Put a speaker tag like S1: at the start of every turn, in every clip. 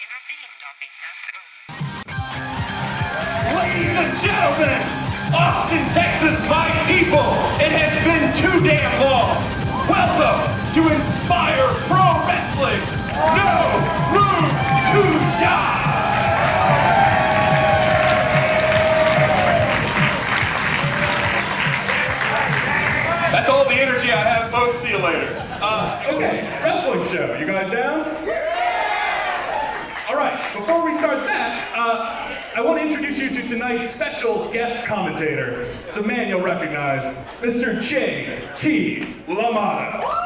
S1: Ladies and gentlemen, Austin, Texas, my people, it has been too damn long. Welcome to Inspire Pro Wrestling. No room to die. That's all the energy I have, folks. See you later. Okay, wrestling show. You guys down? All right, before we start that, I want to introduce you to tonight's special guest commentator. It's a man you'll recognize, Mr. J.T. LaMotta.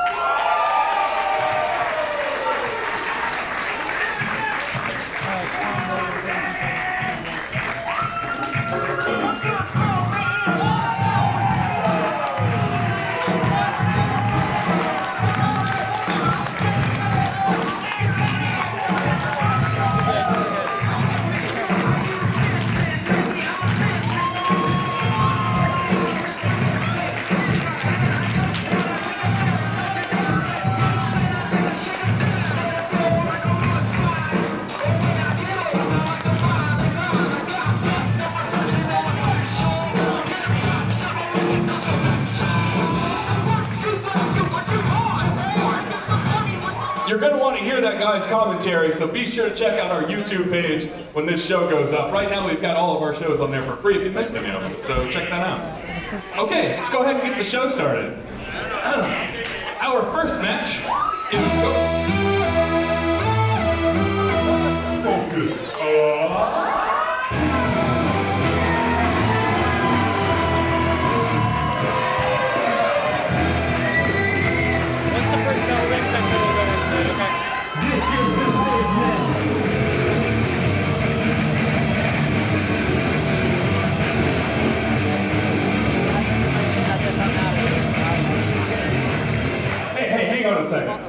S1: You're going to want to hear that guy's commentary, so be sure to check out our YouTube page when this show goes up. Right now, we've got all of our shows on there for free if you missed any of them, so check that out. Okay, let's go ahead and get the show started. Our first match is... Focus.
S2: What's the first bell ring section?
S1: This is the business. Hey, hang on a second.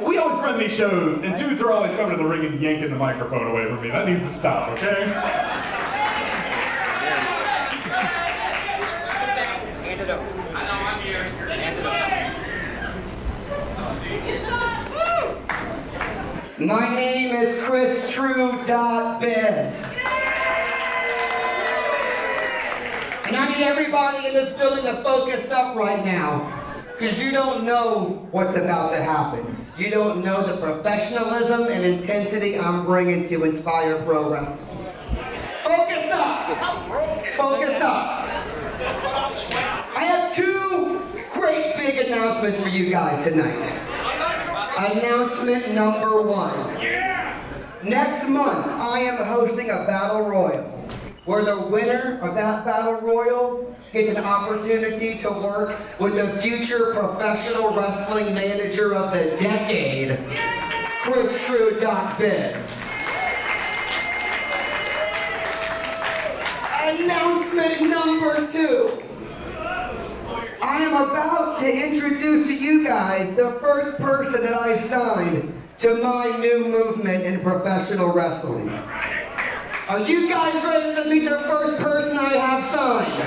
S1: We always run these shows, and dudes are always coming to the ring and yanking the microphone away from me. That needs to stop, okay?
S3: Hand it up. I know I'm here. Hand it up. My name is ChrisTrue.biz. And I need everybody in this building to focus up right now, because you don't know what's about to happen. You don't know the professionalism and intensity I'm bringing to Inspire Pro Wrestling. Focus up! Focus up! I have two great big announcements for you guys tonight. Announcement number one. Next month, I am hosting a battle royal, where the winner of that battle royal gets an opportunity to work with the future professional wrestling manager of the decade, ChrisTrue.biz. Announcement number two. I am about to introduce to you guys the first person that I signed to my new movement in professional wrestling. Are you guys ready to meet the first person I have signed?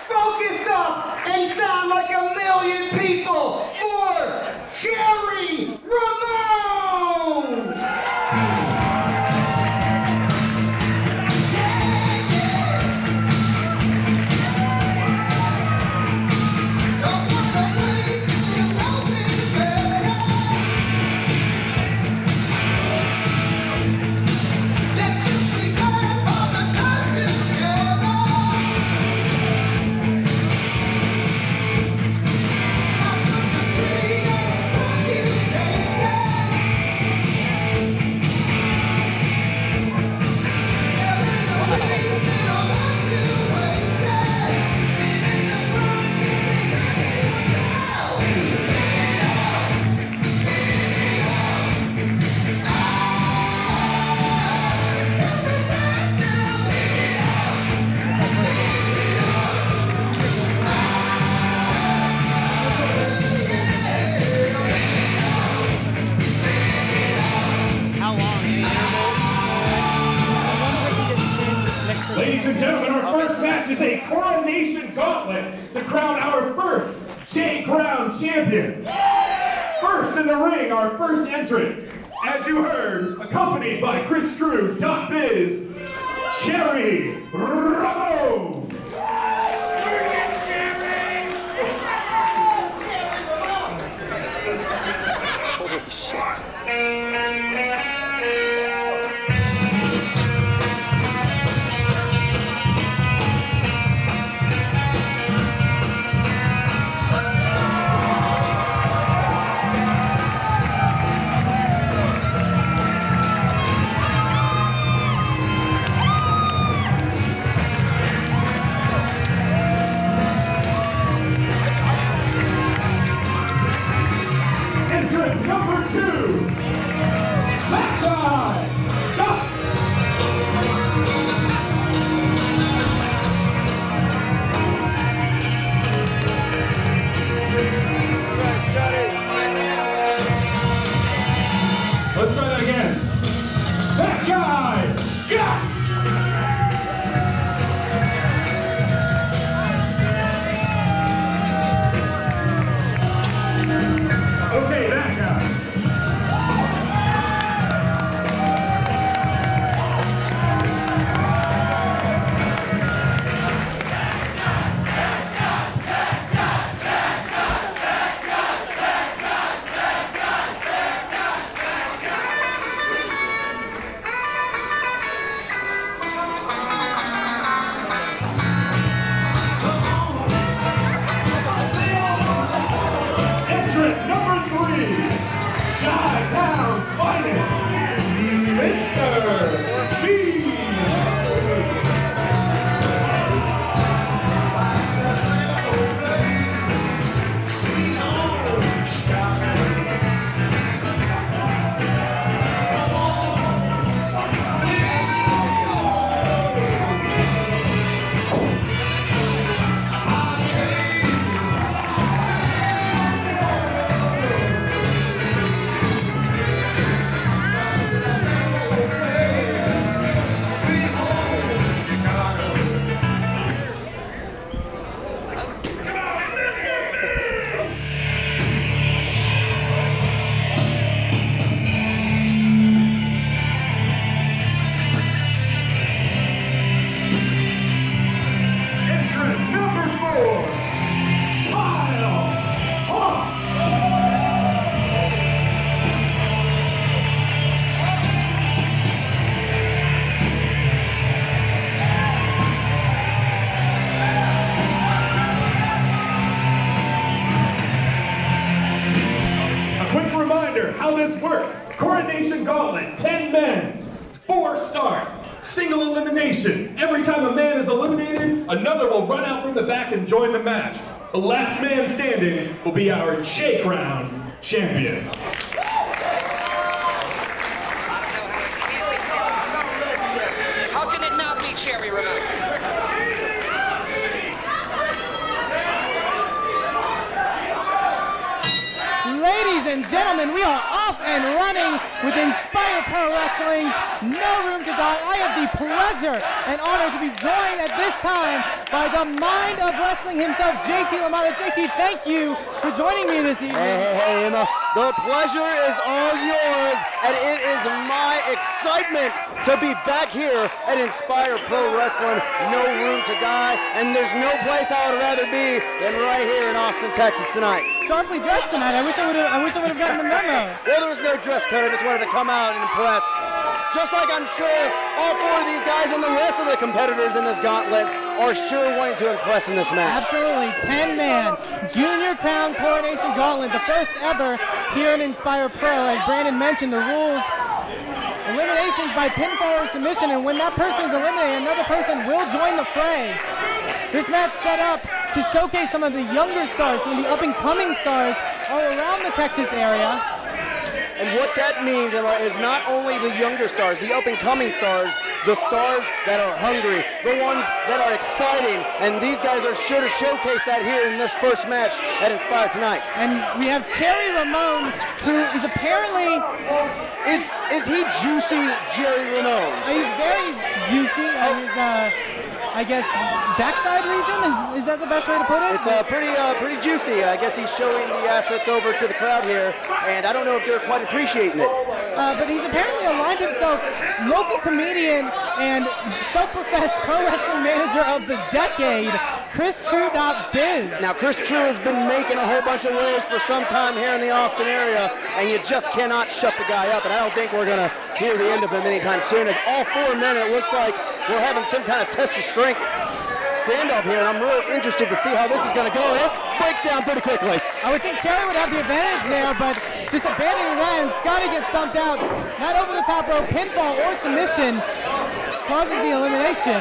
S3: Focus up and sound like a million people for Cherry Ramone!
S1: Ladies and gentlemen, our first match is a coronation gauntlet to crown our first J Crown champion. First First in the ring, our first entrant, as you heard, accompanied by Chris Drew, Doc Biz, Cherry Ramon.
S4: Holy shit.
S1: Number 2, that guy, Scot. Let's try that again. That guy, Scot. Okay, that guy. How this works. Coronation Gauntlet, 10 men, 4-star, single elimination. Every time a man is eliminated, another will run out from the back and join the match. The last man standing will be our J-Crown champion.
S4: How can it not be Cherry Ramon?
S2: Ladies and gentlemen, we are off and running with Inspire Pro Wrestling's No Room to Die. I have the pleasure and honor to be joined at this time by the mind of wrestling himself, JT LaMotta. JT, thank you for joining me this evening.
S5: Hey, Emma. The pleasure is all yours, and it is my excitement to be back here at Inspire Pro Wrestling, No Room to Die, and there's no place I would rather be than right here in Austin, Texas tonight.
S2: Sharply dressed tonight. I wish I would have gotten the memo.
S5: Well, there was no dress code. I just wanted to come out and impress. Just like I'm sure all 4 of these guys and the rest of the competitors in this gauntlet are sure wanting to impress in this match.
S2: Absolutely. 10-man Junior Crown Coronation Gauntlet, the first ever here in Inspire Pro. As Brandon mentioned, the rules: eliminations by pinfall or submission, and when that person is eliminated, another person will join the fray. This match set up to showcase some of the younger stars, some of the up-and-coming stars all around the Texas area.
S5: And what that means, Emma, is not only the younger stars, the up-and-coming stars, the stars that are hungry, the ones that are exciting, and these guys are sure to showcase that here in this first match at Inspire tonight.
S2: And we have Cherry Ramon, who is apparently...
S5: Is he juicy, Jerry Ramon?
S2: He's very juicy. I guess, backside region? Is that the best way to put it?
S5: It's pretty juicy. I guess he's showing the assets over to the crowd here, and I don't know if they're quite appreciating it.
S2: But he's apparently aligned himself local comedian and self-professed pro wrestling manager of the decade, ChrisTrue.biz.
S5: Now, Chris True has been making a whole bunch of waves for some time here in the Austin area, and you just cannot shut the guy up, and I don't think we're going to hear the end of him anytime soon. As all 4 men, it looks like we're having some kind of test of strength standoff here, and I'm really interested to see how this is going to go. It breaks down pretty quickly.
S2: I would think Cherry would have the advantage there, but just abandoning that, and Scotty gets stumped out. Not over the top rope, pinfall or submission, causes the elimination.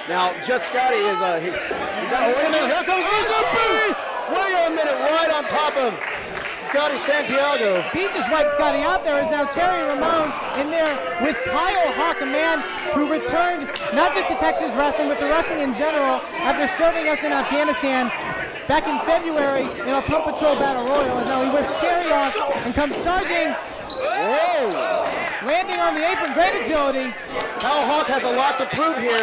S5: Now, just Scotty is, he's out. Wait a minute, here comes Mr. B! Wait a minute, right on top of Scotty Santiago.
S2: B just wiped Scotty out. There is now Cherry Ramon in there with Kyle Hawk, a man who returned not just to Texas wrestling, but to wrestling in general after serving us in Afghanistan back in February in our Pump Patrol Battle Royal. As now he whips Cherry off and comes charging.
S5: Whoa!
S2: Landing on the apron, great agility.
S5: Kyle Hawk has a lot to prove here,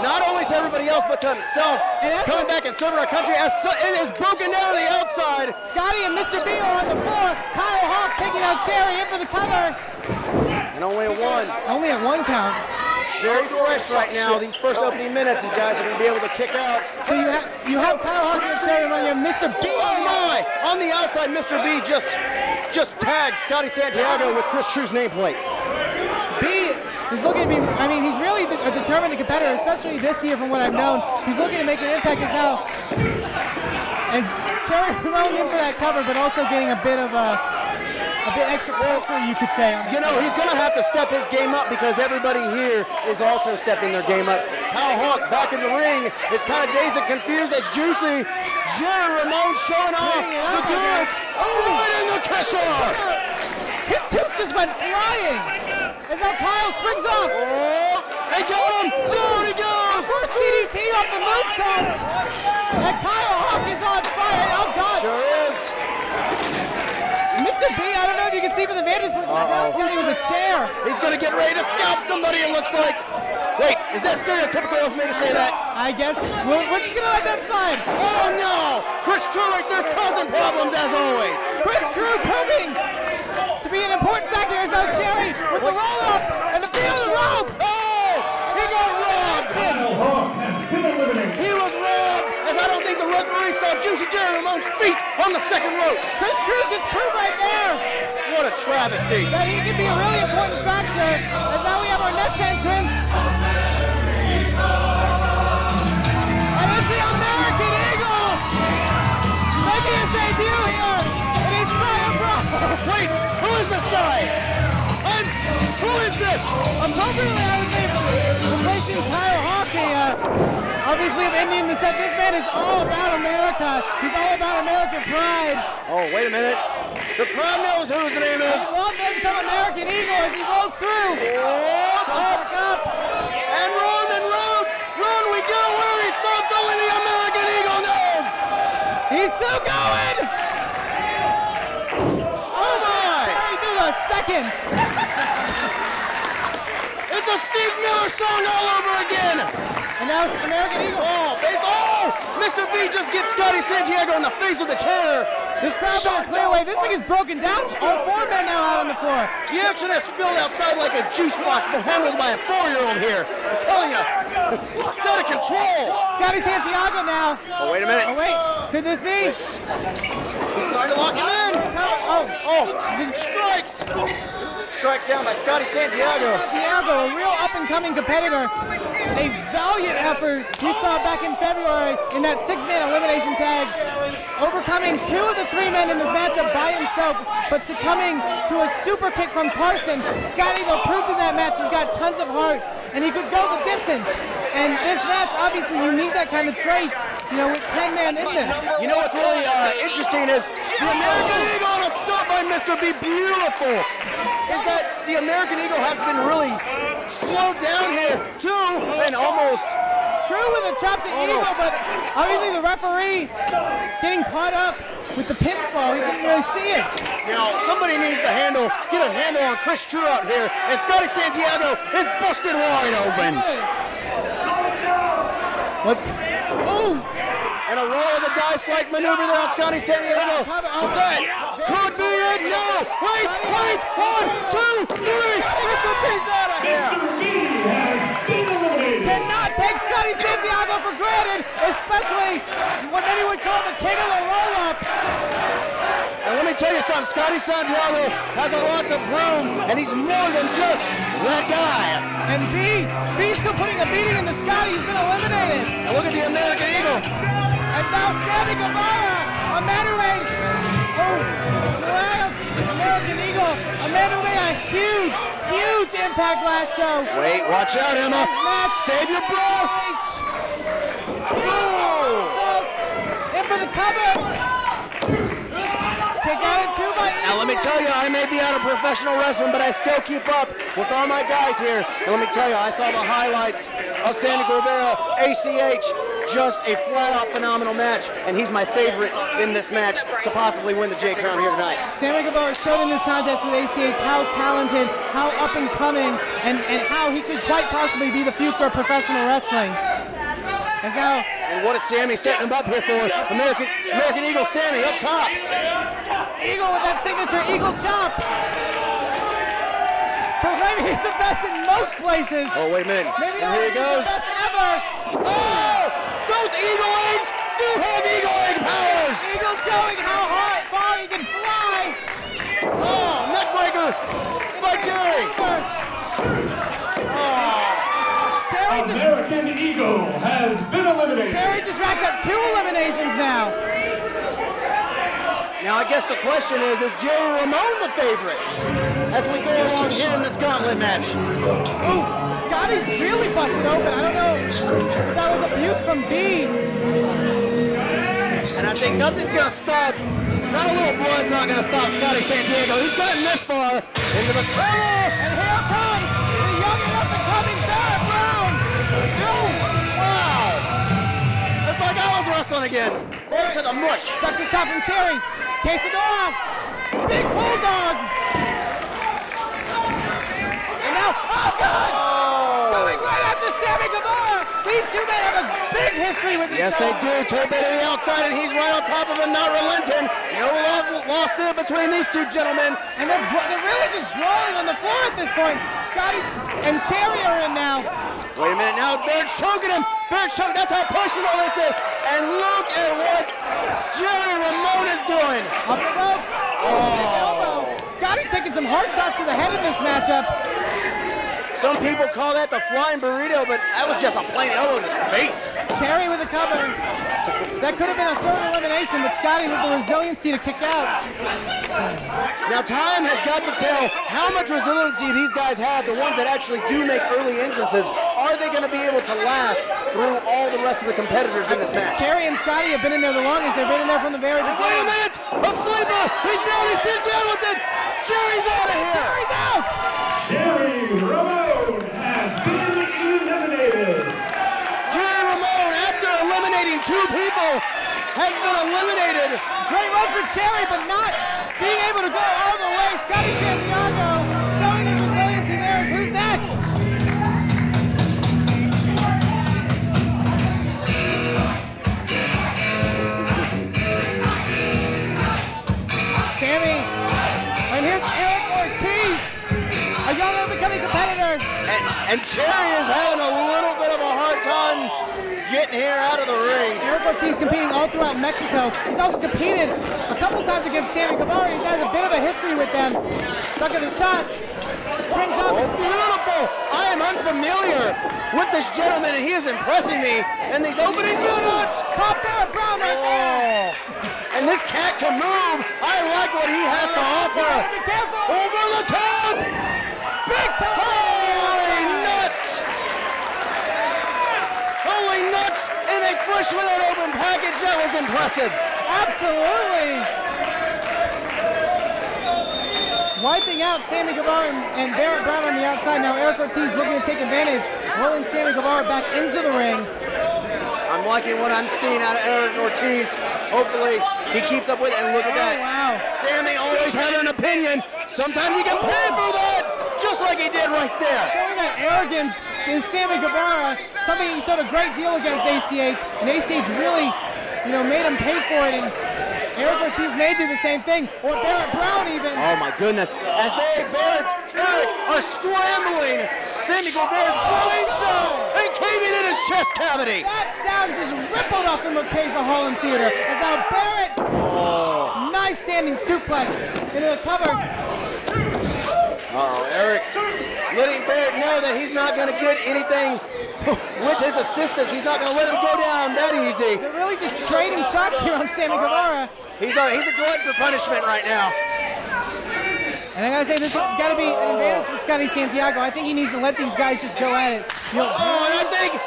S5: not only to everybody else, but to himself. Coming back and serving our country as it is broken down on the outside.
S2: Scotty and Mr. B are on the floor. Kyle Hawk taking out Cherry in for the cover.
S5: And only a one.
S2: Only at 1 count.
S5: Very fresh right now. These first opening minutes, these guys are going to be able to kick out.
S2: So you have Kyle Hawk and Cherry Ramon, you have Mr. B.
S5: Oh my! On the outside, Mr. B just tagged Scotty Santiago with Chris True's nameplate.
S2: B is looking to be, I mean, he's really a determined competitor, especially this year from what I've known. He's looking to make an impact as now. And Cherry Ramon in for that cover, but also getting a bit extra pressure, you could say.
S5: You know, he's going to have to step his game up because everybody here is also stepping their game up. Kyle Hawk back in the ring is kind of dazed and confused as Juicy. Jerry Ramon showing off the goods. Right in the kisser!
S2: His tooth just went flying. As now Kyle springs off.
S5: Oh, they got him. Down he goes.
S2: First DDT off the moonsault. And Kyle Hawk is on fire. Oh, God.
S5: Sure is.
S2: Mr. B, I don't know if you can see from the vantage point. He's got with a chair.
S5: He's going to get ready to scalp somebody, it looks like. Wait, is that stereotypical of me to say that?
S2: I guess we're just going to let that slide.
S5: Oh, no. Chris True right there causing problems as always.
S2: Chris True proving to be an important factor as now Cherry with the roll-up and the feel of the ropes.
S5: Oh, he got robbed. He was robbed as I don't think the referee saw Juicy Jerry Ramon's feet on the second ropes.
S2: Chris True just proved right there.
S5: What a travesty.
S2: That he can be a really important factor as now we have our next entrance. And it's the American Eagle making his debut here in Inspire Pro.
S5: Wait, who is this guy? And who is this?
S2: Appropriately, I would say, replacing Kyle Hawk. Obviously, of Indian descent, this man is all about America. He's all about American pride.
S5: Oh, wait a minute. The crowd knows who his name is.
S2: Love them some American Eagle as he rolls through.
S5: Up. And run we go. Where he stops, only the American Eagle knows.
S2: He's still going.
S5: Oh my.
S2: Carry through the second.
S5: It's a Steve Miller song all over again.
S2: And now it's American Eagle.
S5: Mr. B just gets Scotty Santiago in the face with a chair.
S2: This crowd's on a clear away. This thing is broken down. All 4 men now out on the floor.
S5: The action has spilled outside like a juice box handled by a 4-year-old here. I'm telling you, it's out of control.
S2: Scotty Santiago now.
S5: Oh, wait a minute.
S2: Oh, wait. Could this be?
S5: He's starting to lock him in. Just strikes down by Scotty Santiago.
S2: Santiago, a real up-and-coming competitor. A valiant effort we saw back in February in that 6-man elimination tag. Overcoming 2 of the 3 men in this matchup by himself, but succumbing to a super kick from Carson. Scotty, though, proved in that match he's got tons of heart, and he could go the distance. And this match, obviously, you need that kind of trait, you know, with 10 men in this.
S5: You know what's really interesting is the American Eagle on a stop by Mr. B, beautiful, is that the American Eagle has been really slowed down here, too, and almost.
S2: True with a chopped Eagle, but obviously the referee getting caught up with the pinfall. He didn't really see it.
S5: Now, somebody needs to get a handle on Chris True out here, and Scotty Santiago is busted wide open.
S2: Let's. Oh!
S5: And a roll of the dice-like maneuver there on Scotty San Diego. That could be it. No! Wait! 1, 2, 3! Mr. B's out of here!
S2: Cannot take Scotty Santiago for granted, especially what many would call the king of the roll-up.
S5: And let me tell you something, Scotty Santiago has a lot to prove, and he's more than just that guy.
S2: And B's still putting a beating into Scotty. He's been eliminated.
S5: And look at the American Eagle.
S2: And now Sammy Guevara, Amanda Ray, American Eagle. Amanda Ray, a huge impact last show.
S5: Wait, watch out, Emma. Save your breath.
S2: In for the cover. Kick out at 2 by Eagle.
S5: Now let me tell you, I may be out of professional wrestling, but I still keep up with all my guys here. And let me tell you, I saw the highlights of Sammy Guevara, ACH. Just a flat-out phenomenal match, and he's my favorite in this match to possibly win the J Crown here tonight.
S2: Sammy Guevara showed in this contest with ACH how talented, how up-and-coming, and how he could quite possibly be the future of professional wrestling.
S5: And what is Sammy setting him up here for? American Eagle Sammy up top.
S2: Eagle with that signature Eagle chop. Proclaiming he's the best in most places.
S5: Oh, wait a minute.
S2: Maybe
S5: and here he goes.
S2: The best ever.
S5: Oh! Those Eagle Eggs do have Eagle Egg powers!
S2: Eagle showing how far he can fly.
S5: Oh, neckbreaker by Jerry.
S1: American Eagle has been eliminated.
S2: Jerry just racked up 2 eliminations now.
S5: Now I guess the question is Jerry Ramon the favorite as we go along here in this gauntlet match?
S2: Ooh, Scotty's really busted open. I don't know if that was abuse from B.
S5: And I think nothing's going to stop, not a little blood's not going to stop Scotty Santiago. He's gotten this far into the corner.
S2: And here comes the young and up-and-coming Barrett Brown.
S5: Wow! It's like I was wrestling again. Over to the mush.
S2: Ducks a shot from Cherry. Quesadilla. Big bulldog. And now, oh God! Coming right after Sammy Guevara. These two men have a big history with each other.
S5: Yes, they do. Torpedo to the outside, and he's right on top of him, not relenting. No love lost there between these two gentlemen.
S2: And they're really just brawling on the floor at this point. Scotty and Cherry are in now.
S5: Wait a minute now, Barrett's choking him. Barrett's choking, that's how personal this is. And look at what Jerry Ramon is doing.
S2: Up the ropes. Oh. Scotty's taking some hard shots to the head in this matchup.
S5: Some people call that the flying burrito, but that was just a plain elbow to the face.
S2: Cherry with a cover. That could have been a 3rd elimination, but Scotty with the resiliency to kick out.
S5: Now time has got to tell how much resiliency these guys have, the ones that actually do make early entrances. Are they going to be able to last through all the rest of the competitors in this match?
S2: Cherry and Scotty have been in there the longest. They've been in there from the very beginning.
S5: Wait a minute! A sleeper! He's down, he's sitting down with it! Jerry's out of here!
S2: Jerry's out!
S1: Jerry Ramon has been eliminated.
S5: Jerry Ramon, after eliminating 2 people, has been eliminated.
S2: Great run for Cherry, but not being able to go all the way. Scotty Santiago showing his resiliency there. Who's next? Sammy. And here's Eric Ortiz, a young up-and-coming competitor.
S5: And Cherry is having a little bit of a hard time getting here out of the ring.
S2: Eric Ortiz competing all throughout Mexico. He's also competed a couple times against Sammy Guevara. He's had a bit of a history with them. Look at the shots. Springs up.
S5: Oh, beautiful. I am unfamiliar with this gentleman, and he is impressing me in these opening minutes.
S2: Caught Barrett Brown right there.
S5: And this cat can move. I like what he has to offer.
S2: Be careful.
S5: Over the top.
S2: Big time.
S5: Holy nuts. Holy nuts. And a fresh without open package. That was impressive.
S2: Absolutely. Wiping out Sammy Guevara and Barrett Brown on the outside. Now Eric Ortiz looking to take advantage, rolling Sammy Guevara back into the ring.
S5: I'm liking what I'm seeing out of Eric Ortiz. Hopefully he keeps up with it, and look at that.
S2: Wow.
S5: Sammy always having an opinion. Sometimes he can pay for that, just like he did right there.
S2: Showing that arrogance is Sammy Guevara, something he showed a great deal against ACH, and ACH really, made him pay for it, and Eric Ortiz may do the same thing, or Barrett Brown even.
S5: Oh my goodness, as Barrett, Eric are scrambling. Sammy Guevara's brain cells and caving in his chest cavity.
S2: That sound just rippled off the Marquesa Hall and Theater. And now Barrett, nice standing suplex into the cover.
S5: Eric letting Barrett know that he's not going to get anything with his assistance. He's not going to let him go down that easy.
S2: They're really just trading shots here on Sammy Guevara.
S5: He's a glutton for punishment right now.
S2: And I gotta say, this has got to be an advantage for Scotty Santiago. I think he needs to let these guys just go at it.
S5: And I think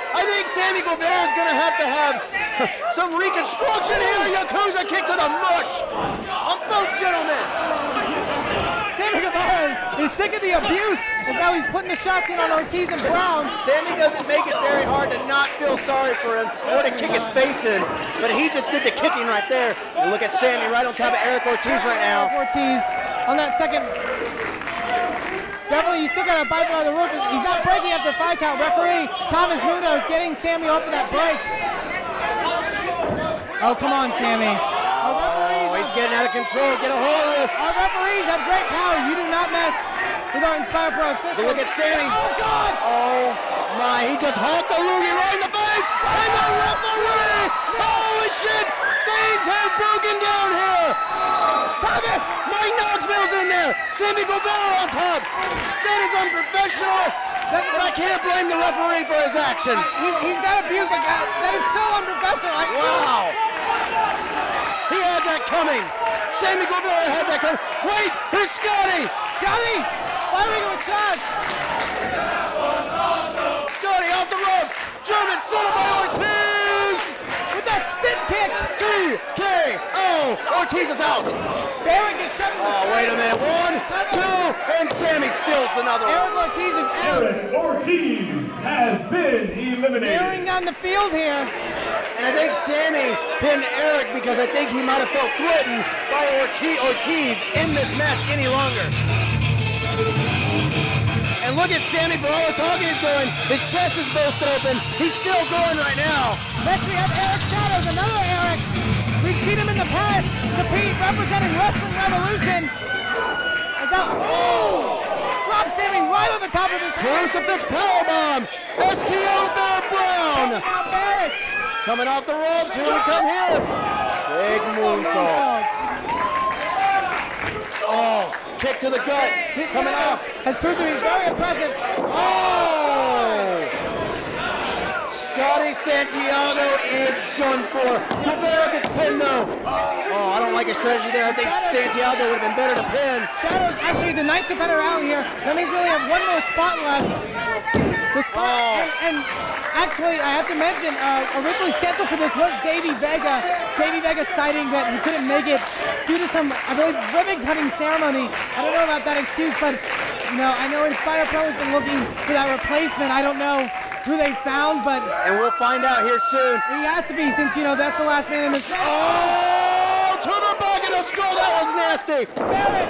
S5: Sammy Guevara is going to have some reconstruction here. Yakuza kick to the mush on both gentlemen.
S2: Sammy Guevara is sick of the abuse, and now he's putting the shots in on Ortiz and Brown.
S5: Sammy doesn't make it very hard to not feel sorry for him or to kick his face in, but he just did the kicking right there. And look at Sammy right on top of Eric Ortiz right now.
S2: Ortiz on that second. Definitely, you still got to abide by the rules. He's not breaking after 5 count. Referee Thomas Munoz getting Sammy off of that break. Oh, come on, Sammy.
S5: He's getting out of control. Get a hold of this.
S2: Our referees have great power. You do not mess with our Inspire Pro officials.
S5: But look at Sammy.
S2: Oh, God.
S5: Oh, my. He just hawked a loogie right in the face. And the referee. Holy shit. Things have broken down here.
S2: Thomas.
S5: Mike Knoxville's in there. Sammy Guevara on top. That is unprofessional. But I can't blame the referee for his actions.
S2: He's got abused, but that is so unprofessional.
S5: Wow. He had that coming. Sammy Guevara had that coming. Wait, here's Scotty.
S2: Scotty, firing with shots.
S5: Scotty off the ropes. German son of Ortiz.
S2: With that spin kick.
S5: TKO. Ortiz is out.
S2: Barrett gets shoved in the
S5: Oh, wait a minute. 1, 2, and Sammy steals another one.
S2: Eric Ortiz is out.
S1: Eric Ortiz has been eliminated.
S2: Narrowing down the field here.
S5: And I think Sammy pinned Eric because I think he might have felt threatened by Ortiz in this match any longer. And look at Sammy, for all the talking he's doing, his chest is busted open. He's still going right now.
S2: Next we have Eric Shadows, another Eric. We've seen him in the past compete representing Wrestling Revolution. Drop Sammy right on the top of his head.
S5: Crucifix powerbomb. STO to Barrett Brown.
S2: Now Barrett.
S5: Coming off the ropes, here we come here. Big moonsault. Oh, kick to the gut.
S2: This
S5: Coming off.
S2: has proved to be very impressive.
S5: Oh! Scotty Santiago is done for. Guevara gets pinned though. Oh, I don't like his strategy there. I think Santiago would have been better to pin.
S2: Shadow's actually the 9th competitor out here. That means we only have one more spot left. The spot, and actually, I have to mention, originally scheduled for this was Davey Vega. Davey Vega citing that he couldn't make it due to some, I believe, ribbon cutting ceremony. I don't know about that excuse, but I know Inspire Pro has been looking for that replacement. I don't know who they found, but
S5: and we'll find out here soon.
S2: He has to be, since that's the last man in this.
S5: Oh, to the back of the skull. That was nasty.
S2: Barrett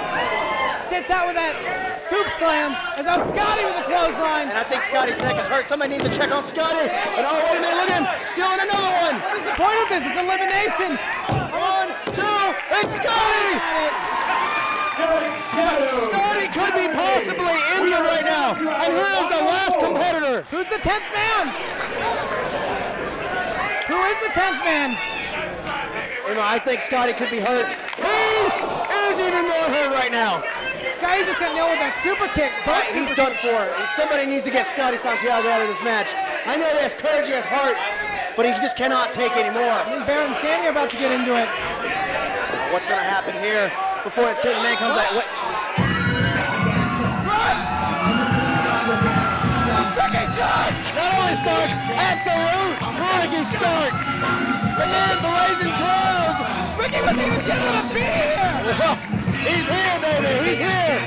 S2: sits out with that scoop slam. As now Scotty with a clothesline.
S5: And I think Scotty's neck is hurt. Somebody needs to check on Scotty. And oh, wait a minute, look at him. Stealing another one.
S2: What is the point of this? It's elimination.
S5: 1, 2, and Scotty! Scotty could be possibly injured right now. And here is the last competitor.
S2: Who's the 10th man? Who is the 10th man?
S5: I think Scotty could be hurt. He is even more hurt right now.
S2: Scotty just got nailed with that super kick.
S5: He's done for. And somebody needs to get Scotty Santiago out of this match. I know he has courage, he has heart, but he just cannot take anymore.
S2: Barrett and Sammy are about to get into it.
S5: What's going to happen here before the 10th man comes out?
S2: Ricky Starks!
S5: Not only Starks, absolute Ricky Starks! And then blazing trails!
S2: Ricky wasn't even getting to be here!
S5: He's here, baby! He's here!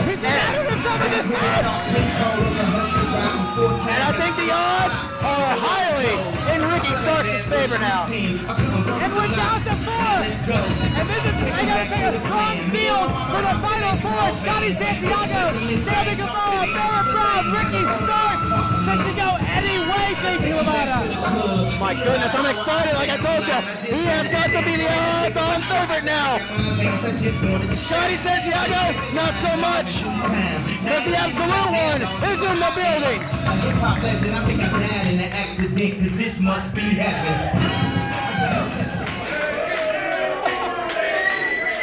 S2: He's out himself in this match!
S5: And I think the odds are highly in Ricky Starks' favor now.
S2: And we're down to 4! And this is, I gotta take a strong field for the final 4, Scotty Santiago, Sammy Guevara, Barrett Brown, Ricky Starks. This could go any way, JT Lamada.
S5: My goodness, I'm excited. Like I told you, he has got to be the odds-on favorite now. Scotty Santiago, not so much. Because the absolute one is in the building.
S6: Hip-hop legend, I think I died in an accident, cause this must be heaven.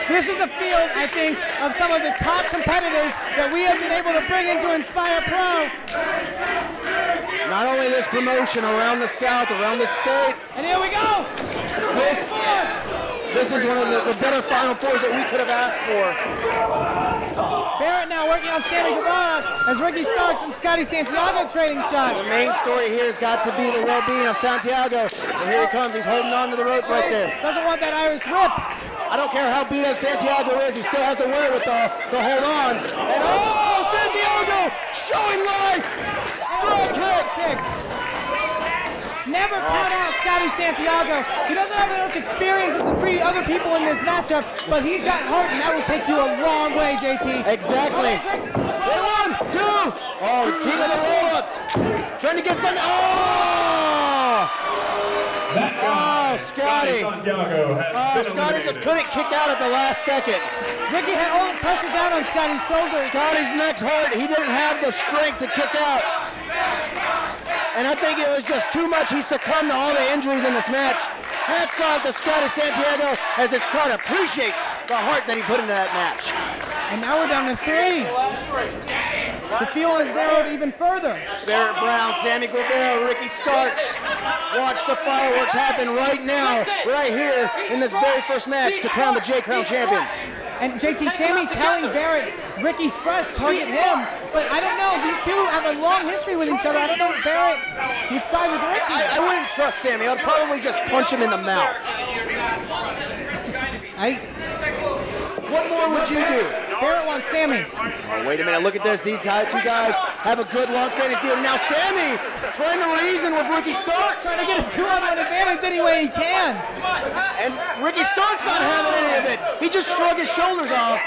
S2: This is a field, I think, of some of the top competitors that we have been able to bring into Inspire Pro.
S5: Not only this promotion around the South, around the state.
S2: And here we go.
S5: This is one of the better Final Fours that we could have asked for.
S2: Barrett now working on Sammy Guevara as Ricky Starks and Scotty Santiago trading shots.
S5: The main story here has got to be the well-being of Santiago. And here he comes, he's holding on to the rope right there.
S2: Doesn't want that Irish whip.
S5: I don't care how beat up Santiago is, he still has the wherewithal to hold on. And oh, Santiago showing life! Drag kick!
S2: Never count out Scotty Santiago. He doesn't have as much experience as the 3 other people in this matchup, but he's got heart, and that will take you a long way, JT.
S5: Exactly. 1, 2. Oh, keeping the roll-ups. Trying to get something. Oh! Oh, Scotty. Oh, Scotty just couldn't kick out at the last second.
S2: Ricky had all the pressure down on Scotty's shoulders.
S5: Scotty's neck's hurt. He didn't have the strength to kick out. And I think it was just too much. He succumbed to all the injuries in this match. Hats off to Scotty Santiago as his crowd appreciates the heart that he put into that match.
S2: And now we're down to 3. The field is narrowed even further.
S5: Barrett Brown, Sammy Guevara, Ricky Starks. Watch the fireworks happen right now, right here in this very first match to crown the J-Crown champion.
S2: And JT, Sammy telling Barrett, Ricky's fresh, target him. But I don't know, these two have a long history with each other. I don't know if Barrett would side with Ricky.
S5: I wouldn't trust Sammy. I'd probably just punch him in the mouth. What more would you do?
S2: Barrett wants Sammy.
S5: Oh, wait a minute, look at this. These 2 guys have a good long-standing feud. Now Sammy trying to reason with Ricky Starks.
S2: Trying to get a 2-on-1 advantage any way he can.
S5: And Ricky Starks not having any of it. He just shrugged his shoulders off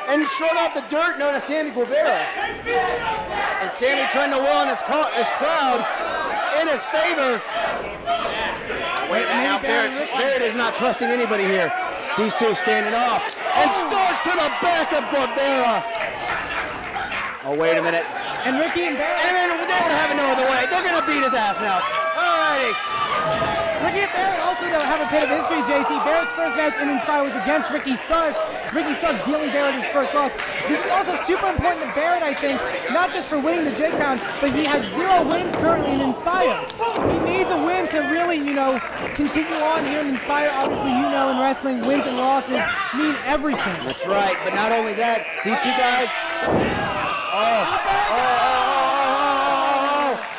S5: and shrugged off the dirt known as Sammy Guevara. And Sammy trying to will on his crowd in his favor. Wait a minute, now Barrett is not trusting anybody here. These 2 standing off. And Starks to the back of Guevara. Oh, wait a minute.
S2: And Ricky and Barrett.
S5: And then they would have it no other way. They're going to beat his ass now. Alrighty.
S2: Ricky and Barrett also don't have a bit of history, JT. Barrett's first match in Inspire was against Ricky Starks. Ricky Starks dealing Barrett his first loss. This is also super important to Barrett, I think, not just for winning the J-Crown, but he has 0 wins currently in Inspire. He needs a win to really, continue on here in Inspire. Obviously, in wrestling, wins and losses mean everything.
S5: That's right, but not only that, these 2 guys...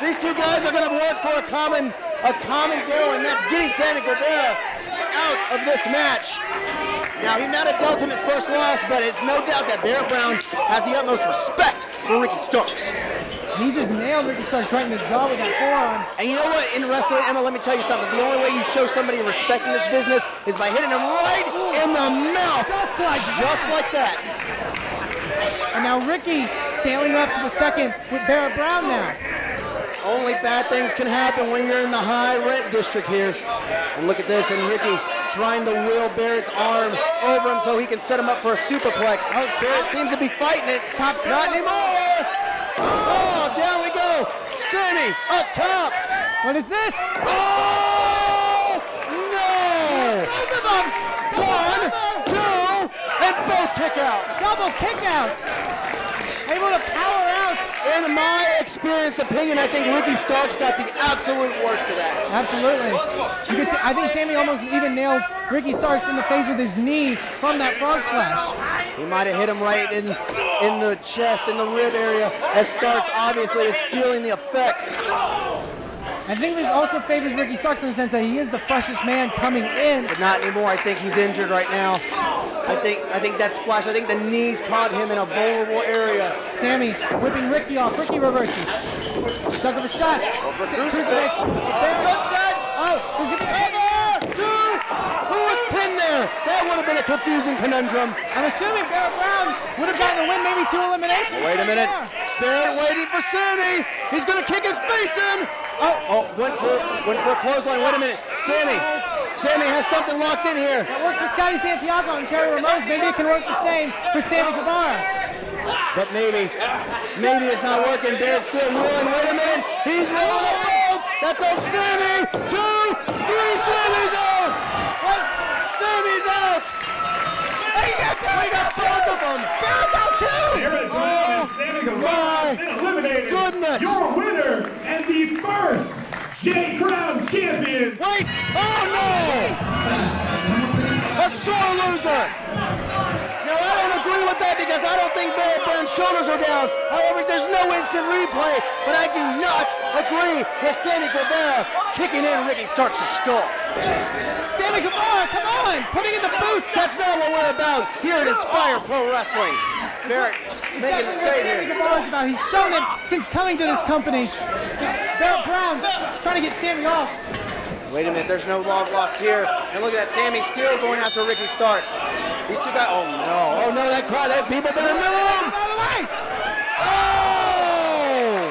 S5: These 2 guys are going to work for a common goal, and that's getting Sammy Guevara out of this match. Now, he might have dealt him his first loss, but it's no doubt that Barrett Brown has the utmost respect for Ricky Starks.
S2: He just nailed Ricky Starks right in the jaw with that forearm.
S5: And you know what? In wrestling, Emma, let me tell you something. The only way you show somebody respect in this business is by hitting them right in the mouth. Just like that.
S2: And now Ricky scaling up to the second with Barrett Brown now.
S5: Only bad things can happen when you're in the high rent district here. And look at this, and Ricky trying to wheel Barrett's arm over him so he can set him up for a superplex. Oh, Barrett seems to be fighting it. Not anymore! Oh, down we go! Sammy up top!
S2: What is this?
S5: Oh! No!
S2: Both of them!
S5: 1, 2, and both kick out!
S2: Double kick out! Able to power out.
S5: In my experience opinion, I think Ricky Starks got the absolute worst of that.
S2: Absolutely. You could see, I think Sammy almost even nailed Ricky Starks in the face with his knee from that frog splash.
S5: He might have hit him right in the chest, in the rib area, as Starks obviously is feeling the effects.
S2: I think this also favors Ricky Starks in the sense that he is the freshest man coming in.
S5: But not anymore. I think he's injured right now. I think that splash, I think the knees caught him in a vulnerable area.
S2: Sammy whipping Ricky off. Ricky reverses. Stuck of a shot.
S5: Crucifix. Sunset.
S2: Oh, there's going to be
S5: Who was pinned there? That would have been a confusing conundrum.
S2: I'm assuming Barrett Brown would have gotten the win, maybe 2 eliminations.
S5: Wait a minute. Barrett waiting for Sammy. He's going to kick his face in. Oh, went for a clothesline. Wait a minute. Sammy has something locked in here.
S2: That worked for Scotty Santiago and Terry Ramos. Maybe it can work the same for Sammy Guevara.
S5: But maybe it's not working. Barrett's still rolling. Wait a minute. He's rolling up both. That's on Sammy. 2, 3. Sammy's out.
S2: What?
S5: Sammy's out.
S2: Hey,
S5: We got both of them.
S2: Barrett's out too.
S1: Barrett Brown and Sammy Guevara have been eliminated.
S5: Goodness.
S1: Your winner and the first J Crown champion.
S5: Wait. Oh, no. A sore loser. Now, I don't agree with that because I don't think Barrett Brown's shoulders are down. However, there's no instant replay, but I do not agree with Sammy Guevara kicking in Ricky Starks' skull.
S2: Sammy Guevara, come on, putting in the boots.
S5: That's not what we're about here at Inspire Pro Wrestling. Barrett making the save
S2: Sammy
S5: here.
S2: Guevara's about. He's shown it since coming to this company. Barrett Brown trying to get Sammy off.
S5: Wait a minute, there's no love lost here. And look at that, Sammy still going after Ricky Starks. These two guys, oh no, that crowd, that people better move!
S2: Out of the way!
S5: Oh!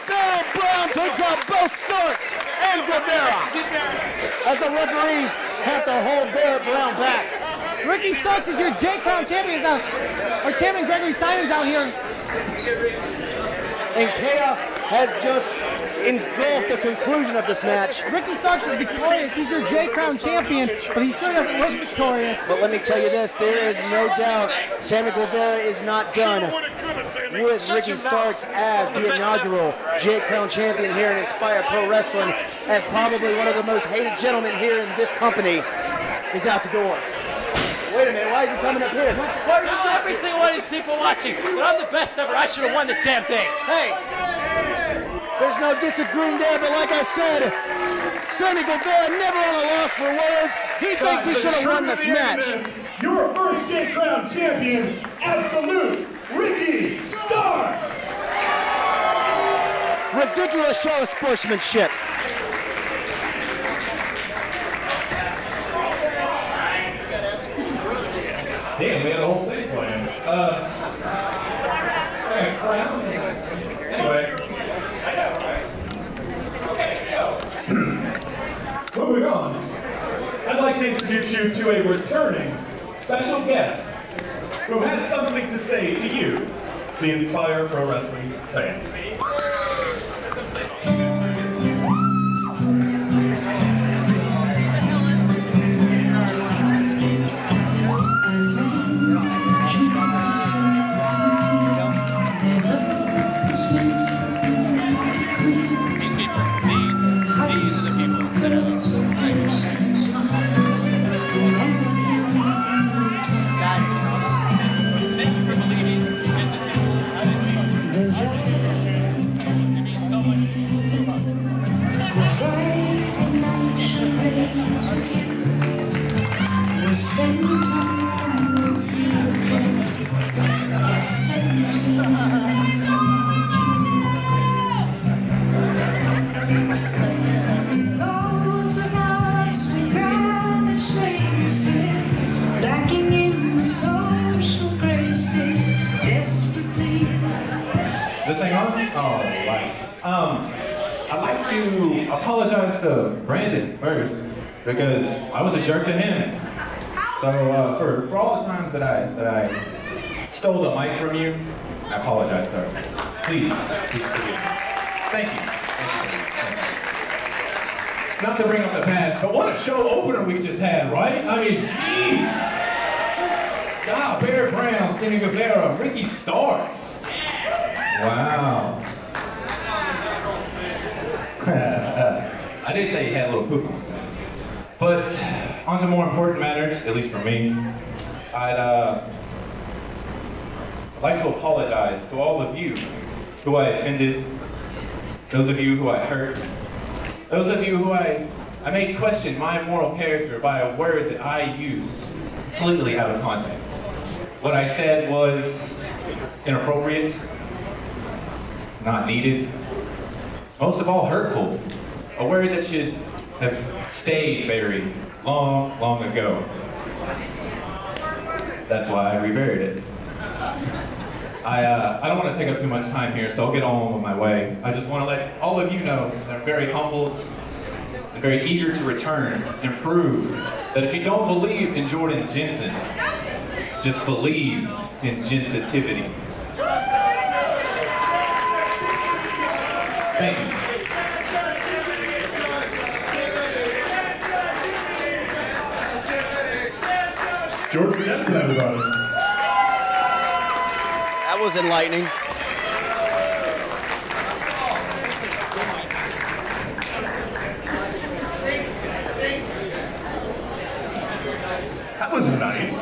S5: Barrett Brown takes out both Starks and Guevara. As the referees have to hold Barrett Brown back.
S2: Ricky Starks is your J Crown champion now. Our champion Gregory Simon's out here.
S5: And chaos has just engulfed the conclusion of this match.
S2: Ricky Starks is victorious. He's your J Crown champion, but he sure doesn't look victorious.
S5: But let me tell you this, there is no doubt Sammy Guevara is not done with Ricky Starks as the inaugural J Crown champion here in Inspire Pro Wrestling, as probably one of the most hated gentlemen here in this company is out the door. Wait a minute, why is he coming up here?
S7: Every single one of these people watching, but I'm the best ever. I should have won this damn thing.
S5: Hey, there's no disagreeing there, but like I said, Sammy Guevara never on a loss for words. He thinks he should have won this match.
S1: Your first J Crown champion, Absolute Ricky Starks.
S5: Ridiculous show of sportsmanship.
S1: Damn, we had a whole thing planned. Crown. Anyway. Okay, so. Moving on. I'd like to introduce you to a returning special guest who has something to say to you, the Inspire Pro Wrestling fans. I'd like to apologize to Brandon first because I was a jerk to him. So for all the times that I stole the mic from you, I apologize, sir. Please forgive me. Thank you. Not to bring up the past, but what a show opener we just had, right? I mean, geez. God, Barrett Brown, Sammy Guevara, Ricky Starks. Wow. I did say he had a little poop on his nose. But on to more important matters, at least for me. I'd like to apologize to all of you who I offended, those of you who I hurt, those of you who I made question my moral character by a word that I used completely out of context. What I said was inappropriate, not needed, most of all hurtful. A word that should have stayed buried long, long ago. That's why I reburied it. I don't want to take up too much time here, so I'll get on with my way. I just want to let all of you know that I'm very humbled and very eager to return and prove that if you don't believe in Jordan Jensen, just believe in Jensentivity. Thank you.
S8: Jordan Jensen, everybody.
S5: That was enlightening.
S8: That was nice.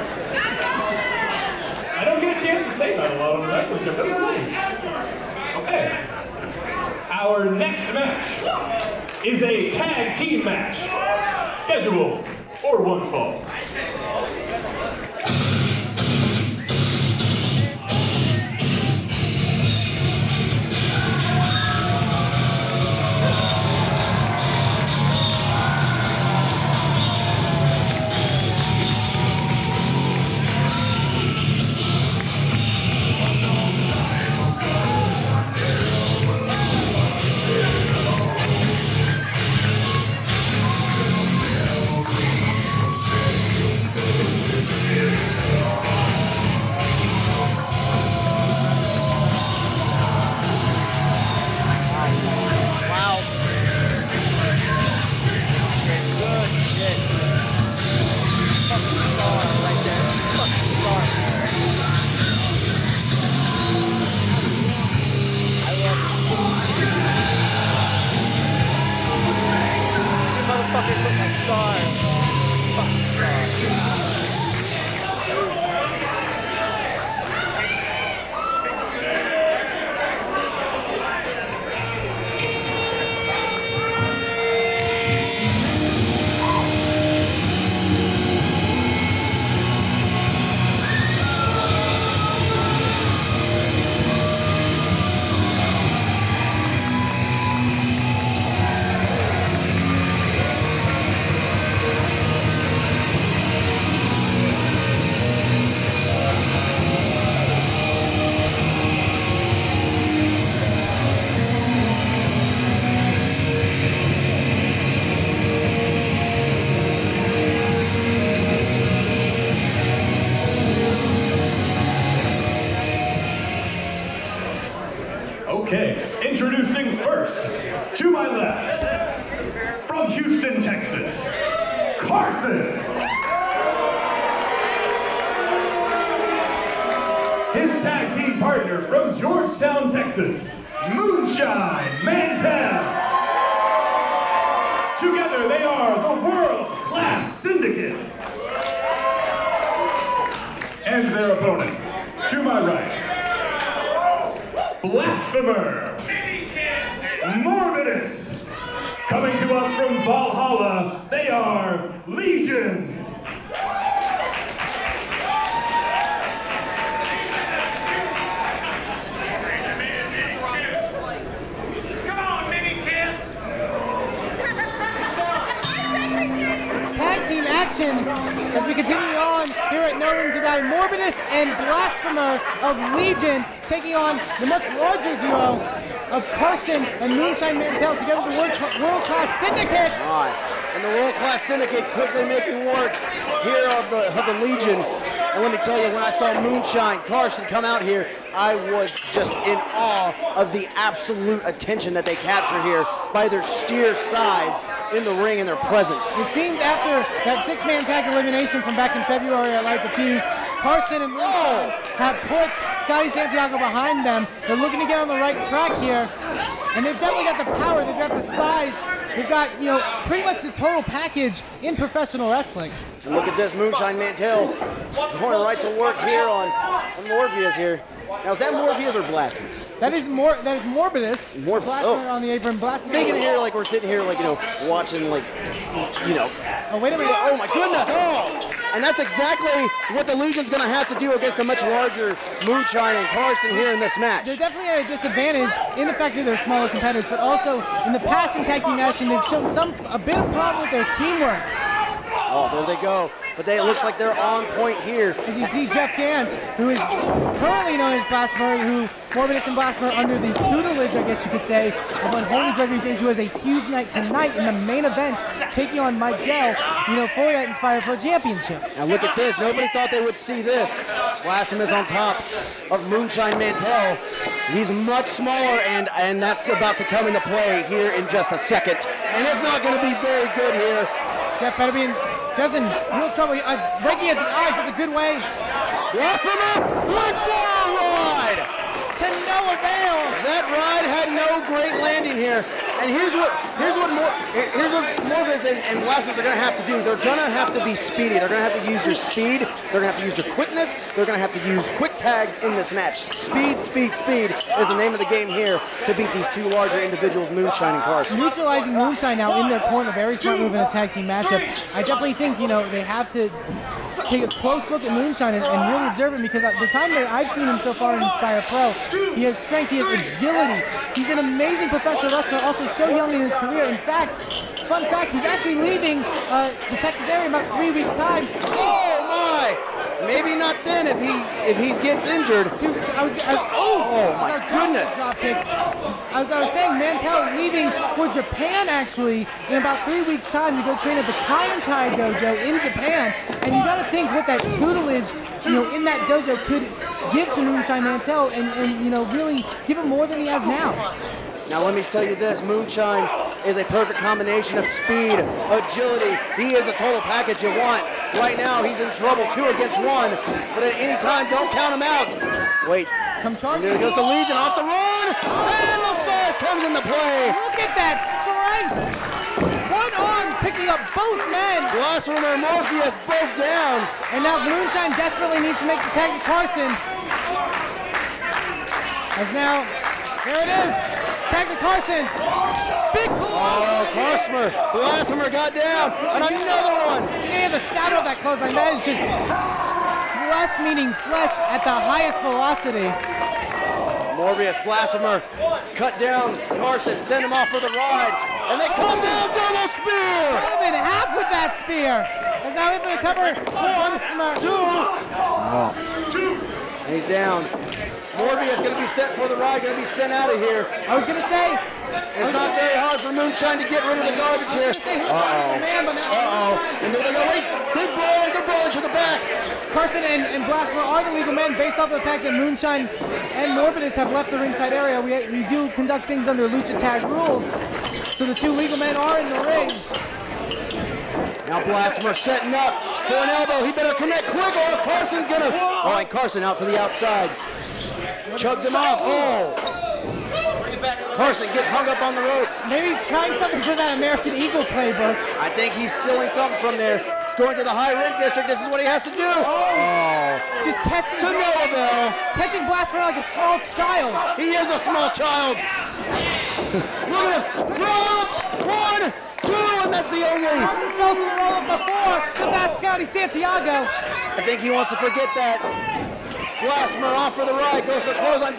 S8: I don't get a chance to say that a lot on the wrestling show. That was nice. Okay. Our next match is a tag team match. Scheduled for one fall. Okay, introducing first, to my left, from Houston, Texas, Carson. His tag team partner from Georgetown, Texas, Moonshine Mantell. Together they are the world-class Syndicate. And their opponents, to my right, Blasphemer, Morbidus. Coming to us from Valhalla, they are Legion.
S9: Come on, Mini Kiss.
S2: Tag team action as we continue on here at No Room to Die. Morbidus and Blasphemer of Legion taking on the much larger duo of Carson and Moonshine Mantell together with the world-class Syndicate.
S5: Right. And the world-class Syndicate quickly making work here of the Legion. And let me tell you, when I saw Moonshine Carson come out here, I was just in awe of the absolute attention that they capture here by their sheer size in the ring and their presence.
S2: It seems after that six-man tag elimination from back in February at Light the Fuse, Carson and Moonshine have put Scotty Santiago behind them. They're looking to get on the right track here, and they've definitely got the power, they've got the size, they've got, you know, pretty much the total package in professional wrestling.
S5: And look at this, Moonshine Mantell going right to work here on Morbius here. Now, is that Morbius or Blasphemous?
S2: That is Morbidus. Blasphemer on the apron. Blasphemer.
S5: Thinking here like we're sitting here like, you know, watching like, you know.
S2: Oh, wait a minute.
S5: Oh my goodness, oh! And that's exactly what the Legion's gonna have to do against a much larger Moonshine and Carson here in this match.
S2: They're definitely at a disadvantage in the fact that they're smaller competitors, but also in the passing tag team action, they've shown a bit of problem with their teamwork.
S5: Oh, there they go. But it looks like they're on point here.
S2: As you see Jeff Gant, who is currently known as Blasphemer, who Morbidus and Blasphemer under the tutelage, I guess you could say, of Unholy Gregory James, who has a huge night tonight in the main event, taking on Mike Dell, for that Inspire Pro Championship.
S5: Now look at this. Nobody thought they would see this. Blasphemous on top of Moonshine Mantell. He's much smaller, and that's about to come into play here in just a second. And it's not going to be very good here.
S2: Jeff better be in real trouble. Breaking at the eyes, that's a good way.
S5: Blasphemer went for a ride!
S2: To no avail.
S5: That ride had no great landing here. And here's what Morbidus and Blasphemers are going to have to do. They're going to have to be speedy. They're going to have to use your speed. They're going to have to use your quickness. They're going to have to use quick tags in this match. Speed, speed, speed is the name of the game here to beat these two larger individuals, Moonshine and Carson.
S2: Neutralizing Moonshine now in their corner, very smart move in a tag team matchup. I definitely think, they have to take a close look at Moonshine and really observe him, because the time that I've seen him so far in Inspire Pro, he has strength, he has agility. He's an amazing professional wrestler, also so young in his career. In fact, fun fact, he's actually leaving the Texas area in about 3 weeks' time.
S5: Oh my! Maybe not then if he gets injured.
S2: Oh
S5: my goodness!
S2: As I was saying, Mantell leaving for Japan actually in about 3 weeks' time to go train at the Kaientai dojo in Japan. And you got to think what that tutelage, in that dojo could give to Moonshine Mantell and really give him more than he has now.
S5: Now let me tell you this, Moonshine is a perfect combination of speed, agility. He is a total package you want. Right now he's in trouble, 2 against 1, but at any time, don't count him out. Wait,
S2: come charging.
S5: There goes the Legion off the run, and Losas comes into play.
S2: Look at that strength. One arm picking up both men.
S5: Blasphemer and Morpheus both down.
S2: And now Moonshine desperately needs to make the tag to Carson. As now, there it is. Tag to Carson. Big close.
S5: Oh, Carson. Blasphemer got down. And another one.
S2: You're going to hear the sound of that clothesline. That is just flesh meeting flesh at the highest velocity.
S5: Morbius, Blasphemer, cut down Carson, send him off for the ride. And they come down, double spear.
S2: Could have been half with that spear. Is now able to cover one.
S5: 2. Oh. And he's down. Morbius going to be sent for the ride, going to be sent out of here.
S2: I was going to say.
S5: It's not very hard for Moonshine to get rid of the garbage here. And there they go. Wait, they're brawling to the back.
S2: Carson and Blasphemer are the legal men based off of the fact that Moonshine and Morbidus have left the ringside area. We do conduct things under Lucha Tag rules. So the 2 legal men are in the ring.
S5: Now Blasphemer setting up for an elbow. He better connect quick or else Carson's going to... Oh, and Carson out to the outside. Chugs him off. Oh! Carson gets hung up on the ropes.
S2: Maybe trying something for that American Eagle playbook.
S5: I think he's stealing something from there. He's going to the high rink district. This is what he has to do. Oh!
S2: Just catching...
S5: To no avail.
S2: Catching Blasphemer like a small child.
S5: He is a small child. Look at him. Roll up. 1, 2, and that's the only.
S2: Carson's fell to the roll up before. Just ask Scotty Santiago.
S5: I think he wants to forget that. Blasphemer off for the ride, goes for clothesline.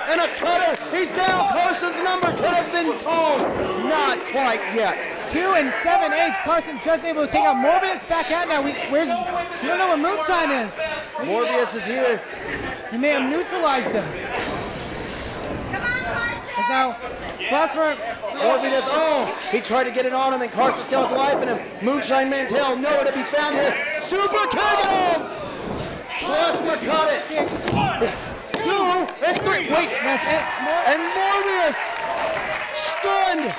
S5: And a cutter. He's down. Carson's number could have been called. Not quite yet.
S2: 2 7/8. Carson just able to take out Morbidus back out now. We don't know where Moonshine is.
S5: Morbius is here.
S2: He may have neutralized him. But now, Blasphemer.
S5: Morbidus, he tried to get it on him, and Carson still has life in him. Moonshine Mantell nowhere to be found here. Super kick at him. Blasphemer caught it. 2 and 3. Wait.
S2: That's it.
S5: And Morbius stunned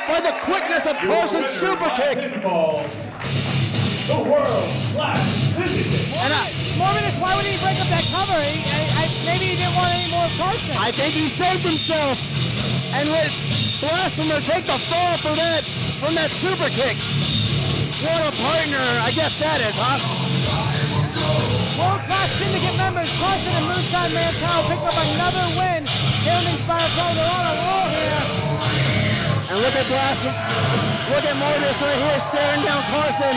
S5: by the quickness of Carson's super kick.
S8: The world-class Syndicate.
S5: And
S2: Morbidus, why would he break up that cover? Maybe he didn't want any more of Carson.
S5: I think he saved himself and let Blasphemer take the fall for that from that super kick. What a partner, I guess that is, huh?
S2: World-class Syndicate members, Carson and Moonshine Mantell picked up another win here in Inspire Pro. They're on a roll here.
S5: And look at Blasphemer. Look at Morbius right here staring down Carson.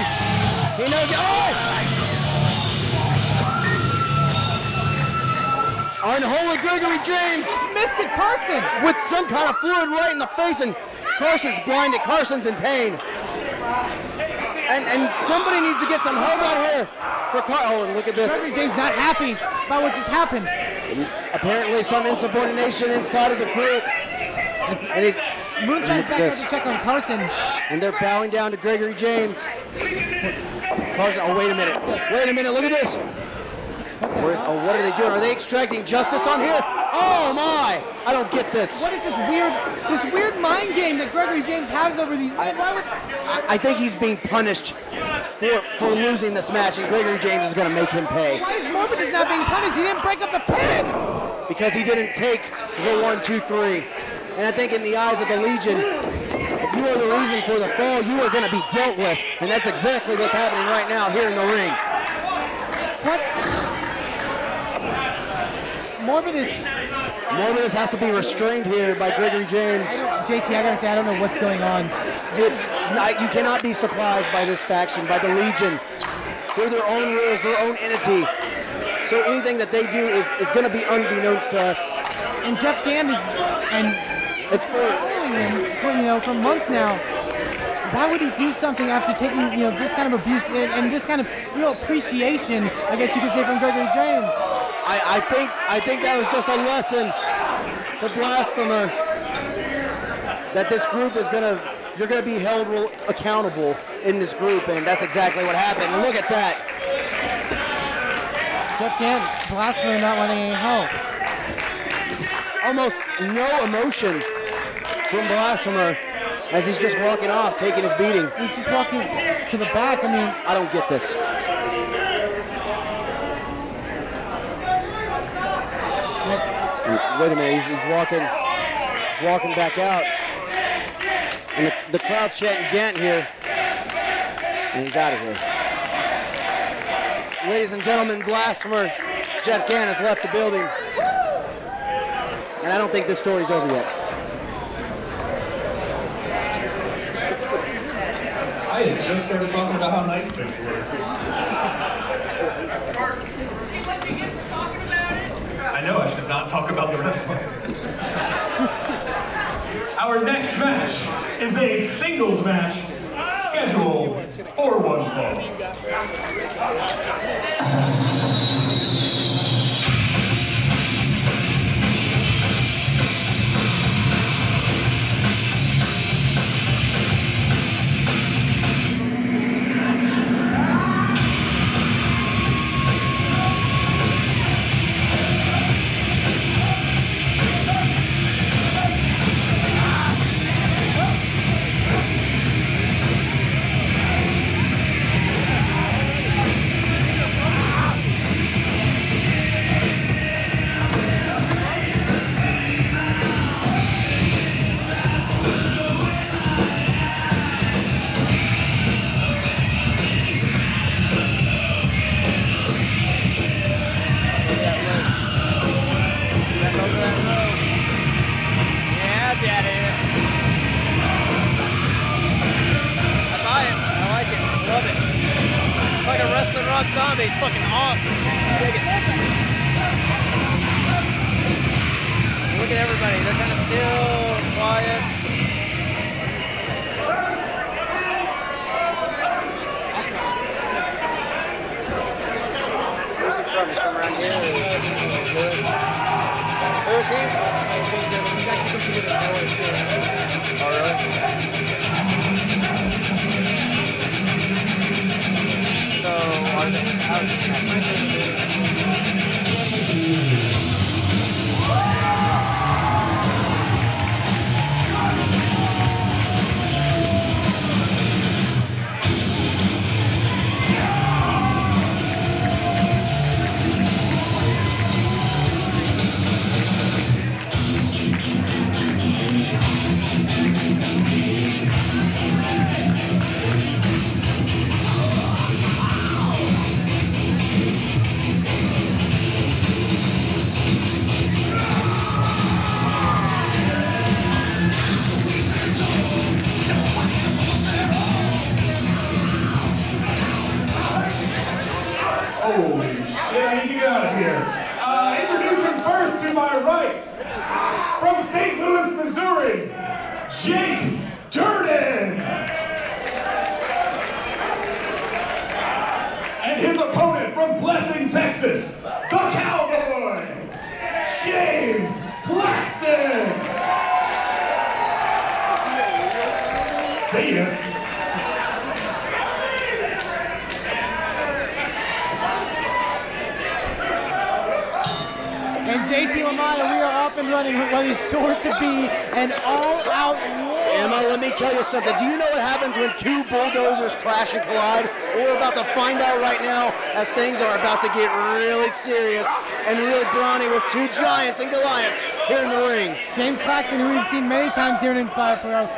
S5: He knows it. Unholy Gregory James
S2: just missed it, Carson.
S5: With some kind of fluid right in the face, and Carson's blinded. Carson's in pain. And somebody needs to get some help out here for Carl. And look at this.
S2: Gregory James not happy about what just happened.
S5: Apparently some insubordination inside of the group. And he's
S2: Moonshine's back up to check on Carson.
S5: And they're bowing down to Gregory James. Carson, oh, wait a minute. Wait a minute, look at this. What are they doing? Are they extracting justice on here? Oh my! I don't get this.
S2: What is this weird mind game that Gregory James has over these?
S5: I think he's being punished for losing this match, and Gregory James is going to make him pay.
S2: Why is MORBIDUS not being punished? He didn't break up the pin!
S5: Because he didn't take the 1, 2, 3. And I think in the eyes of the Legion, if you are the reason for the fall, you are going to be dealt with. And that's exactly what's happening right now here in the ring.
S2: What? MORBIDUS
S5: has to be restrained here by Gregory James.
S2: JT, I gotta say, I don't know what's going on.
S5: You cannot be surprised by this faction, by the Legion. They're their own rules, their own entity. So anything that they do is going to be unbeknownst to us.
S2: And Jeff Gand is, and it's following him for months now. Why would he do something after taking this kind of abuse and this kind of real appreciation, I guess you could say, from Gregory James?
S5: I think that was just a lesson to Blasphemer that this group is you're gonna be held accountable in this group, and that's exactly what happened. And look at that.
S2: Jeff Gant, Blasphemer not wanting any help.
S5: Almost no emotion from Blasphemer as he's just walking off, taking his beating.
S2: He's just walking to the back. I mean,
S5: I don't get this. Wait a minute, he's walking back out. And the crowd's chanting Gant here. And he's out of here. Ladies and gentlemen, Blasphemer, Jeff Gant has left the building. And I don't think this story's over yet.
S1: I had just started talking about how nice things were. I know I should not talk about the wrestling.
S8: Our next match is a singles match scheduled for 1 fall.
S10: Zombie, it's fucking awesome. Dig it. Look at everybody, they're kind of still, quiet. Where's he from? He's from around here? Who is he? He's actually competed in Norway too. Oh, really? So, how is this match?
S8: Holy shit, I need to get out of here. Introducing first to my right, from St. Louis, Missouri, Jake Durden. Blessing, Texas, the Cowboy, James Claxton. See ya.
S2: And JT LaMotta, we are up and running with what is sure to be an all-out war.
S5: Emma, let me tell you something. Do you know what happens when two bulldozers crash and collide? We're about to find out right now as things are about to get really serious and really brawny with two giants and Goliaths here in the ring.
S2: James Claxton, who we've seen many times here in Inspire Pro,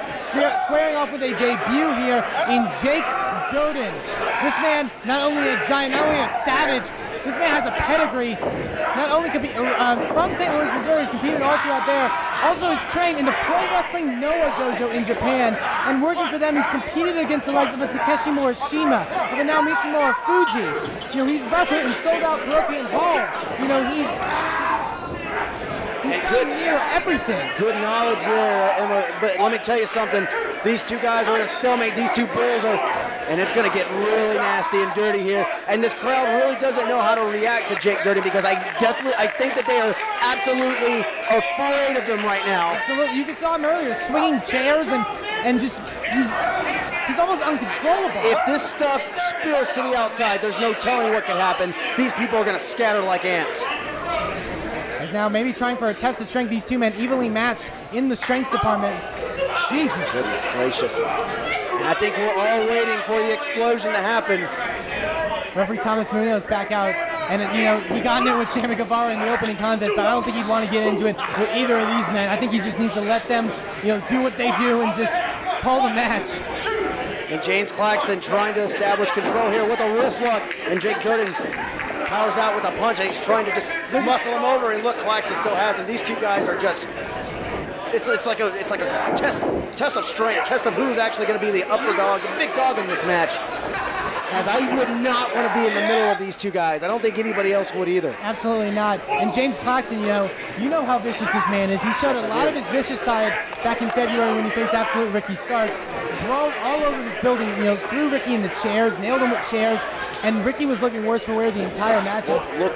S2: squaring off with a debut here in Jake DIRDEN. This man, not only a giant, not only a savage, this man has a pedigree. Not only from St. Louis, Missouri, he's competed all throughout there. Also, he's trained in the Pro Wrestling Noah Dojo in Japan, and working for them, he's competed against the likes of a Takeshi Morishima, of a Naomichi Morofuji. You know, he's wrestled in Sold Out European Hall. You know, he's good near everything.
S5: Good knowledge there, Emma. But let me tell you something. These two guys are in a stalemate. These two bulls are, and it's going to get really nasty and dirty here. And this crowd really doesn't know how to react to Jake DIRDEN, because I think that they are absolutely afraid of him right now.
S2: Absolutely. You saw him earlier swinging chairs and just he's almost uncontrollable.
S5: If this stuff spills to the outside, there's no telling what could happen. These people are going to scatter like ants.
S2: As now maybe trying for a test of strength, these two men evenly matched in the strengths department. Jesus.
S5: Goodness gracious. And I think we're all waiting for the explosion to happen.
S2: Referee Thomas Munoz back out. And, you know, he got in it with Sammy Guevara in the opening contest, but I don't think he'd want to get into it with either of these men. I think he just needs to let them, you know, do what they do and just call the match.
S5: And James Claxton trying to establish control here with a wrist lock. And Jake DIRDEN powers out with a punch, and he's trying to just muscle him over. And look, Claxton still has him. These two guys are just, it's like a test of strength, test of who's actually going to be the upper dog, the big dog in this match. As I would not want to be in the middle of these two guys. I don't think anybody else would either.
S2: Absolutely not. And James Claxton, you know how vicious this man is. He showed a lot of his vicious side back in February when he faced Absolute Ricky Starks. Drove all over this building, you know, threw Ricky in the chairs, nailed him with chairs, and Ricky was looking worse for wear the entire matchup.
S5: Look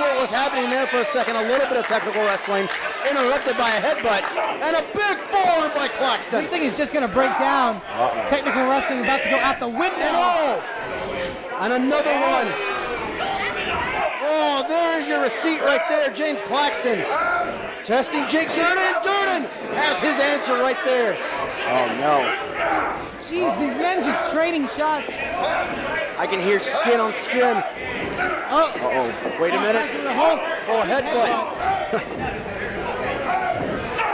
S5: what was happening there for a second. A little bit of technical wrestling, interrupted by a headbutt, and a big forearm by Claxton.
S2: This thing is just going to break down. Technical wrestling about to go out the window.
S5: And another one. Oh, there's your receipt right there, James Claxton. Testing Jake DIRDEN. DIRDEN has his answer right there. Oh, no.
S2: Jeez, these men just trading shots.
S5: I can hear skin on skin. Uh-oh. Wait a minute. Oh, a headbutt.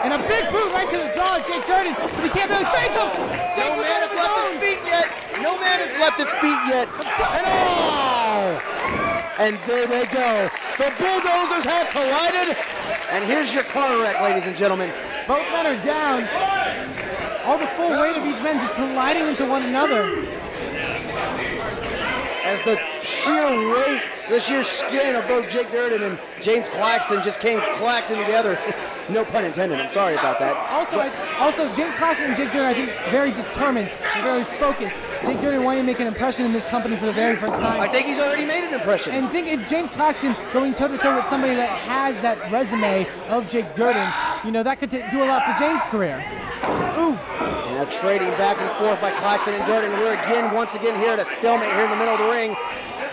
S2: And a big boot right to the jaw of Jake DIRDEN, but he can't really face him.
S5: No man has left his feet yet. No man has left his feet yet. And oh! And there they go. The bulldozers have collided. And here's your car wreck, ladies and gentlemen.
S2: Both men are down. All the full weight of each man just colliding into one another.
S5: As the sheer weight, the sheer skin of both Jake DIRDEN and James Claxton just came clacking together. No pun intended, I'm sorry about that.
S2: Also, James Claxton and Jake DIRDEN, I think, very determined, very focused. Jake DIRDEN wanting to make an impression in this company for the very first time.
S5: I think he's already made an impression.
S2: And think if James Claxton going toe-to-toe with somebody that has that resume of Jake DIRDEN, you know, that could do a lot for James' career. Ooh.
S5: And a trading back and forth by Claxton and DIRDEN. We're once again here at a stalemate here in the middle of the ring.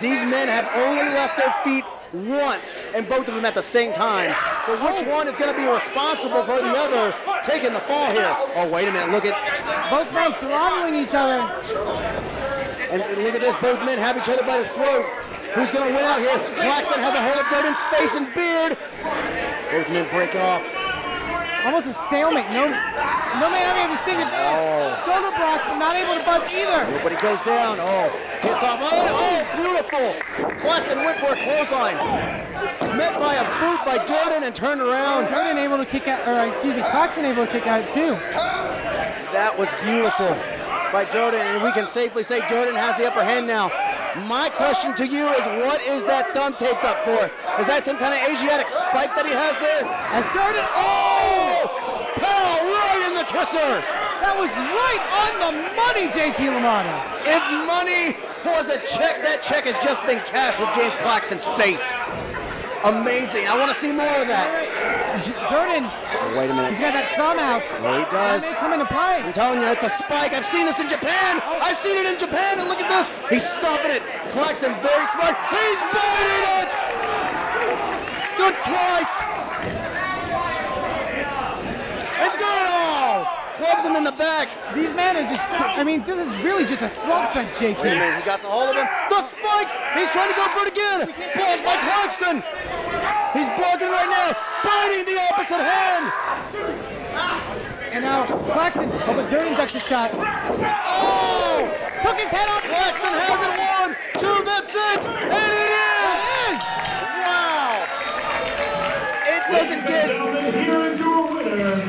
S5: These men have only left their feet once, and both of them at the same time. But which one is going to be responsible for the other taking the fall here? Oh, wait a minute, look at...
S2: Both men throttling each other.
S5: And look at this, both men have each other by the throat. Who's going to win out here? Claxton has a hold of DIRDEN's face and beard. Both men break off.
S2: Almost a stalemate. No man having a distinctive shoulder blocks, but not able to budge either.
S5: Nobody goes down. Oh, hits off. Oh, beautiful. Claxton went for a clothesline. Met by a boot by DIRDEN and turned around.
S2: DIRDEN able to kick out, or excuse me, Claxton able to kick out too.
S5: That was beautiful by DIRDEN, and we can safely say DIRDEN has the upper hand now. My question to you is, what is that thumb taped up for? Is that some kind of Asiatic spike that he has there?
S2: As DIRDEN,
S5: pow, right in the kisser.
S2: That was right on the money, JT LaMotta.
S5: If money was a check. That check has just been cashed with James Claxton's face. Amazing. I want to see more of that.
S2: DIRDEN.
S5: Oh, wait a minute.
S2: He's got that thumb out.
S5: Oh, he does.
S2: That may come into play.
S5: I'm telling you, it's a spike. I've seen this in Japan. I've seen it in Japan, and look at this. He's stopping it. Claxton, very smart. He's biting it. Good Christ. And DIRDEN clubs him in the back.
S2: These men are just, I mean, this is really just a slugfest, JT.
S5: Wait a minute, he got a hold of him. The spike! He's trying to go for it again. Blocked by Claxton. He's blocking right now, biting the opposite hand.
S2: And now Claxton, oh, but DIRDEN ducks a shot.
S5: Oh!
S2: Took his head off.
S5: Claxton has it. 1, 2, that's it. And it is. Wow. It doesn't get
S8: Here is your winner,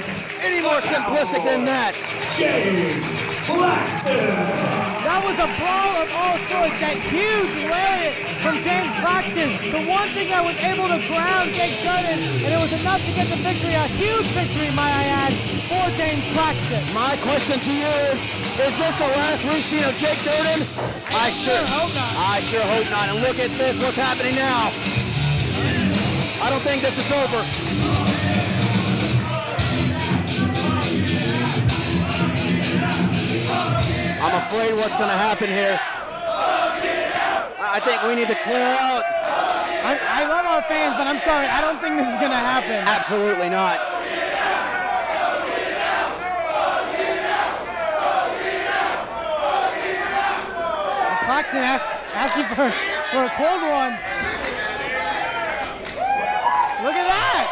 S5: any more simplistic than that.
S8: James Claxton.
S2: That was a brawl of all sorts. That huge lariat from James Claxton. The one thing that was able to ground Jake DIRDEN, and it was enough to get the victory. A huge victory, might I add, for James Claxton.
S5: My question to you is this the last we've seen of Jake DIRDEN? I sure
S2: hope not.
S5: I sure hope not. And look at this, what's happening now. I don't think this is over. I'm afraid what's going to happen here. I think we need to clear out.
S2: I love our fans, but I'm sorry, I don't think this is going to happen.
S5: Absolutely not.
S2: Claxton asking for a cold one. Look at that!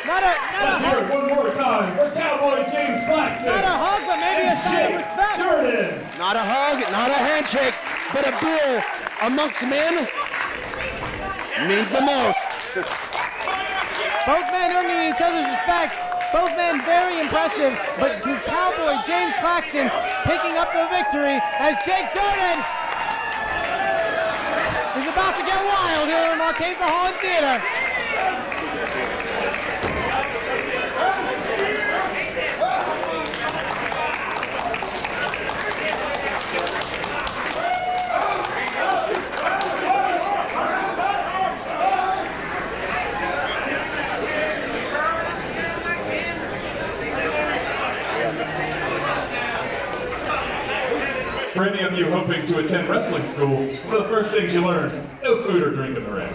S8: Let's hear it one more time for Cowboy James Claxton.
S2: Not a hug, but maybe a sign of respect.
S8: DIRDEN.
S5: Not a hug, not a handshake, but a beer amongst men means the most.
S2: Both men earning each other's respect. Both men very impressive, but the Cowboy James Claxton picking up the victory as Jake DIRDEN is about to get wild here in Marquesa Hall Theater.
S1: For any of you hoping to attend wrestling school, one of the first things you learn, no food or drink in the ring.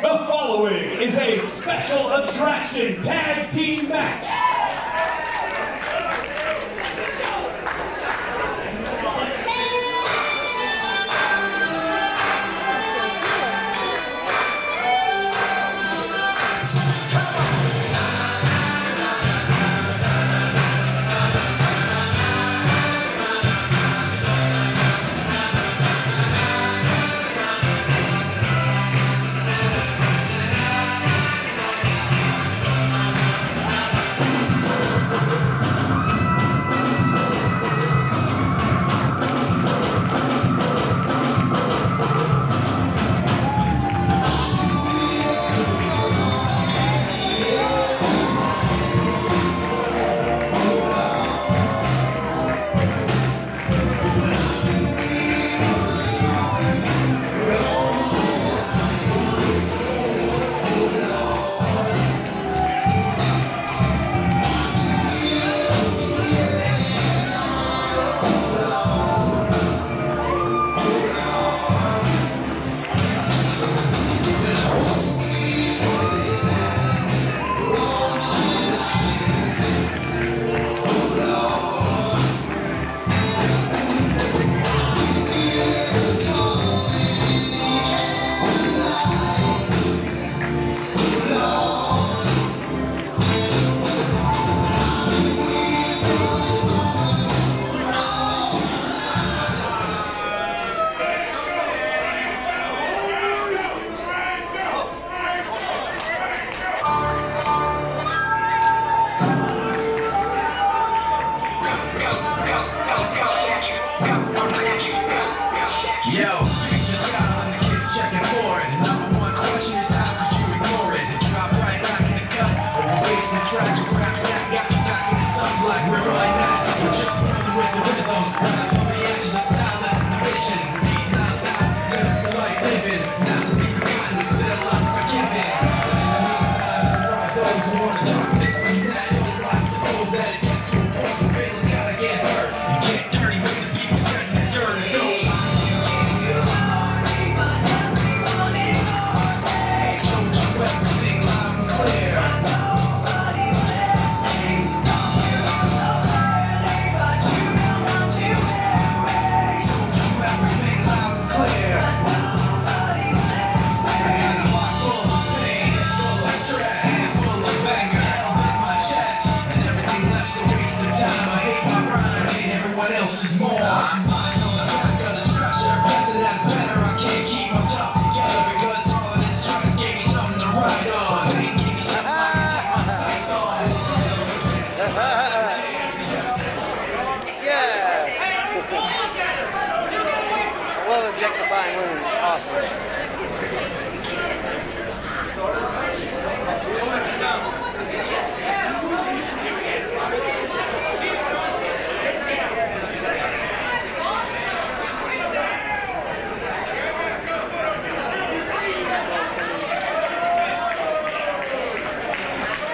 S1: The following is a special attraction tag team match.
S6: Tracks, grabs that got you back in the sun like river like that. Just
S5: objectifying women. It's awesome.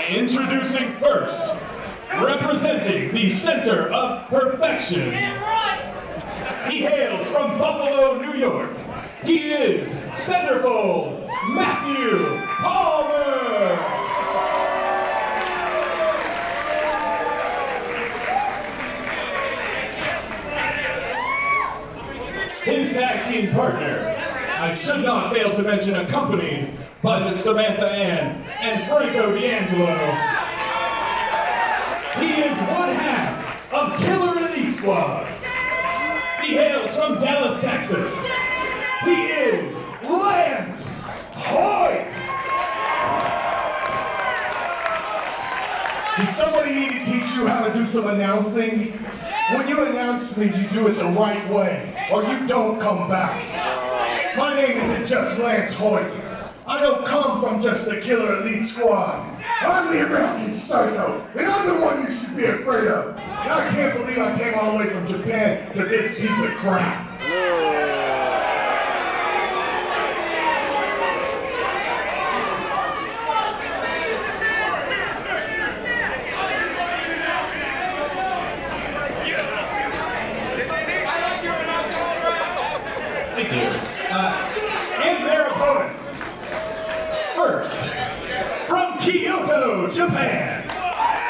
S8: Introducing first, representing the Center of Perfection. He hails from Buffalo, New York. He is centerfold Matthew Palmer. His tag team partner, I should not fail to mention, accompanied by Miss Samantha Ann and Franco D'Angelo. He is one half of Killer Elite Squad. He hails from Dallas, Texas. He is Lance Hoyt.
S11: Does somebody need to teach you how to do some announcing? When you announce me, you do it the right way, or you don't come back. My name isn't just Lance Hoyt. I don't come from just the Killer Elite Squad. I'm the American Psycho, and I'm the one you should be afraid of. And I can't believe I came all the way from Japan to this piece of crap.
S8: Thank you. And their opponents. First, from Kyoto, Japan,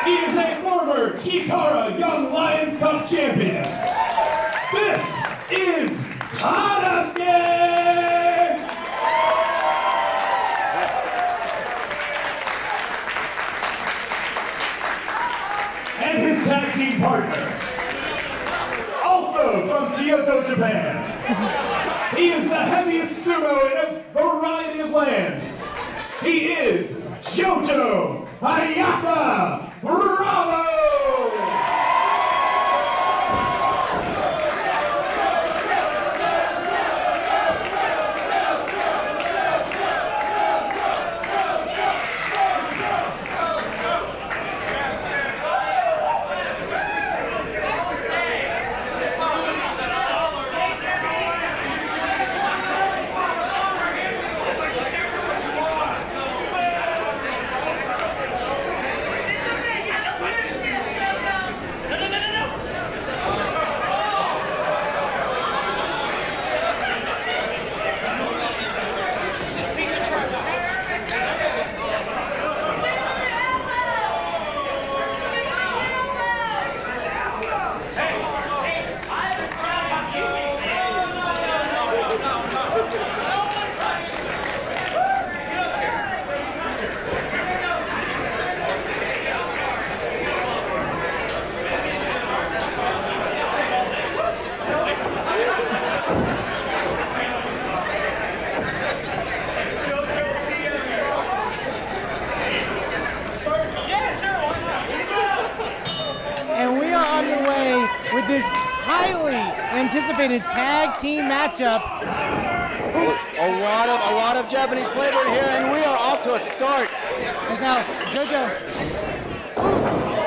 S8: he is a former Chikara Young Lions Cup champion. This is Tadasuke! And his tag team partner, also from Kyoto, Japan. He is the heaviest sumo in a variety of lands. He is Jojo Hayata Bravo!
S2: This highly anticipated tag team matchup.
S5: A lot of Japanese flavor in here, and we are off to a start.
S2: And now Jojo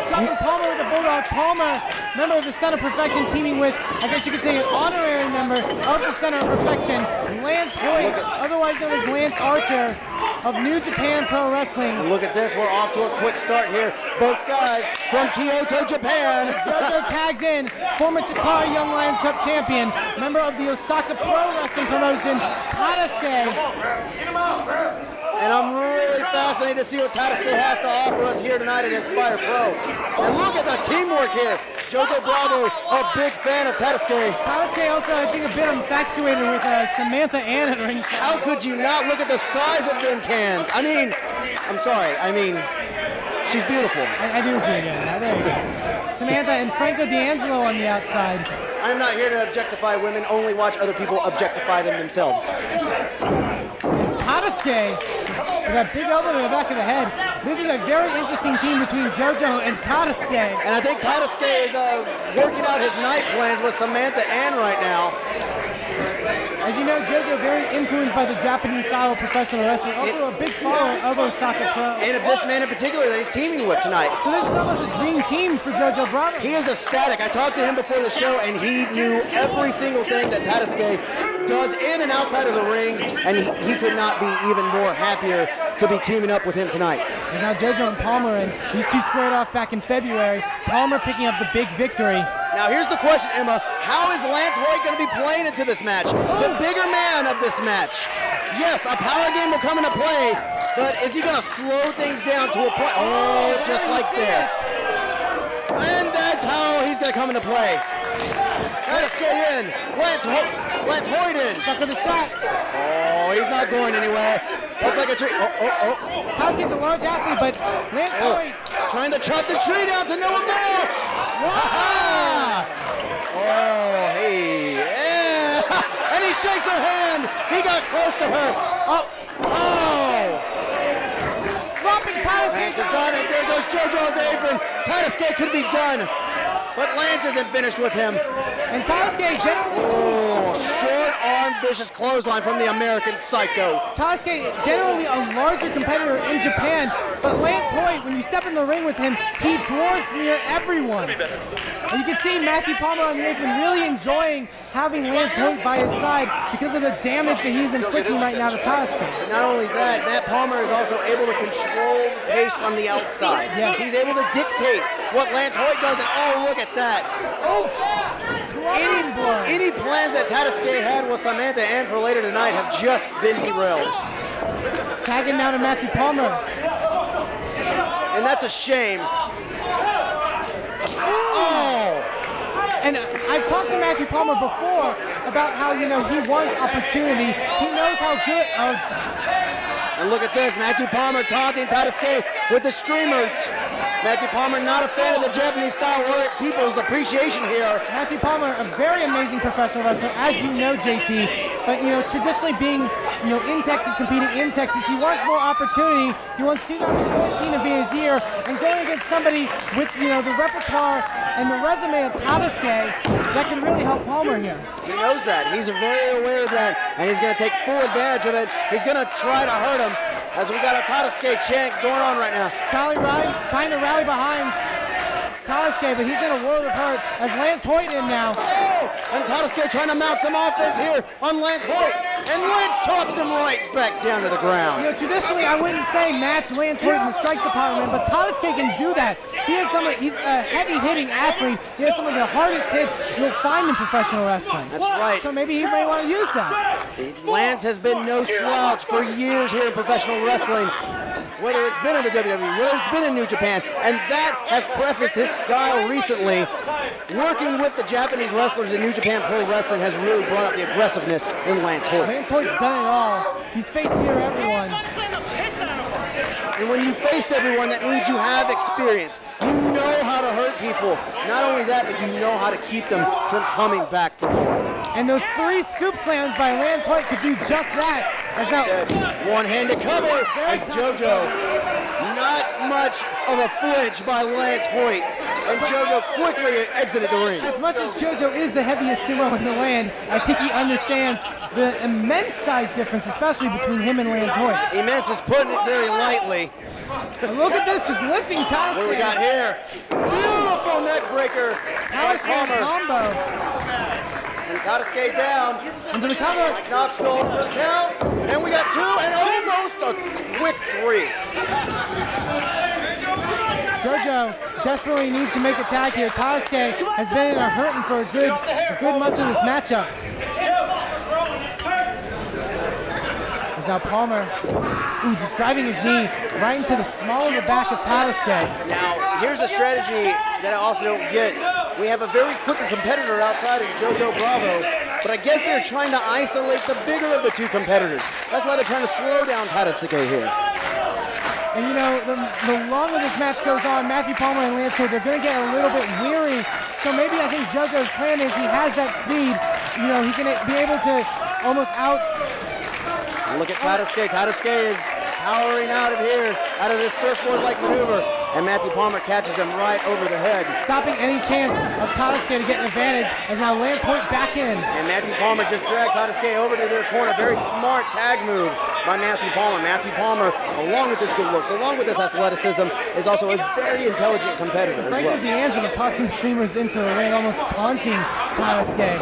S2: dropping Palmer with the Bulldog. Palmer, member of the Center of Perfection, teaming with, I guess you could say, an honorary member of the Center of Perfection, Lance Hoyt, otherwise known as Lance Archer of New Japan Pro Wrestling.
S5: And look at this, we're off to a quick start here. Both guys from Kyoto, Japan.
S2: Jojo tags in former Chikara Young Lions Cup champion, member of the Osaka Pro Wrestling promotion, Tadasuke.
S5: And I'm really fascinated to see what Tadasuke has to offer us here tonight at Inspire Pro. And look at the teamwork here. Jojo Bravo, a big fan of Tadasuke.
S2: Tadasuke also, I think, a bit infatuated with Samantha Ann at ringside.
S5: How could you not look at the size of them cans? I mean, I'm sorry, she's beautiful.
S2: I do agree again. There you go. Samantha and Franco D'Angelo on the outside.
S5: I'm not here to objectify women, only watch other people objectify them themselves.
S2: Tadasuke with that big elbow to the back of the head. This is a very interesting team between Jojo and Tadasuke.
S5: And I think Tadasuke is working out his night plans with Samantha Ann right now.
S2: And As you know, Jojo very influenced by the Japanese style of professional wrestling. Also a big follower of Osaka Pro.
S5: And of this man in particular that he's teaming with tonight.
S2: So this is almost a dream team for Jojo Bravo.
S5: He is ecstatic. I talked to him before the show, and he knew every single thing that Tadasuke does in and outside of the ring, and he could not be even more happier to be teaming up with him tonight.
S2: And now Jojo and Palmer, and these two squared off back in February. Palmer picking up the big victory.
S5: Now here's the question, Emma. How is Lance Hoyt going to be playing into this match? The bigger man of this match. Yes, a power game will come into play, but is he going to slow things down to a point? Oh, just like that. And that's how he's going to come into play. Try to skate in. Lance Hoyt in.
S2: Stuck with a shot.
S5: Oh, he's not going anywhere. Looks like a tree.
S2: Tadasuke's a large athlete, but Lance Hoyt
S5: trying to chop the tree down to no avail. Oh, hey. Yeah. And he shakes her hand. He got close to her. Oh.
S2: Dropping Tadasuke.
S5: Lance is done, and there goes Jojo on the apron. Tadasuke could be done, but Lance isn't finished with him.
S2: And Tadasuke generally...
S5: short arm vicious clothesline from the American Psycho.
S2: Tadasuke generally a larger competitor in Japan, but Lance Hoyt, when you step in the ring with him, he dwarfs near everyone. And you can see Matthew Palmer on the apron really enjoying having Lance Hoyt by his side because of the damage that he's inflicting right now to Tadasuke.
S5: Not only that, Matt Palmer is also able to control the pace from the outside.
S2: Yeah.
S5: He's able to dictate what Lance Hoyt does, and oh, look at that. Any plans that Tadasuke had with Samantha and for later tonight have just been derailed.
S2: Tagging now to Matthew Palmer.
S5: And that's a shame.
S2: And I've talked to Matthew Palmer before about how, you know, he wants opportunity. He knows how good...
S5: And look at this, Matthew Palmer taunting Tadasuke with the streamers. Matthew Palmer not a fan of the Japanese style or people's appreciation here.
S2: Matthew Palmer, a very amazing professional wrestler, as you know, JT. But, you know, traditionally being, you know, in Texas, competing in Texas, he wants more opportunity. He wants 2014 to be his year, and going against somebody with, you know, the repertoire and the resume of Tadasuke, that can really help Palmer here.
S5: He knows that. He's very aware of that, and he's going to take full advantage of it. He's going to try to hurt him, as we got a Tadasuke chant going on right now.
S2: Trying to rally behind Tadasuke, but he's in a world of hurt as Lance Hoyt in now.
S5: And Tadasuke trying to mount some offense here on Lance Hoyt. And Lance chops him right back down to the ground.
S2: You know, traditionally, I wouldn't say match Lance Hoyt in the strike department, but Tadasuke can do that. He's a heavy-hitting athlete. He has some of the hardest hits you'll find in professional wrestling.
S5: That's right.
S2: So maybe he may want to use that.
S5: Lance has been no slouch for years here in professional wrestling, whether it's been in the WWE, whether it's been in New Japan, and that has prefaced his style recently. Working with the Japanese wrestlers in New Japan Pro Wrestling has really brought out the aggressiveness in Lance Hoyt.
S2: Lance Hoyt's done it all. He's faced near everyone.
S5: And when you faced everyone, that means you have experience. You know how to hurt people. Not only that, but you know how to keep them from coming back for more.
S2: And those 3 scoop slams by Lance Hoyt could do just that.
S5: One-handed cover by Jojo. Not much of a flinch by Lance Hoyt. And Jojo quickly exited the ring.
S2: As much as Jojo is the heaviest sumo in the land, I think he understands the immense size difference, especially between him and Lance Hoyt.
S5: Immense is putting it very lightly.
S2: Look at this, just lifting Tadasuke.
S5: What do we got here? Beautiful neck breaker by Palmer.
S2: Combo.
S5: And Tadasuke down.
S2: Into the cover.
S5: Knoxville over for the count. And we got 2 and almost a quick 3.
S2: Jojo desperately needs to make a tag here. Tadasuke has been in a hurting for a good much of this matchup. Is now Palmer, just driving his knee right into the small of the back of Tadasuke.
S5: Now, here's a strategy that I also don't get. We have a very quicker competitor outside of Jojo Bravo, but I guess they're trying to isolate the bigger of the 2 competitors. That's why they're trying to slow down Tadasuke here.
S2: And you know, the longer this match goes on, Matthew Palmer and Lance Hoyt, they're going to get a little bit weary. So maybe I think Jojo's plan is he has that speed. You know, he can be able to almost out.
S5: Look at Tadasuke. Tadasuke is powering out of here, out of this surfboard-like maneuver. and Matthew Palmer catches him right over the head.
S2: Stopping any chance of Tadasuke to get an advantage, as now Lance Hoyt back in.
S5: And Matthew Palmer just dragged Tadasuke over to their corner. Very smart tag move by Matthew Palmer. Matthew Palmer, along with his good looks, along with his athleticism, is also a very intelligent competitor as well.
S2: Franco D'Angelo tossing streamers into the ring, almost taunting Tadasuke.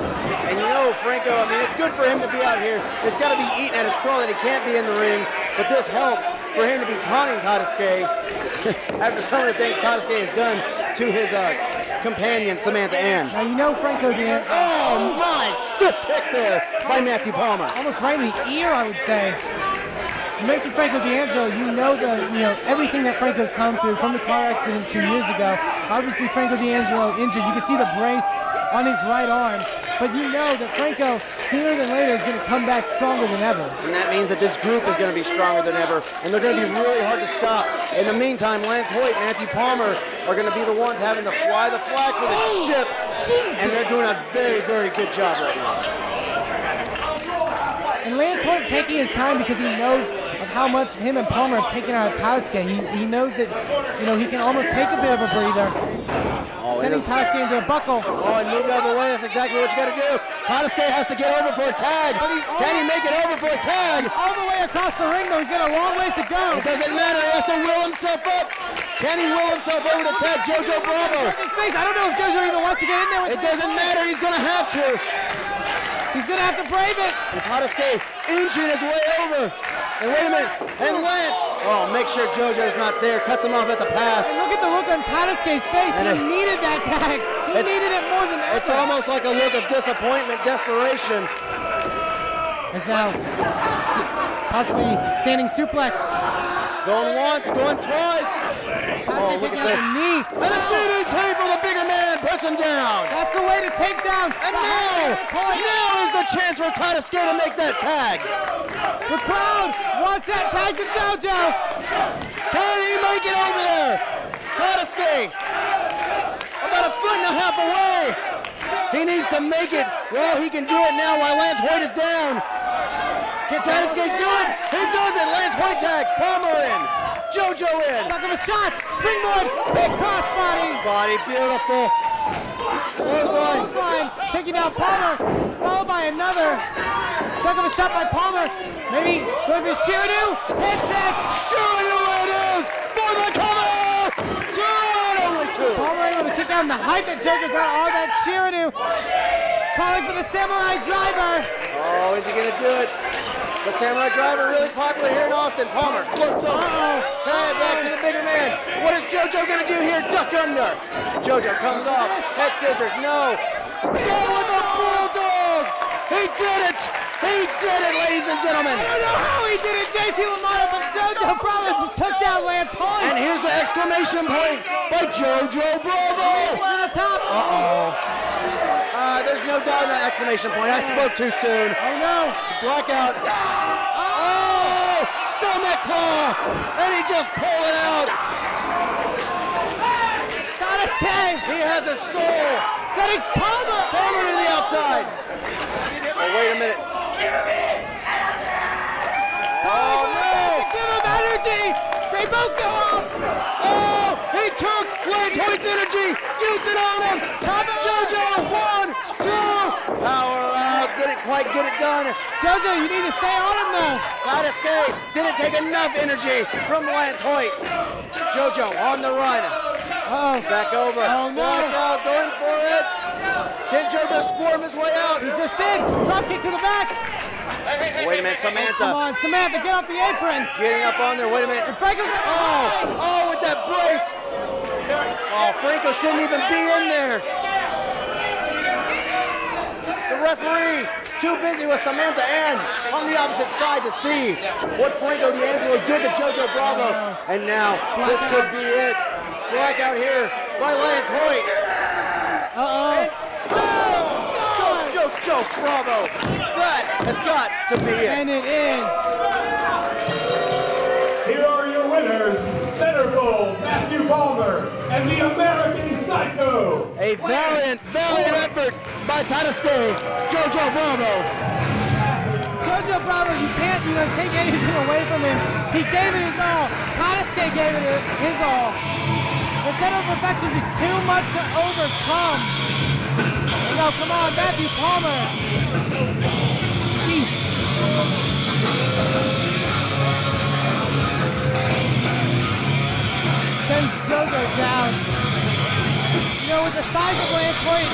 S5: And you know, Franco, I mean, it's good for him to be out here. It's got to be eating at his crow that he can't be in the ring, but this helps for him to be taunting Tadasuke after some of the things Tadasuke has done to his companion, Samantha Ann.
S2: Now you know Franco D'Angelo.
S5: Oh, my stiff kick there by Matthew Palmer.
S2: Almost right in the ear, I would say. You mentioned Franco D'Angelo, you know everything that Franco's come through from the car accident 2 years ago. Obviously Franco D'Angelo injured. You can see the brace on his right arm, but you know that Franco, sooner than later, is going to come back stronger than ever.
S5: And that means that this group is going to be stronger than ever, and they're going to be really hard to stop. In the meantime, Lance Hoyt and Matthew Palmer are going to be the ones having to fly the flag for the ship, and they're doing a very, very good job right now.
S2: And Lance Hoyt taking his time because he knows of how much him and Palmer have taken out of Tadasuke. He knows that, he can almost take a bit of a breather. Sending Tadasuke into a buckle.
S5: Oh, and move out of the way. That's exactly what you got to do. Tadasuke has to get over for a tag. Can he make it over for a tag?
S2: All the way across the ring, though. He's got a long ways to go.
S5: It doesn't matter. He has to will himself up. Can he will himself over to tag Jojo Bravo?
S2: I don't know if Jojo even wants to get in there with
S5: it. Doesn't matter. He's going to have to.
S2: He's going to have to brave it.
S5: And Tadasuke inching his way over. And wait a minute. And Lance. Oh, make sure Jojo's not there. Cuts him off at the pass.
S2: And look at the look on Tadasuke's face. He needed that tag. He needed it more than ever.
S5: It's almost like a look of disappointment, desperation.
S2: As now, possibly standing suplex.
S5: Going once, going twice. Oh, look at this.
S2: Knee.
S5: And a DDT for the bigger man. Puts him down.
S2: That's the way to take down.
S5: And now is the chance for Tadasuke to make that tag.
S2: The crowd wants that tag to Jojo.
S5: Can he make it over there? Tadasuke, about a foot and a half away. He needs to make it. Well, he can do it now while Lance Hoyt is down. Can Tadasuke do it? He does it. Lance Hoyt tags. Palmer in. Jojo in.
S2: Back of a shot. Springboard. Big crossbody.
S5: Body beautiful.
S2: Clothesline. Taking down Palmer. Followed by another. Back of a shot by Palmer. Maybe going for Shiradu. Hits it.
S5: Shiradu it is for the cover. 2 and only 2.
S2: Palmer able to kick out in the height that Jojo got all that Shiradu. Calling for the Samurai Driver.
S5: Oh, is he going to do it? The Samurai Driver really popular here in Austin. Palmer floats over. Tie it back to the bigger man. What is Jojo going to do here? Duck under. Jojo comes off. Head scissors. No. Go with the Bulldog. He did it. He did it, ladies and gentlemen.
S2: I don't know how he did it, JT LaMotta, but Jojo probably just took down Lance Hoyt.
S5: And here's the exclamation point by Jojo Bravo.
S2: To the top.
S5: There's no doubt in that exclamation point. I spoke too soon.
S2: Oh no.
S5: Blackout. Oh! Stomach claw! And he just pulled it out.
S2: Tadasuke.
S5: He has a soul.
S2: Setting Palmer.
S5: Palmer to the outside. Oh, wait a minute. Oh no!
S2: Give him energy. They both go off.
S5: Oh! He took Lance Hoyt's energy. Used it on him. Jojo 1, 2. Power out. Didn't quite get it done.
S2: Jojo, you need to stay on him though.
S5: Tadasuke didn't take enough energy from Lance Hoyt. Jojo on the run. Back over.
S2: Oh no.
S5: Blackout going for it. Can Jojo squirm his way out?
S2: He just did. Drop kick to the back.
S5: Wait a minute, Samantha.
S2: Come on, Samantha, get off the apron.
S5: Getting up on there. Wait a minute.
S2: And Franco's
S5: with that brace. Oh, Franco shouldn't even be in there. The referee too busy with Samantha Ann on the opposite side to see what Franco D'Angelo did to Jojo Bravo. And now this could be it. Blackout here by Lance Hoyt. Jojo Bravo. That has got to be it.
S2: And it is.
S8: Here are your winners, Centerfold, Matthew Palmer, and the American Psycho.
S5: A valiant effort by Tadasuke, Jojo Bravo.
S2: Jojo Jojo Bravo, you can't, take anything away from him. He gave it his all. TadaSUKE gave it his all. The center of perfection is too much to overcome. No, come on, Matthew Palmer. Jeez. Sends Jojo down. With the size of Lance Hoyt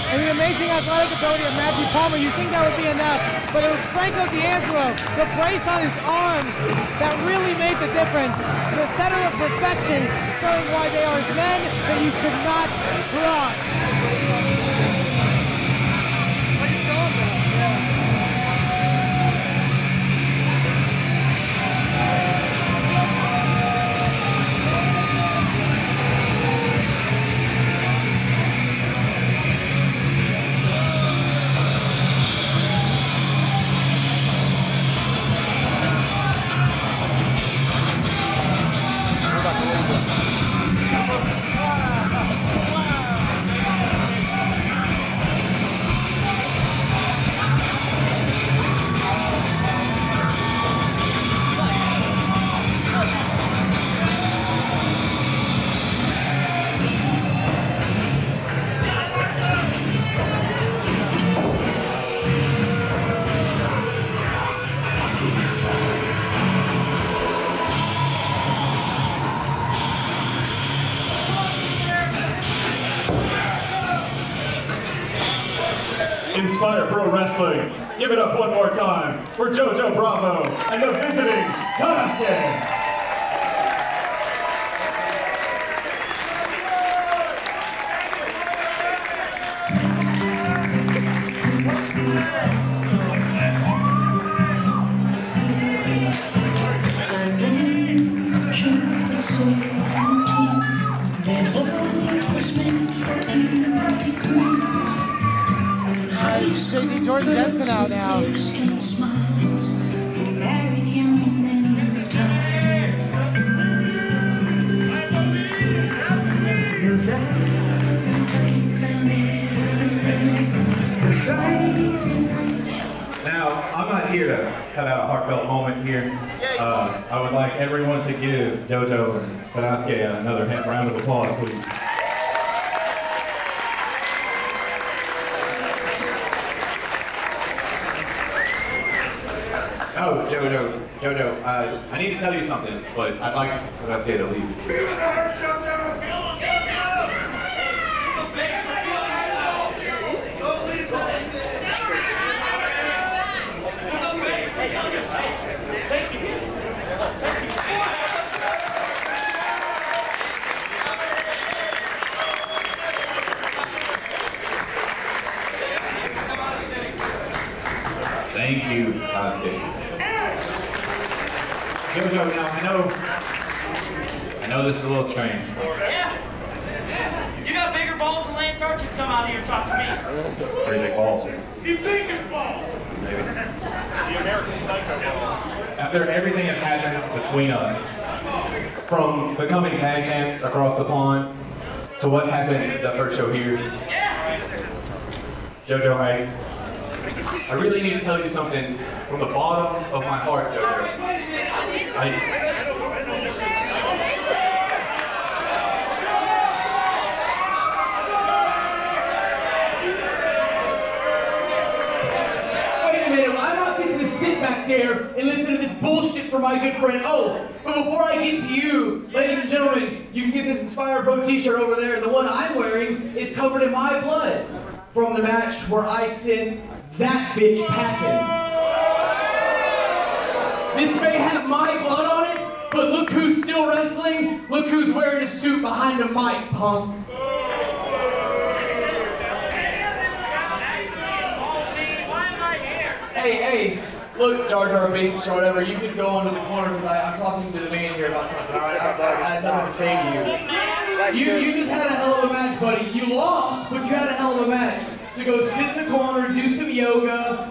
S2: and the amazing athletic ability of Matthew Palmer, you think that would be enough. But it was Franco D'Angelo, the brace on his arm, that really made the difference. The center of perfection, showing why they are men that you should not cross.
S8: Inspire Pro Wrestling. Give it up one more time for Jojo Bravo and the visiting TadaSUKE.
S2: Taking Jordan Jensen out now.
S1: Now, I'm not here to cut out a heartfelt moment here. I would like everyone to give Jojo and TadaSUKE another round of applause, please. Oh, Jojo, I need to tell you something, but I'd like TadaSUKE to leave. Thank you, TadaSUKE. Jojo, now I know this is a little strange.
S4: Yeah. You got bigger balls than Lance Archer to come out here and talk to me.
S1: Pretty big balls.
S9: The biggest balls.
S1: Maybe.
S8: The American Psycho balls.
S1: After everything that's happened between us, from becoming tag champs across the pond to what happened at the first show here, Jojo, I really need to tell you something from the bottom of my heart, Jojo.
S12: Wait a minute, I'm not fixing to sit back there and listen to this bullshit from my good friend. Oh, but before I get to you, ladies and gentlemen, you can get this Inspire Pro t-shirt over there, and the one I'm wearing is covered in my blood from the match where I sent that bitch packing. This may have my blood on it, but look who's still wrestling. Look who's wearing a suit behind a mic, punk. Hey, look, Jar Jar Binks or whatever, you could go into the corner because I'm talking to the man here about something, all right? I have nothing to say to you. You just had a hell of a match, buddy. You lost, but you had a hell of a match. So go sit in the corner, do some yoga.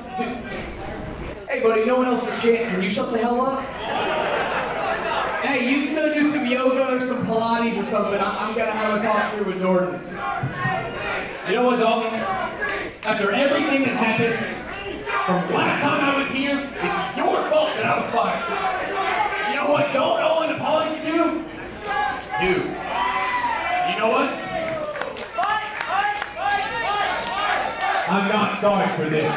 S12: Hey, buddy, no one else is chanting. Can you shut the hell up? Hey, you can go do some yoga or some Pilates or something. I'm gonna have a talk through with Jordan.
S8: You know what, Dalton? After everything that happened from last time I was here, it's
S12: Shots fired. You know what? Don't owe an apology to? You. You know what? I'm not sorry for this.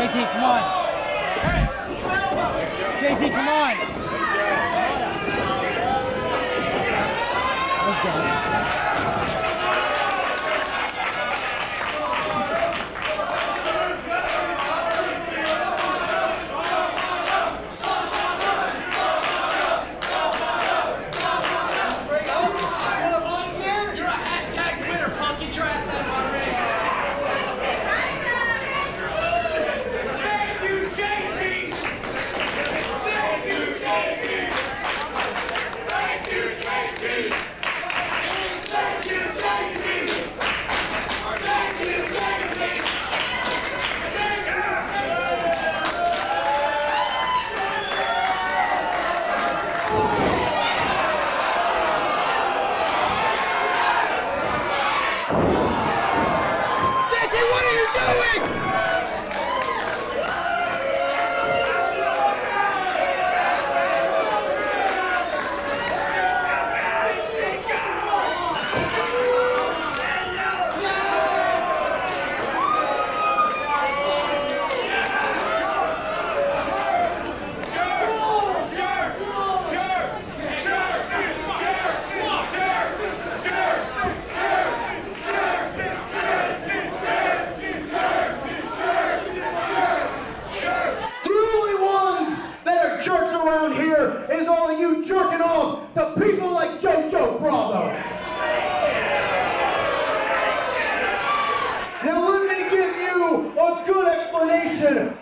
S2: JT, come on. JT, come on. Okay.
S4: You're a hashtag winner, punk. Get your ass out of my ring.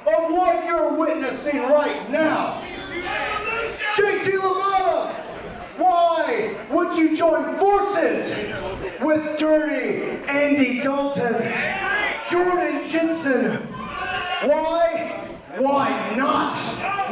S11: Of what you're witnessing right now. JT-LaMotta, why would you join forces with Dirty Andy Dalton, Jordan Jensen? Why not?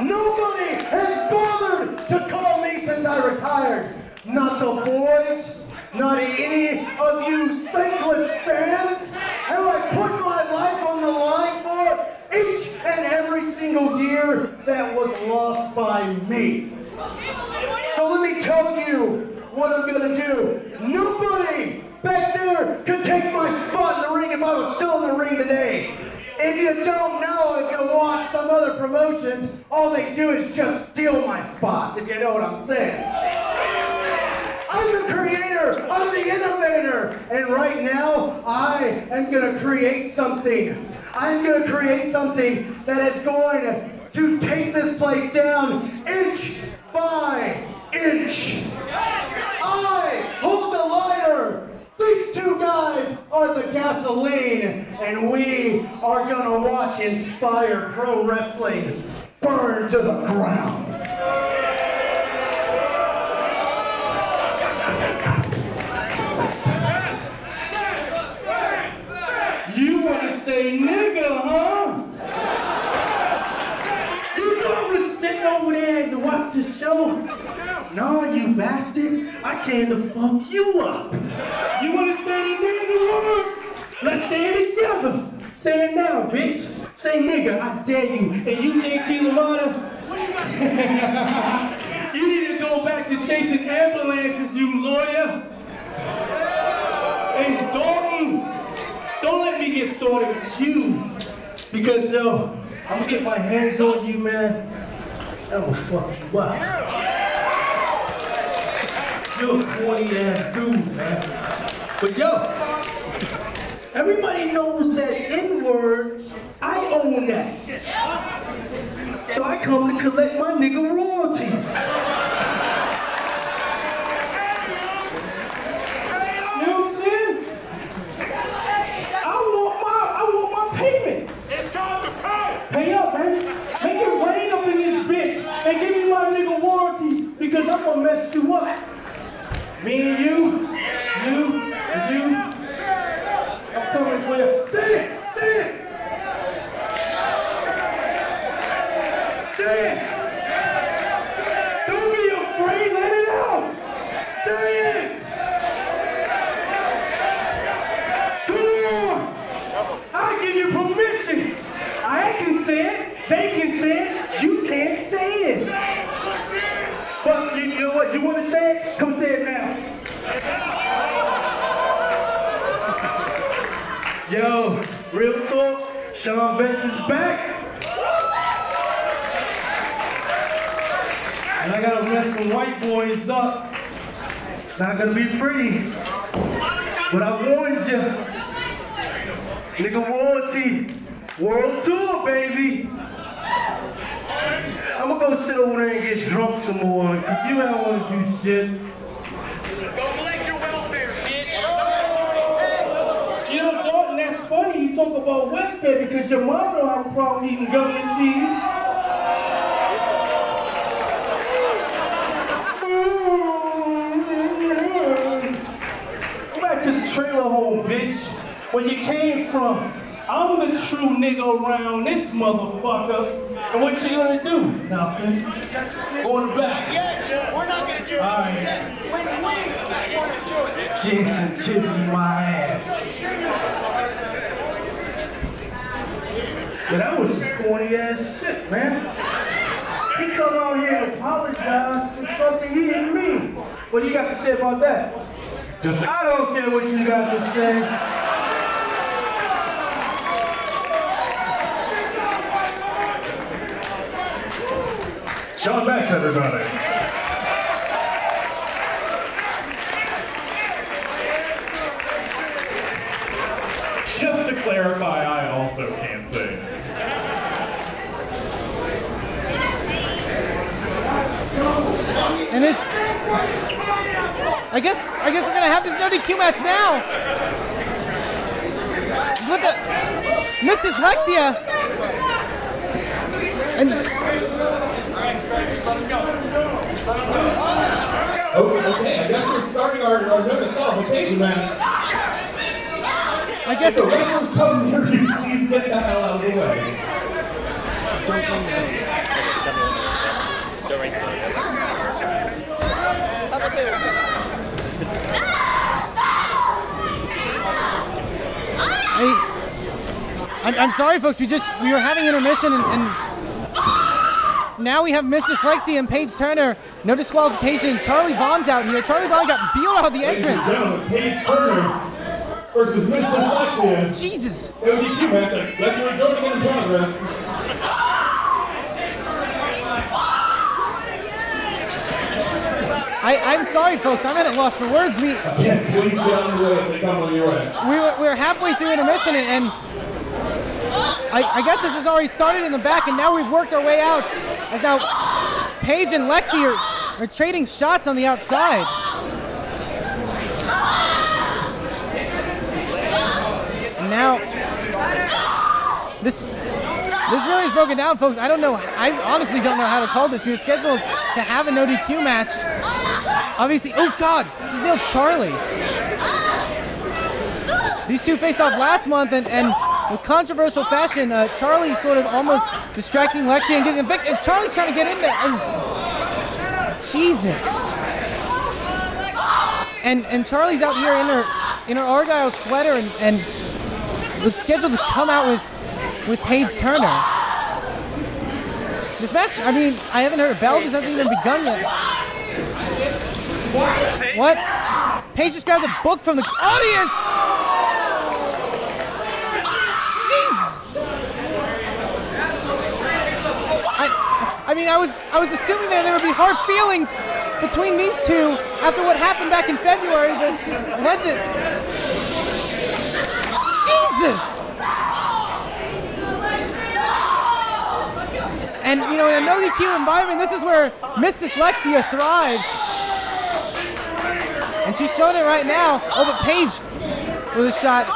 S11: Nobody has bothered to call me since I retired. Not the boys, not any of you thankless fans. Have I put my life on the line for each and every single year that was lost by me? So let me tell you what I'm gonna do. Nobody back there could take my spot in the ring if I was still in the ring today. If you don't know, if you watch some other promotions, all they do is just steal my spots, if you know what I'm saying. I'm the creator, I'm the innovator, and right now, I am gonna create something. I'm gonna create something that is going to take this place down inch by inch. I hold the lighter. These two guys are the gasoline, and we are gonna watch Inspire Pro Wrestling burn to the ground. You wanna say nigga, huh? You thought I was sitting over there to watch this show? No, you bastard. I came to fuck you up. You wanna say the nigga word? Let's say it together. Say it now, bitch. Say nigga, I dare you. And you, JT-LaMotta, you need to go back to chasing ambulances, you lawyer. And Dalton, don't let me get started with you. Because, yo, I'm gonna get my hands on you, man. I'm gonna fuck you up. You're a corny ass dude, man. But yo, everybody knows that N-word, I own that. So I come to collect my nigga royalties. You know what I'm saying? I want my payment.
S9: It's time to pay.
S11: Pay up, man. Make it rain up in this bitch and give me my nigga royalties because I'm gonna mess you up. Me and you, I'm coming for you. Say it, say it.
S13: They can say it, you can't say it. But you know what, you want to say it? Come say it now. Yo, real talk, Sean Vance is back. And I gotta mess some white boys up. It's not gonna be pretty. But I warned you. Nigga royalty. World tour, baby. I'm gonna go sit over there and get drunk some more, cause you don't wanna do shit.
S9: Go collect your welfare, bitch.
S13: You know, Dalton, that's funny you talk about welfare because your mom don't have a problem eating government cheese. Go back to the trailer home, bitch. Where you came from. I'm the true nigga around this motherfucker. And what you gonna do? Nothing. Go in the back.
S9: Yeah, we're not gonna do it.
S13: All right.
S9: When we wanna do it.
S13: Jason tipping my ass. Yeah, that was some corny ass shit, man. He come out here and apologize for something he didn't mean. What do you got to say about that? I don't care what you got to say.
S8: Sean Vance, everybody. Just to clarify, I also can't sing.
S2: And it's, I guess we're gonna have this no DQ match now. With the Miss Dyslexia. And
S1: okay, I guess we're starting our no disqualification match.
S2: I guess
S1: if the wrestlers come near you, please get the hell out of the way.
S2: I'm sorry, folks. We were having intermission, and now we have Miss Dyslexia and Paige Turner. No disqualification. Charlie Vaughn's out here. Charlie Vaughn got beat out of the entrance.
S8: Paige Turner versus Miss Dyslexia.
S2: Jesus.
S8: LDQ match. Leslie Jordan in progress.
S2: I'm sorry, folks. I'm at a loss for words.
S8: Please get out of the way if they come on your way.
S2: We were halfway through intermission, and I guess this has already started in the back, and now we've worked our way out. As now Paige and Lexi are trading shots on the outside. And now this really is broken down, folks. I don't know. I honestly don't know how to call this. We were scheduled to have a no DQ match. Obviously, oh God, just nailed Charlie. These two faced off last month, and with controversial fashion, Charlie sort of almost distracting Lexi and getting evicted, and Charlie's trying to get in there. Oh, Jesus. And Charlie's out here in her Argyle sweater and was scheduled to come out with Paige Turner. This match, I mean, I haven't heard a bell. This hasn't even begun yet. What? Paige just grabbed a book from the audience! I mean, I was assuming that there would be hard feelings between these two after what happened back in February, but led to... Jesus! And, you know, in a no DQ environment, this is where Miss Dyslexia thrives. And she's showing it right now. Oh, but Paige with a shot.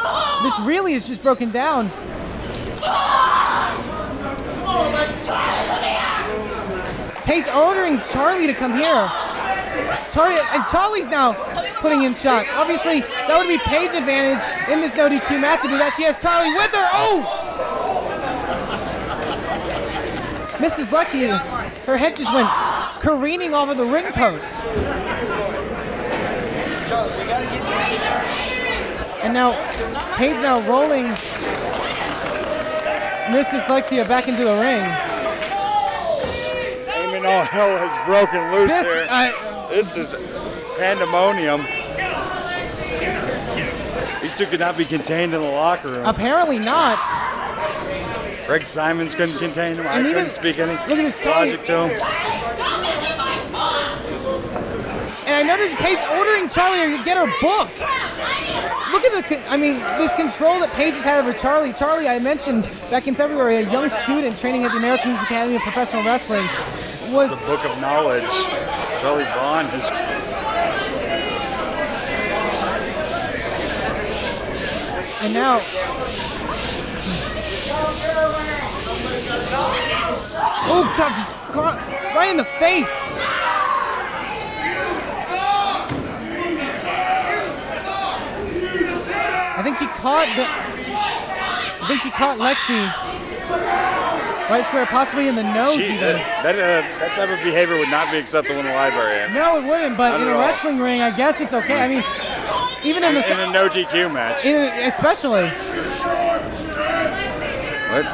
S2: This really is just broken down. Paige ordering Charlie to come here. Charlie's now putting in shots. Obviously, that would be Paige's advantage in this no DQ matchup because she has Charlie with her. Oh! Miss Dyslexia, her head just went careening off of the ring post. And now Paige now rolling Miss Dyslexia back into the ring.
S14: Aiming all hell has broken loose here. This is pandemonium. These two could not be contained in the locker room.
S2: Apparently not.
S14: Greg Simons couldn't contain him. I
S2: And even-
S14: couldn't speak any
S2: look at this
S14: logic to him.
S2: And I noticed Paige ordering Charlie to get her book. Look at this control that Paige has had over Charlie. Charlie, I mentioned back in February, a young student training at the American Academy of Professional Wrestling, was
S14: The book of knowledge. Charlie Vaughn has.
S2: And now, oh God, just caught right in the face. I think she caught Lexi right square, possibly in the nose even.
S14: That type of behavior would not be acceptable in the library.
S2: No, it wouldn't, but
S14: Not
S2: in
S14: at
S2: a
S14: all.
S2: wrestling ring, I guess it's okay. I mean, even in the...
S14: In a no GQ match.
S2: Especially.
S14: What?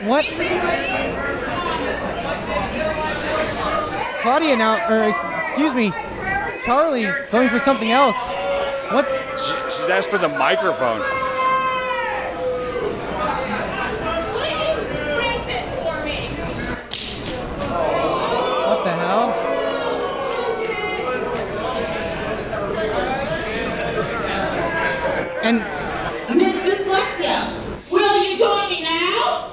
S2: What? Claudia now, or excuse me, Charlie going for something else. What?
S14: She's asked for the microphone.
S2: What the hell? And
S15: Miss Dyslexia, will you join me now?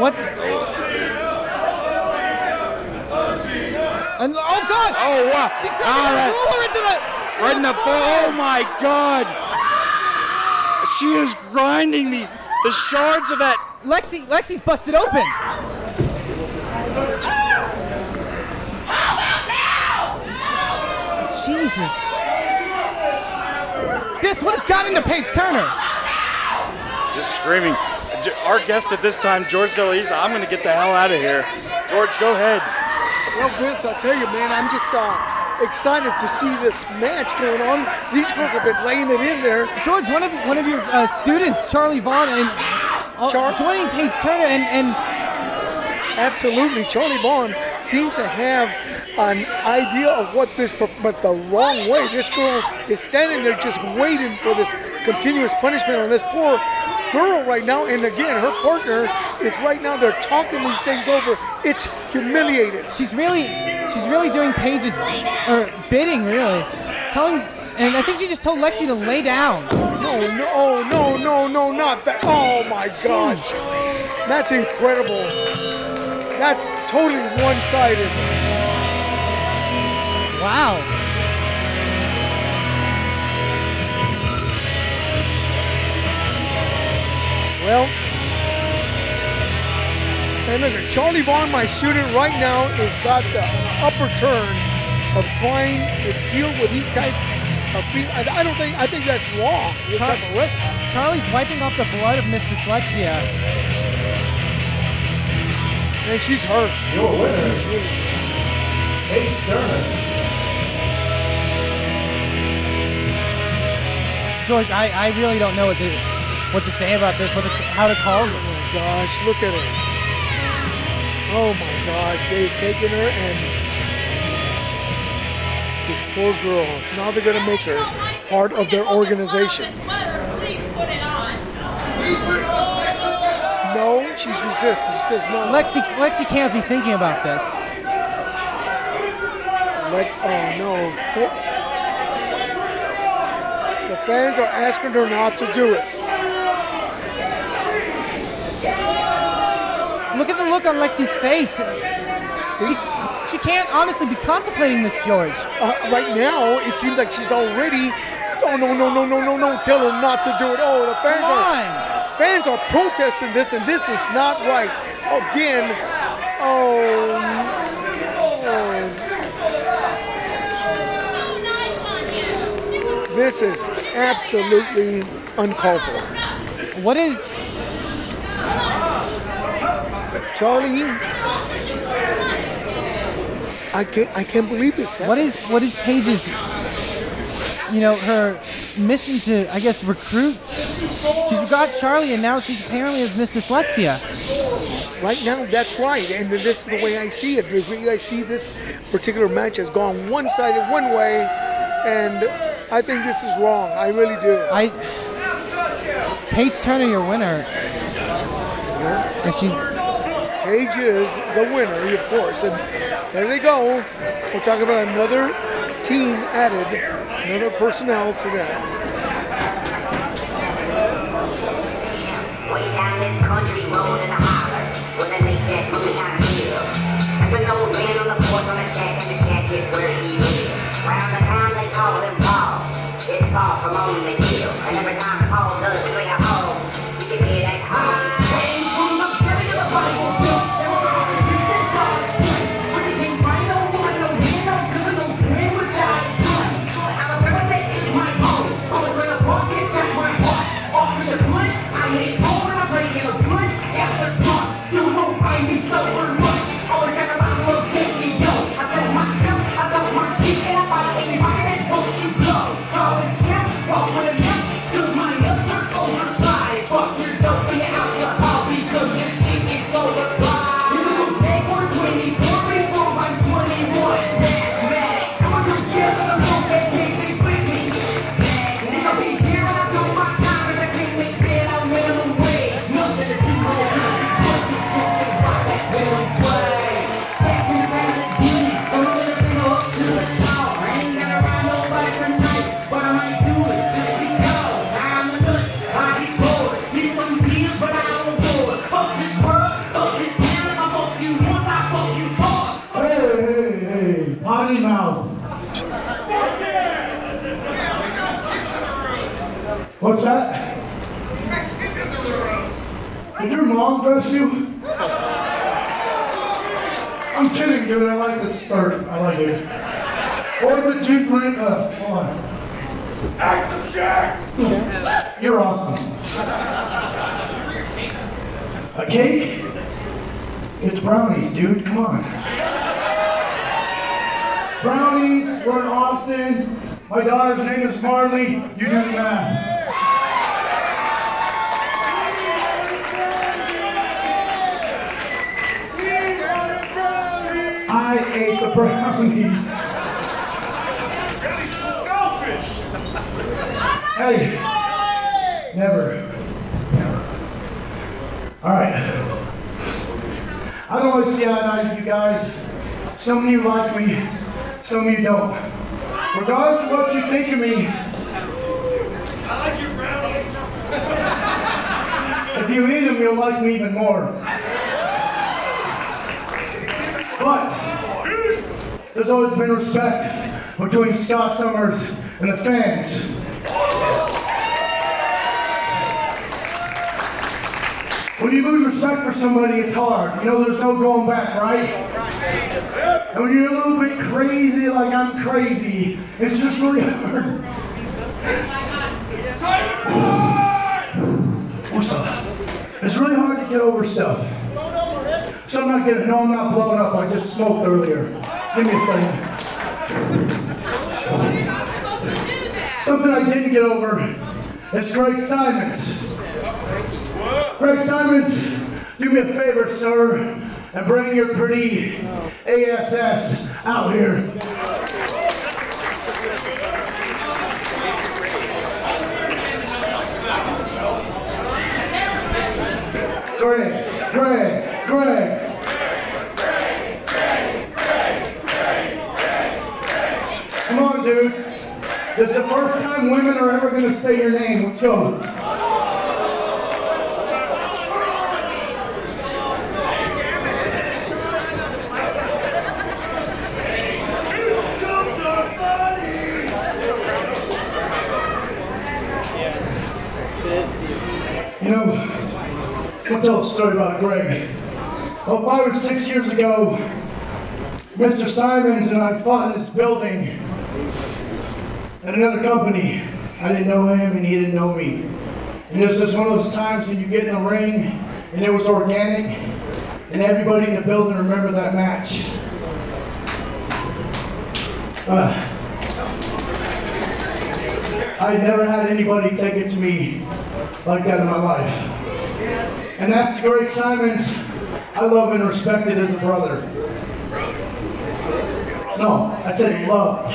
S2: what? And, oh God!
S14: Oh wow!
S2: She ruler into the.
S14: Right in the oh my God! She is grinding the shards of that.
S2: Lexi's busted open. Jesus. This what has gotten into Paige Turner?
S14: Just screaming. Our guest at this time, George Delisa, I'm going to get the hell out of here. George, go ahead.
S16: Well, Vince, I'll tell you, man, I'm just excited to see this match going on. These girls have been laying it in there.
S2: George, one of your students, Charlie Vaughn, and joining Paige Turner, and
S16: absolutely, Charlie Vaughn seems to have an idea of what this, but the wrong way. This girl is standing there just waiting for this continuous punishment on this poor girl right now, and again, her partner is right now. They're talking these things over. It's humiliating.
S2: She's really doing Paige's bidding, really, telling, and I think she just told Lexi to lay down.
S16: No, not that. Oh my gosh, that's incredible. That's totally one-sided.
S2: Wow.
S16: Well, and look at Charlie Vaughn, my student right now, has got the upper turn of trying to deal with these type of people. I think that's wrong. This type of wrestling.
S2: Charlie's wiping off the blood of Miss Dyslexia.
S16: And she's hurt.
S8: Your winner,
S16: She's really.
S8: Paige Turner.
S2: George, I really don't know what to say about this, how to call it.
S16: Oh my gosh, look at her. Oh my gosh, they've taken her and this poor girl, now they're going to make her part of their organization. No, she's resisting. She says no.
S2: Lexi can't be thinking about this.
S16: Oh no. The fans are asking her not to do it.
S2: Look at the look on Lexi's face. She can't honestly be contemplating this, George.
S16: Right now, it seems like she's already. Oh no! Tell her not to do it. Oh, the fans are protesting this, and this is not right. Again. This is absolutely uncalled for.
S2: What is
S16: Charlie? I can't believe this.
S2: What is Paige's? You know, her mission to, I guess, recruit. She's got Charlie, and now she's apparently has Miss Dyslexia.
S16: Right now, that's right, and this is the way I see it. I see this particular match has gone one-sided one way, and I think this is wrong. I really do.
S2: Paige Turner, your winner. And she's
S16: Paige is the winner, of course, and there they go. We're talking about another team added, another personnel for them.
S17: Way down this country road in the holler, where they make that moonshine feel. There's an old man on the porch on a shack, and the shack is where he lives. Round the town they call him Paul. It's Paul from Only the Hill. And every time Paul does swing a hole, you can hear that home. Sing from the very of the Bible. There were all the people that but they can't find no one, no man, no good, no friend without gun. I remember that it's my home. Always when I walk, it's got my heart. Off in the bush, I hate home and I break in the bush after dark. You won't find me sober much. Always got a bottle of JIGGLE-O. I tell myself, I don't want shit, and I fight anybody that wants to blow. Tall and snap, walk with a nap, cause my nuts are oversized. Fuck your dope and your alcohol because your dick is overpriced. You can take 124 before I'm 21. Mathematic, I'm gonna get the most that make me with me. Mathematic, I'll be here when I do my time, and I can't make that on minimum wage. Nothing to do with it, but the truth is rock that villain swag. Back inside the unit, I'm gonna go up to the top. I ain't gonna ride nobody tonight, but I might do it just because I'm a nut. I get bored, need some beers, but I don't bored. Fuck this world, fuck this town, if I fuck you once, I fuck you four.
S11: Hey, potty mouth. What's that? Did your mom dress you? I'm kidding, dude. I like this skirt. I like it. What did you bring? Hold on. Axe Jacks! You're awesome. A cake? It's brownies, dude. Come on. Brownies. We're in Austin. My daughter's name is Marley. You do the math. I ate the brownies. Selfish. Hey, never. All right. I don't always see eye to eye with you guys. Some of you like me, some of you don't. Regardless of what you think of me,
S9: I like your brownies.
S11: if you eat them, you'll like me even more. But there's always been respect between Scott Summers and the fans. When you lose respect for somebody, it's hard. You know, there's no going back, right? And when you're a little bit crazy, like I'm crazy, it's just really hard. What's up? It's really hard to get over stuff. So I'm not getting, no, I'm not blown up. I just smoked earlier. Give me a second. Something I didn't get over is Greg Simons. Greg Simons, do me a favor, sir, and bring your pretty ASS out here. Greg. Come on, dude. This is the first time women are ever going to say your name. Let's go. You know, I'll tell a story about Greg. Well, 5 or 6 years ago, Mr. Simons and I fought in this building at another company. I didn't know him and he didn't know me. And this is one of those times when you get in the ring and it was organic and everybody in the building remembered that match. I I never had anybody take it to me like that in my life. And that's Greg Simons. I love and respect it as a brother. No, I said love.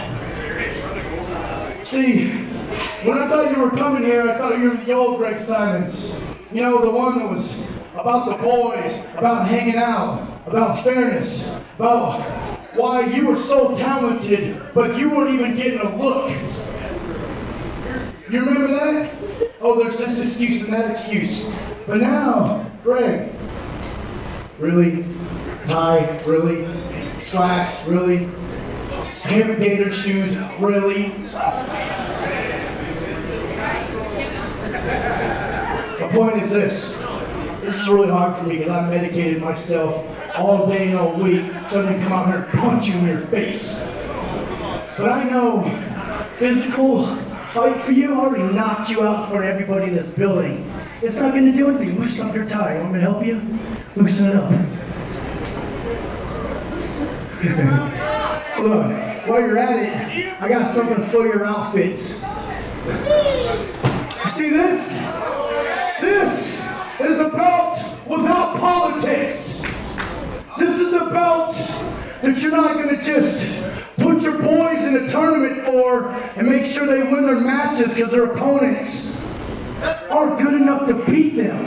S11: See, when I thought you were coming here, I thought you were the old Greg Simons. You know, the one that was about the boys, about hanging out, about fairness, about why you were so talented, but you weren't even getting a look. You remember that? Oh, there's this excuse and that excuse. But now, Greg, really? Tie, really? Slacks, really? Hammer gator shoes, really? The point is this. This is really hard for me because I medicated myself all day and all week so I didn't come out here and punch you in your face. But I know physical fight for you, I already knocked you out in front of everybody in this building. It's not going to do anything. Loosen up your tie. You want me to help you? Loosen it up. Look, while you're at it, I got something to fill your outfits. You see this? This is a belt without politics. This is a belt that you're not going to just put your boys in a tournament for and make sure they win their matches because their opponents aren't good enough to beat them.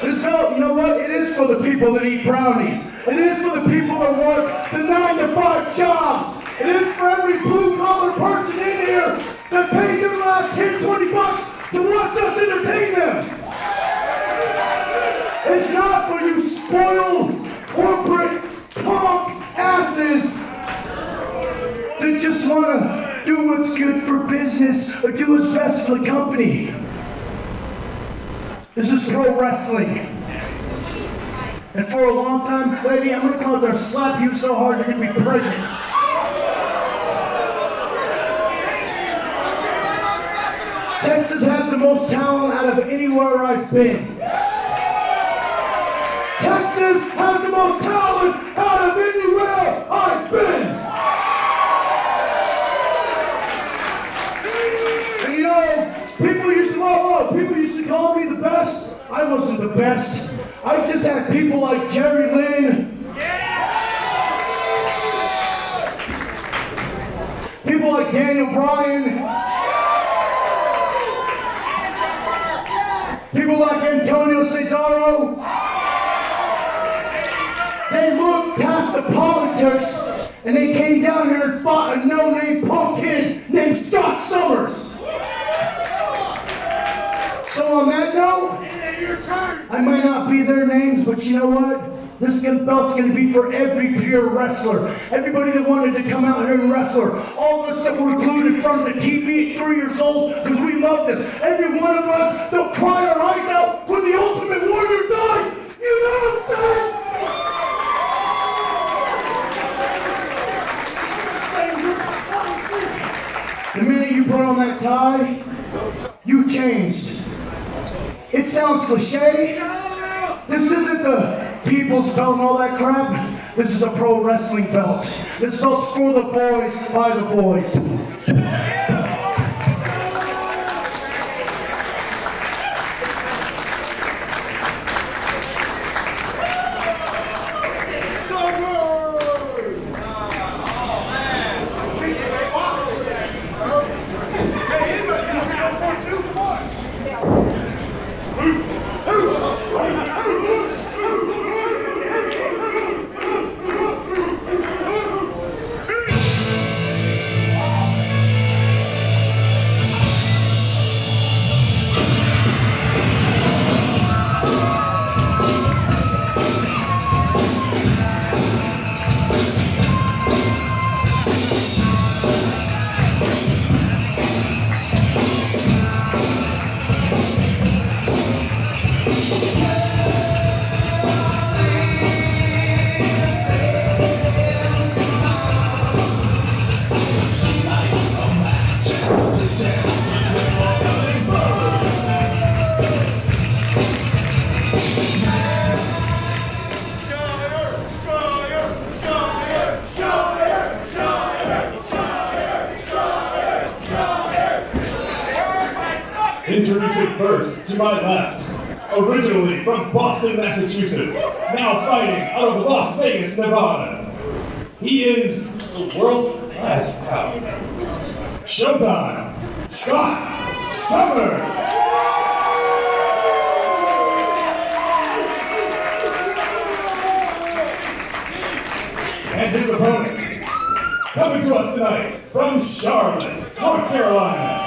S11: This belt, you know what? It is for the people that eat brownies. It is for the people that work the 9-to-5 jobs. It is for every blue-collar person in here that paid their last 10, 20 bucks to watch us entertain them. It's not for you spoiled corporate punk asses that just want to do what's good for business or do what's best for the company. This is pro wrestling. And for a long time, lady, I'm going to come out there and slap you so hard you're going to be pregnant. Texas has the most talent out of anywhere I've been. Texas has the most talent out of anywhere I've been. And you know, people used to call me the best. I wasn't the best. I just had people like Jerry Lynn. People like Daniel Bryan. People like Antonio Cesaro. They looked past the politics and they came down here and fought a no-name punk kid named Scott Summers. So on that note, I might not be their names, but you know what? This belt's going to be for every pure wrestler. Everybody that wanted to come out here and wrestle. All of us that were glued in front of the TV at 3 years old because we love this. Every one of us that cried our eyes out when the Ultimate Warrior died. You know what I'm saying? The minute you put on that tie, you changed. It sounds cliche. This isn't the people's belt and all that crap. This is a pro wrestling belt. This belt's for the boys, by the boys.
S8: First, to my left, originally from Boston, Massachusetts, now fighting out of Las Vegas, Nevada. He is the world-class power. Showtime, Scott Summer. And his opponent, coming to us tonight from Charlotte, North Carolina.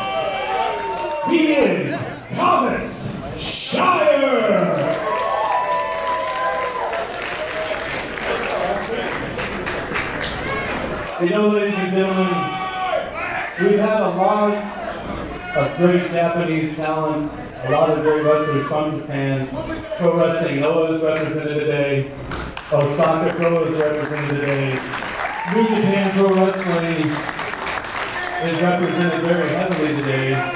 S8: He is Thomas Shire.
S18: You know, ladies and gentlemen, we've had a lot of great Japanese talent, a lot of great wrestlers from Japan. Pro Wrestling Noah is represented today. Osaka Pro is represented today. New Japan Pro Wrestling is represented very heavily today.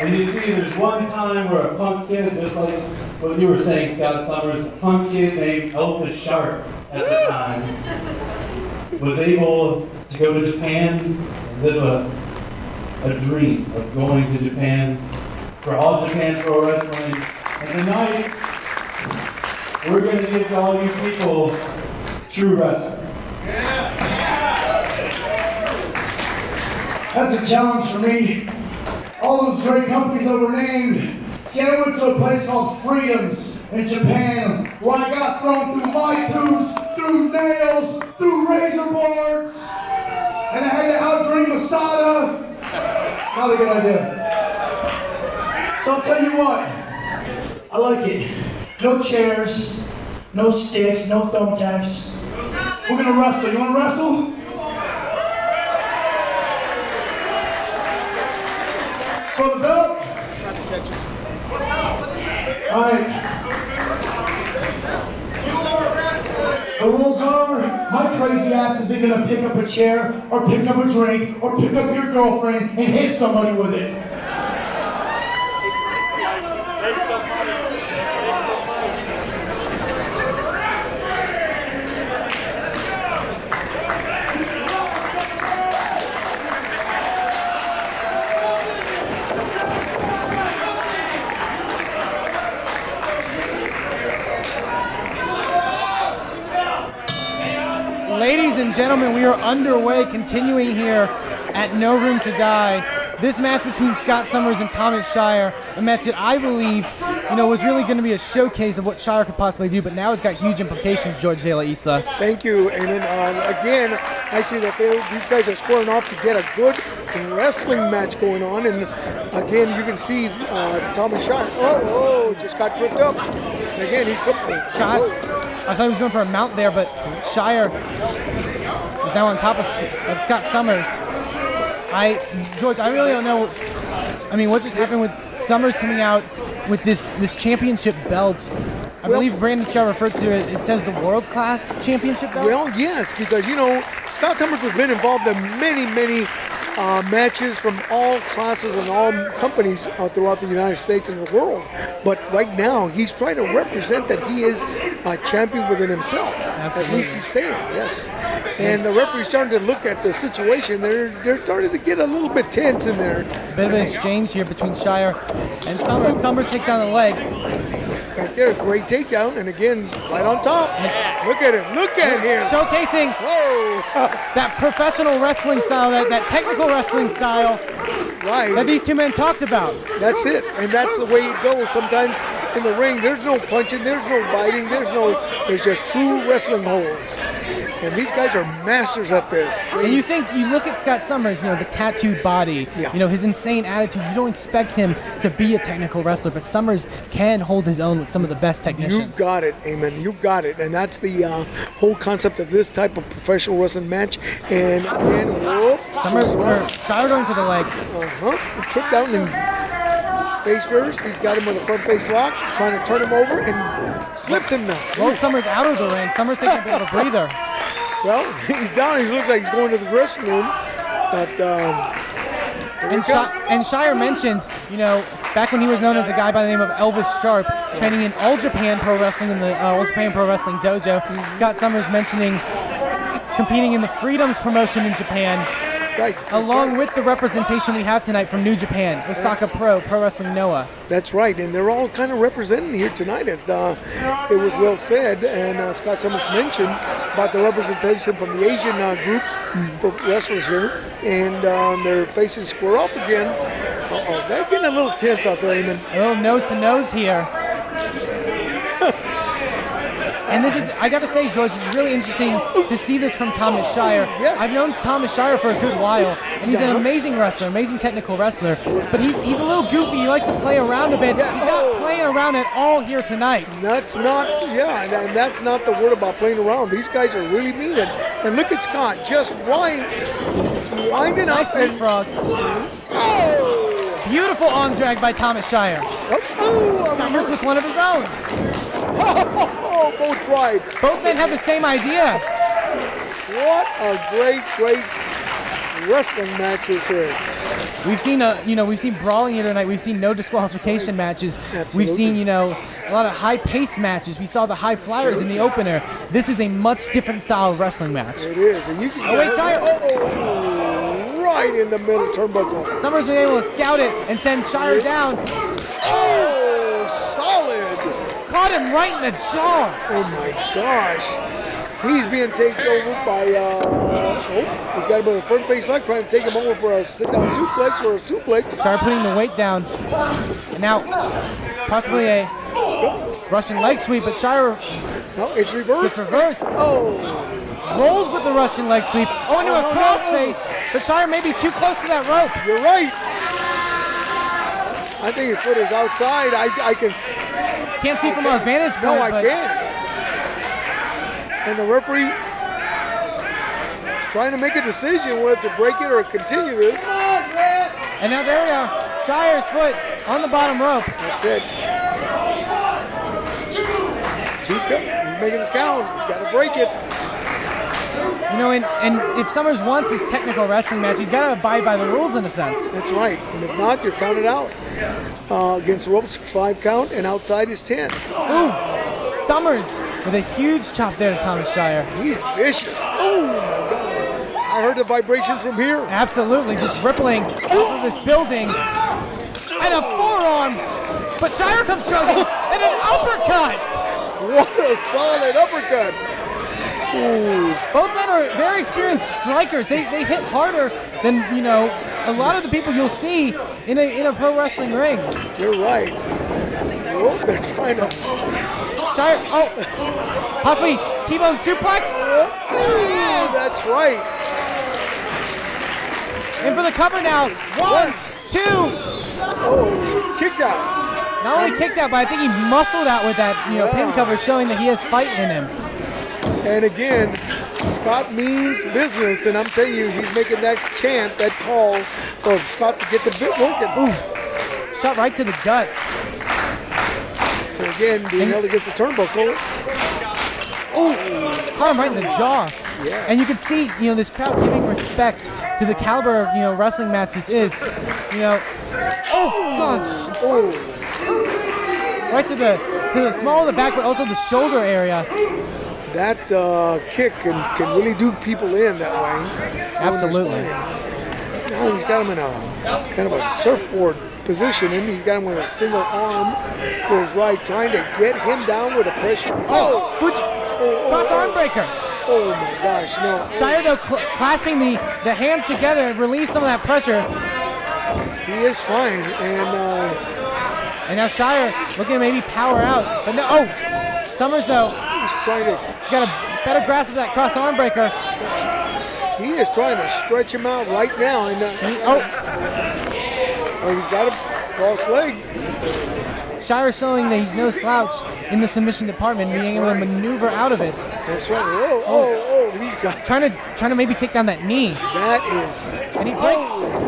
S18: And you see there's one time where a punk kid, just like what you were saying, Scott Summers, a punk kid named Elvis Sharp at the time, was able to go to Japan and live a dream of going to Japan for All Japan Pro Wrestling. And tonight, we're going to give to all you people true wrestling.
S11: That's a challenge for me. All those great companies that were named. See, I went to a place called Freedoms in Japan, where I got thrown through light tubes, through nails, through razor boards, and I had to outdrink Masada. Not a good idea. So I'll tell you what, I like it. No chairs, no sticks, no thumbtacks. We're gonna wrestle. You wanna wrestle? For the belt? Alright. The rules are, my crazy ass isn't gonna pick up a chair, or pick up a drink, or pick up your girlfriend and hit somebody with it.
S2: Ladies and gentlemen, we are underway, continuing here at No Room to Die. This match between Scott Summers and Thomas Shire, a match that I believe, was really going to be a showcase of what Shire could possibly do, but now it's got huge implications, George De La Isla.
S16: Thank you, Aiden. Again, I see that these guys are squaring off to get a good wrestling match going on, and again, you can see Thomas Shire. Oh, just got tripped up. And again, he's coming.
S2: Scott, I thought he was going for a mount there, but Shire is now on top of Scott Summers. George, I really don't know. I mean, what just happened with Summers coming out with this championship belt? I believe Brandon Scott referred to it. It says the world class championship belt.
S16: Well, yes, because Scott Summers has been involved in many matches from all classes and all companies throughout the United States and the world. But right now, he's trying to represent that he is a champion within himself. Absolutely. At least he's saying, yes. And the referee's starting to look at the situation. They're starting to get a little bit tense in there.
S2: Bit of an exchange here between Shire and Summers. Summers takes down the leg.
S16: Right there, great takedown, and again, right on top. Look at him, look at him.
S2: Showcasing that professional wrestling style, that technical wrestling style that these two men talked about.
S16: That's it, and that's the way it goes. Sometimes in the ring, there's no punching, there's no biting, there's just true wrestling holds. And these guys are masters at this.
S2: And you look at Scott Summers, the tattooed body, his insane attitude. You don't expect him to be a technical wrestler, but Summers can hold his own with some of the best technicians.
S16: You've got it, Amen. You've got it. And that's the whole concept of this type of professional wrestling match. And again,
S2: Shire going for the leg.
S16: Tripped down and face first. He's got him with a front face lock, trying to turn him over and slips him now.
S2: Well, Summers out of the ring. Summers taking a bit of a breather.
S16: Well, he's down. He looks like he's going to the dressing room. But
S2: and Shire mentioned, back when he was known as a guy by the name of Elvis Sharp, training in All Japan Pro Wrestling in the All Japan Pro Wrestling Dojo. Scott Summers mentioning competing in the Freedoms promotion in Japan.
S16: Right.
S2: Along with the representation we have tonight from New Japan, Osaka Pro Wrestling Noah.
S16: That's right, and they're all kind of representing here tonight, as it was well said, and Scott Summers mentioned about the representation from the Asian groups, wrestlers here, and they're facing square off again. They're getting a little tense out there, Eamon.
S2: A little nose-to-nose here. And this is, I got to say, George, it's really interesting to see this from Thomas Shire.
S16: Yes.
S2: I've known Thomas Shire for a good while, and he's an amazing wrestler, amazing technical wrestler, but he's a little goofy. He likes to play around a bit. He's not playing around at all here tonight.
S16: That's not, and that's not the word about playing around. These guys are really mean. And look at Scott, just winding up.
S2: Nice leapfrog. Beautiful arm drag by Thomas Shire. Summers with one of his own.
S16: Both tried.
S2: Both men have the same idea.
S16: What a great wrestling match this is.
S2: We've seen we've seen brawling here tonight. We've seen no disqualification matches.
S16: Absolutely.
S2: We've seen a lot of high-paced matches. We saw the high flyers in the opener. This is a much different style of wrestling match.
S16: It is, and you can right in the middle turnbuckle.
S2: Summers was able to scout it and send Shire down.
S16: Oh, solid.
S2: Caught him right in the jaw.
S16: Oh my gosh. He's being taken over by, he's got him with a front face lock, trying to take him over for a sit-down suplex or a suplex.
S2: Start putting the weight down. And now, possibly a Russian leg sweep, but Shire.
S16: No, it's reversed.
S2: It's reversed.
S16: Oh.
S2: Rolls with the Russian leg sweep. Oh, into a crossface. But Shire may be too close to that rope.
S16: You're right. I think his foot is outside. I can.
S2: Can't see from our vantage point.
S16: No, I can't. And the referee is trying to make a decision whether to break it or continue this.
S2: And now there we are. Shire's foot on the bottom rope.
S16: That's it. He's making his count. He's got to break it.
S2: And if Summers wants this technical wrestling match, he's got to abide by the rules in a sense.
S16: That's right. And if not, you're counted out. Against the ropes, 5 count, and outside is 10.
S2: Ooh, Summers with a huge chop there to Thomas Shire.
S16: He's vicious. Oh my God. I heard the vibration from here.
S2: Absolutely, just rippling off of this building. And a forearm. But Shire comes charging and an uppercut.
S16: What a solid uppercut. Ooh.
S2: Both men are very experienced strikers. They hit harder than, a lot of the people you'll see in a pro wrestling ring.
S16: You're right. Oh, they're trying to.
S2: Shire, possibly T-bone suplex?
S16: Yes. That's right.
S2: In for the cover now. 1, 2.
S16: Oh, kicked out.
S2: Not only kicked out, but I think he muscled out with that, pin cover, showing that he has fight in him.
S16: And again, Scott means business, and I'm telling you, he's making that chant, that call for Scott to get the bit working.
S2: Ooh, shot right to the gut.
S16: And again, being held against the turnbuckle.
S2: Ooh, caught him right in the jaw.
S16: Yes.
S2: And you can see, this crowd giving respect to the caliber of, wrestling match this is. Oh gosh.
S16: Oh.
S2: Right to the small of the back, but also the shoulder area.
S16: That kick can really do people in that way.
S2: Absolutely.
S16: Now he's got him in a kind of a surfboard position, and he's got him with a single arm for his right, trying to get him down with a pressure.
S2: Cross arm breaker.
S16: Oh my gosh, no.
S2: Shire though clasping the hands together and release some of that pressure.
S16: He is trying,
S2: and now Shire looking to maybe power out, but no. Summers though.
S16: He's trying to.
S2: He's got a better grasp of that cross arm breaker.
S16: He is trying to stretch him out right now, and he's got a cross leg.
S2: Shire showing that he's no slouch in the submission department, being able to maneuver out of it.
S16: That's right. He's got
S2: trying to maybe take down that knee.
S16: That is.
S2: And he break.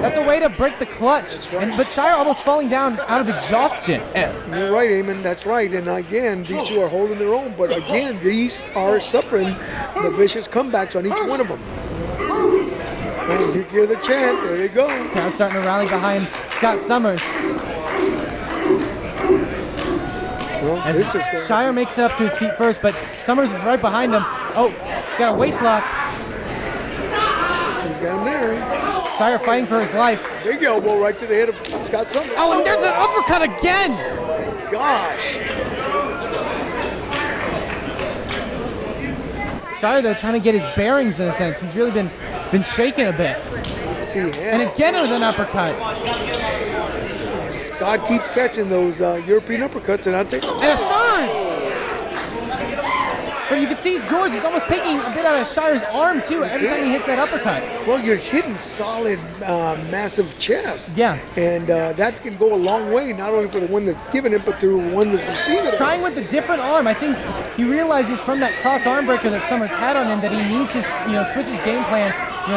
S2: That's a way to break the clutch. That's right. But Shire almost falling down out of exhaustion.
S16: You're right, Eamon. That's right. And again, these two are holding their own. But again, these are suffering the vicious comebacks on each one of them. And you hear the chant. There you go.
S2: Crowd starting to rally behind Scott Summers.
S16: Well,
S2: as
S16: this is good.
S2: Shire makes it up to his feet first, but Summers is right behind him. Oh, got a waist lock.
S16: He's got him there.
S2: Shire fighting for his life.
S16: Big elbow right to the head of Scott Summers.
S2: Oh, and there's an uppercut again.
S16: Oh my gosh.
S2: Shire, though, trying to get his bearings in a sense. He's really been shaking a bit.
S16: See,
S2: and again with an uppercut.
S16: Scott keeps catching those European uppercuts, and I'll take.
S2: And a third. But you can see George is almost taking a bit out of Shire's arm too every time he hits that uppercut.
S16: Well, you're hitting solid, massive chest.
S2: Yeah.
S16: And that can go a long way, not only for the one that's giving it, but to the one that's receiving it.
S2: Trying with a different arm. I think he realizes from that cross arm breaker that Summers had on him that he needs to, switch his game plan.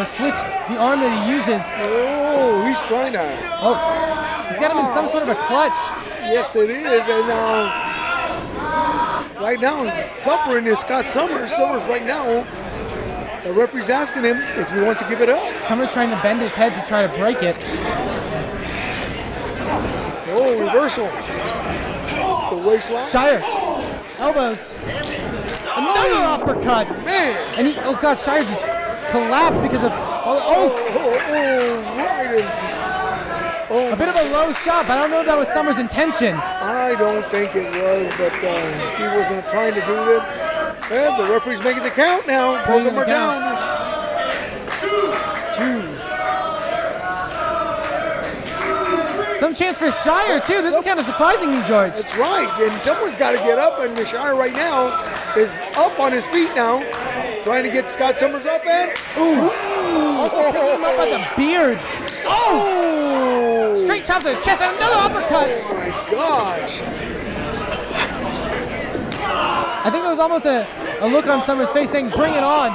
S2: Switch the arm that he uses.
S16: Oh, he's trying to.
S2: Oh, he's got him in some sort of a clutch.
S16: Yes, it is, and. Right now, suffering is Scott Summers. Summers right now, the referee's asking him if he wants to give it up.
S2: Summers trying to bend his head to try to break it.
S16: Oh, reversal. The waistline.
S2: Shire. Elbows. Another uppercut.
S16: Man.
S2: And he, oh God, Shire just collapsed because of, a bit of a low shot, but I don't know if that was Summers' intention.
S16: I don't think it was, but he wasn't trying to do that. And the referee's making the count now. Both of them are down. Two.
S2: Some chance for Shire, too. This is kind of surprising me, George.
S16: That's right, and someone's got to get up, and Shire right now is up on his feet now, trying to get Scott Summers up, and...
S2: Ooh. Also picking him up by the beard. Oh! Straight chop to the chest and another uppercut.
S16: Oh my gosh.
S2: I think there was almost a look on Summers' face saying, bring it on.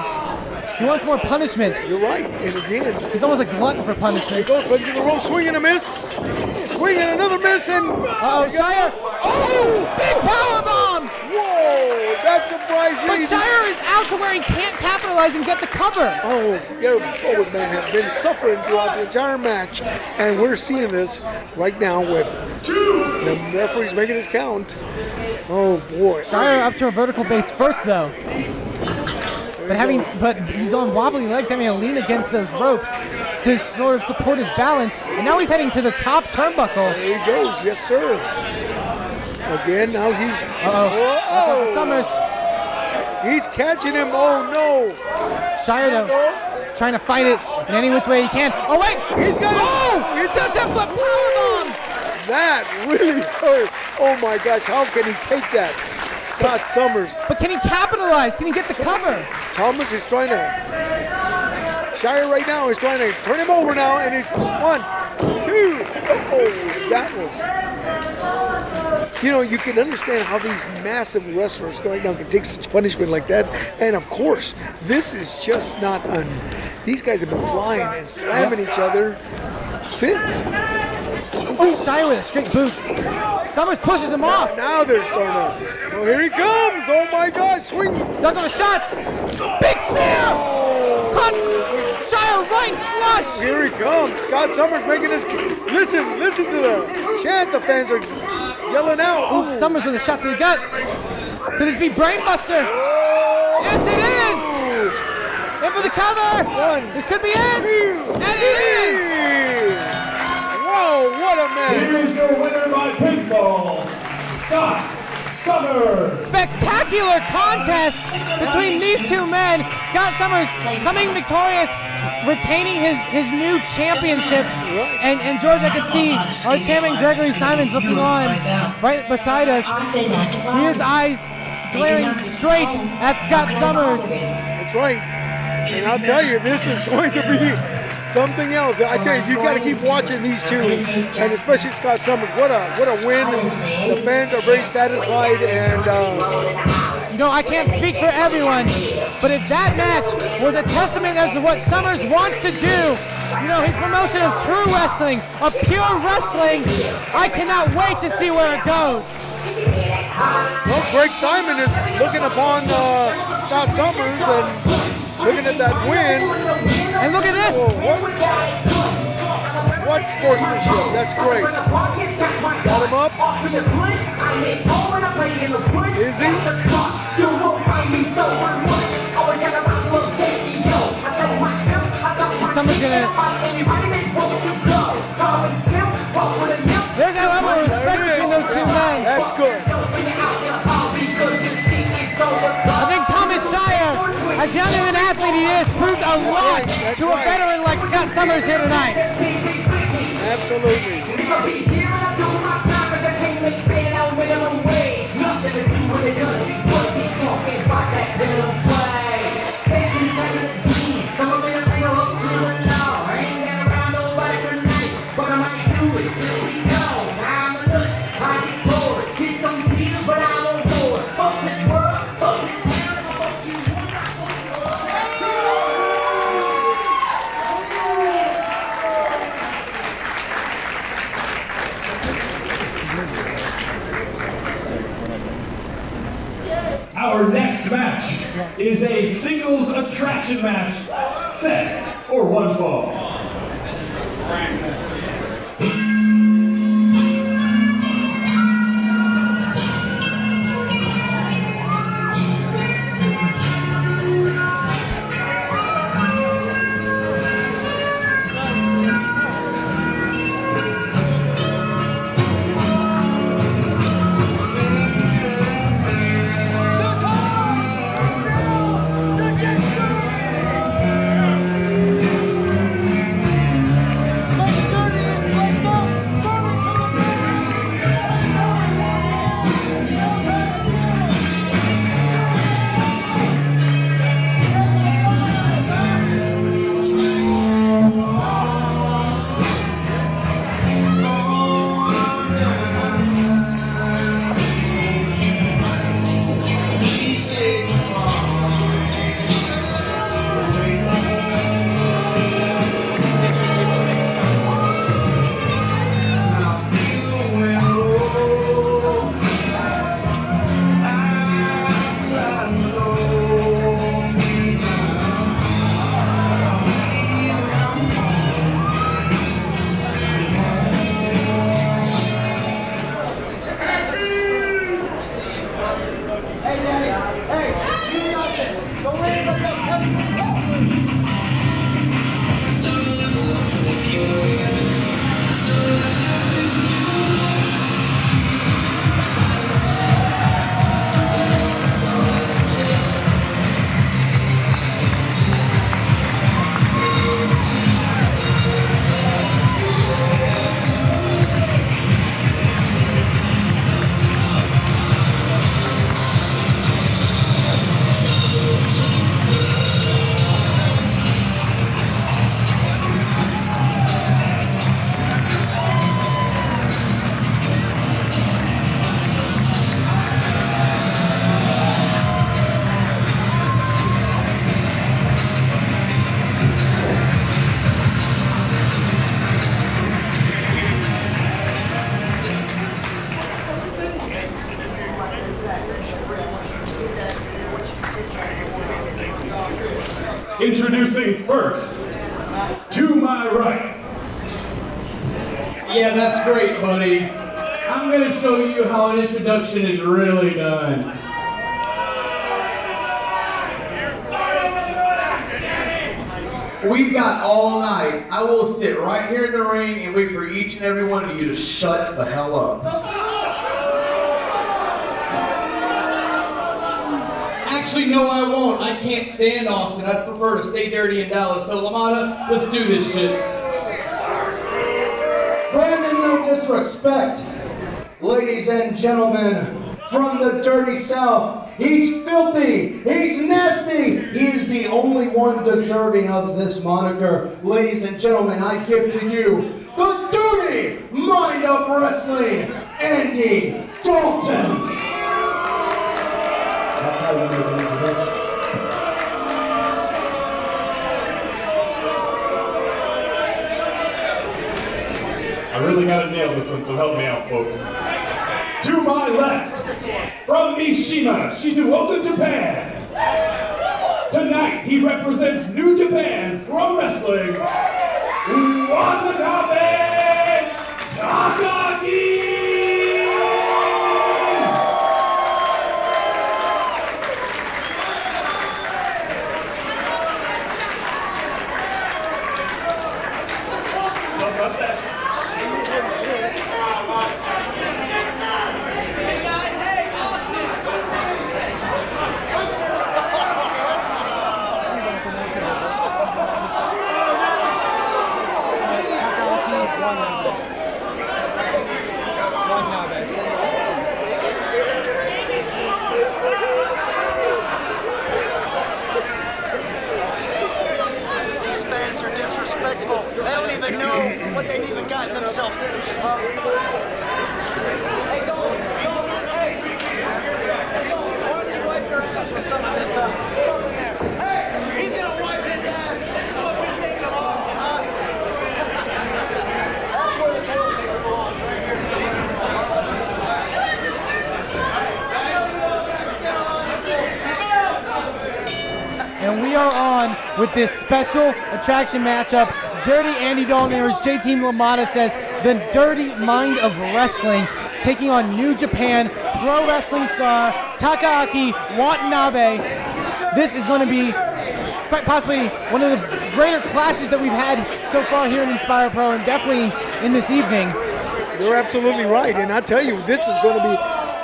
S2: He wants more punishment.
S16: You're right, and again.
S2: He's almost a glutton for punishment.
S16: He goes into the rope, swing and a miss. Swing and another miss, and...
S2: Uh-oh, Shire. Oh! Big powerbomb!
S16: Whoa, that surprised me.
S2: But Shire is out to where he can't capitalize and get the cover.
S16: Oh, their forward men have been suffering throughout the entire match, and we're seeing this right now with the referee's making his count. Oh boy.
S2: Shire up to a vertical base first, though. But he's on wobbly legs, having to lean against those ropes to sort of support his balance. And now he's heading to the top turnbuckle.
S16: There he goes, yes sir. Again, now he's...
S2: Uh-oh. Summers.
S16: He's catching him, oh no.
S2: Shire though, trying to fight it in any which way he can. Oh wait!
S16: He's got it!
S2: Oh! He's got that powerbomb!
S16: That really hurt. Oh my gosh, how can he take that? Scott Summers.
S2: But can he capitalize? Can he get the cover?
S16: Thomas is trying to... Shire right now is trying to turn him over now, and he's 1, 2. Oh, that was... You can understand how these massive wrestlers right now can take such punishment like that. And of course, this is just not these guys have been flying and slamming each other since.
S2: Oh, Shire with a straight boot. Summers pushes him off.
S16: Now they're starting to... Oh, here he comes. Oh my gosh, swing.
S2: Duck on a shot. Big spear. Cuts. Shire right flush.
S16: Here he comes. Scott Summers making his... Listen to the chant the fans are yelling out.
S2: Oh, Summers with a shot to the gut. Could this be Brainbuster?
S16: Oh.
S2: Yes, it is. In for the cover. This could be it. And it is.
S16: Whoa, what a match.
S8: Here's your winner by pinfall, Scott Summers.
S2: Spectacular contest between these two men. Scott Summers coming victorious, retaining his new championship. And George, I could see our chairman Gregory Simons looking on right beside us. His eyes glaring straight at Scott Summers.
S16: That's right. And I'll tell you, this is going to be something else. I tell you, got to keep watching these two, and especially Scott Summers. What a win! The fans are very satisfied, and
S2: I can't speak for everyone, but if that match was a testament as to what Summers wants to do, his promotion of true wrestling, of pure wrestling, I cannot wait to see where it goes.
S16: Well, Greg Simon is looking upon Scott Summers and looking at that win.
S2: And look at this.
S16: What sportsmanship. That's great. Got him up. Is he?
S2: Summer's gonna. There's a level of respect between those two men.
S16: That's good.
S2: I think Thomas Shire, as young of an athlete he is, proved a lot to a veteran like Scott Summers here tonight.
S16: Absolutely.
S8: Our next match is a singles attraction match, set for one fall. Introducing first, to my right.
S12: Yeah, that's great, buddy. I'm going to show you how an introduction is really done. We've got all night. I will sit right here in the ring and wait for each and every one of you to shut the hell up. Actually, no, I won't. I can't stand Austin. I prefer to stay dirty in Dallas. So, LaMotta, let's do this shit.
S11: Brandon, no disrespect. Ladies and gentlemen, from the dirty South, he's filthy, he's nasty, he's the only one deserving of this moniker. Ladies and gentlemen, I give to you the dirty mind of wrestling, Andy Dalton. That's how you make an introduction.
S8: I really gotta nail this one, so help me out, folks. To my left, from Mishima, Shizuoka, Japan. Tonight, he represents New Japan Pro Wrestling, Watanabe Takaaki!
S5: These fans are disrespectful. They don't even know what they've even gotten themselves into.
S6: He's gonna wipe his ass. This is what we think of all. That's where the tailgate belongs, right here.
S2: And we are on with this special attraction matchup. Dirty Andy Dalton, or as JT LaMotta says, the dirty mind of wrestling, taking on New Japan Pro Wrestling star Takaaki Watanabe. This is going to be quite possibly one of the greater clashes that we've had so far here in Inspire Pro, and definitely in this evening.
S16: You're absolutely right, and I tell you, this is going to be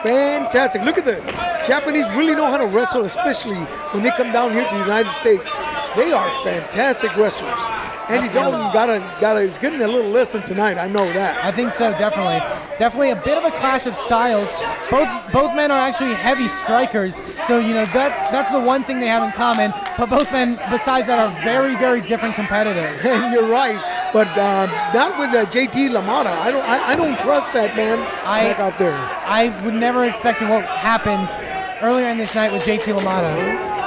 S16: fantastic. Look at the Japanese really know how to wrestle, especially when they come down here to the United States. They are fantastic wrestlers. Andy Dalton is getting a little lesson tonight. I know that.
S2: I think so, definitely. Definitely a bit of a clash of styles. Both men are actually heavy strikers, so you know that's the one thing they have in common. But both men, besides that, are very, very different competitors.
S16: And you're right, but not with JT LaMotta. I don't trust that man back out there.
S2: I would never expect what happened earlier in this night with JT LaMotta.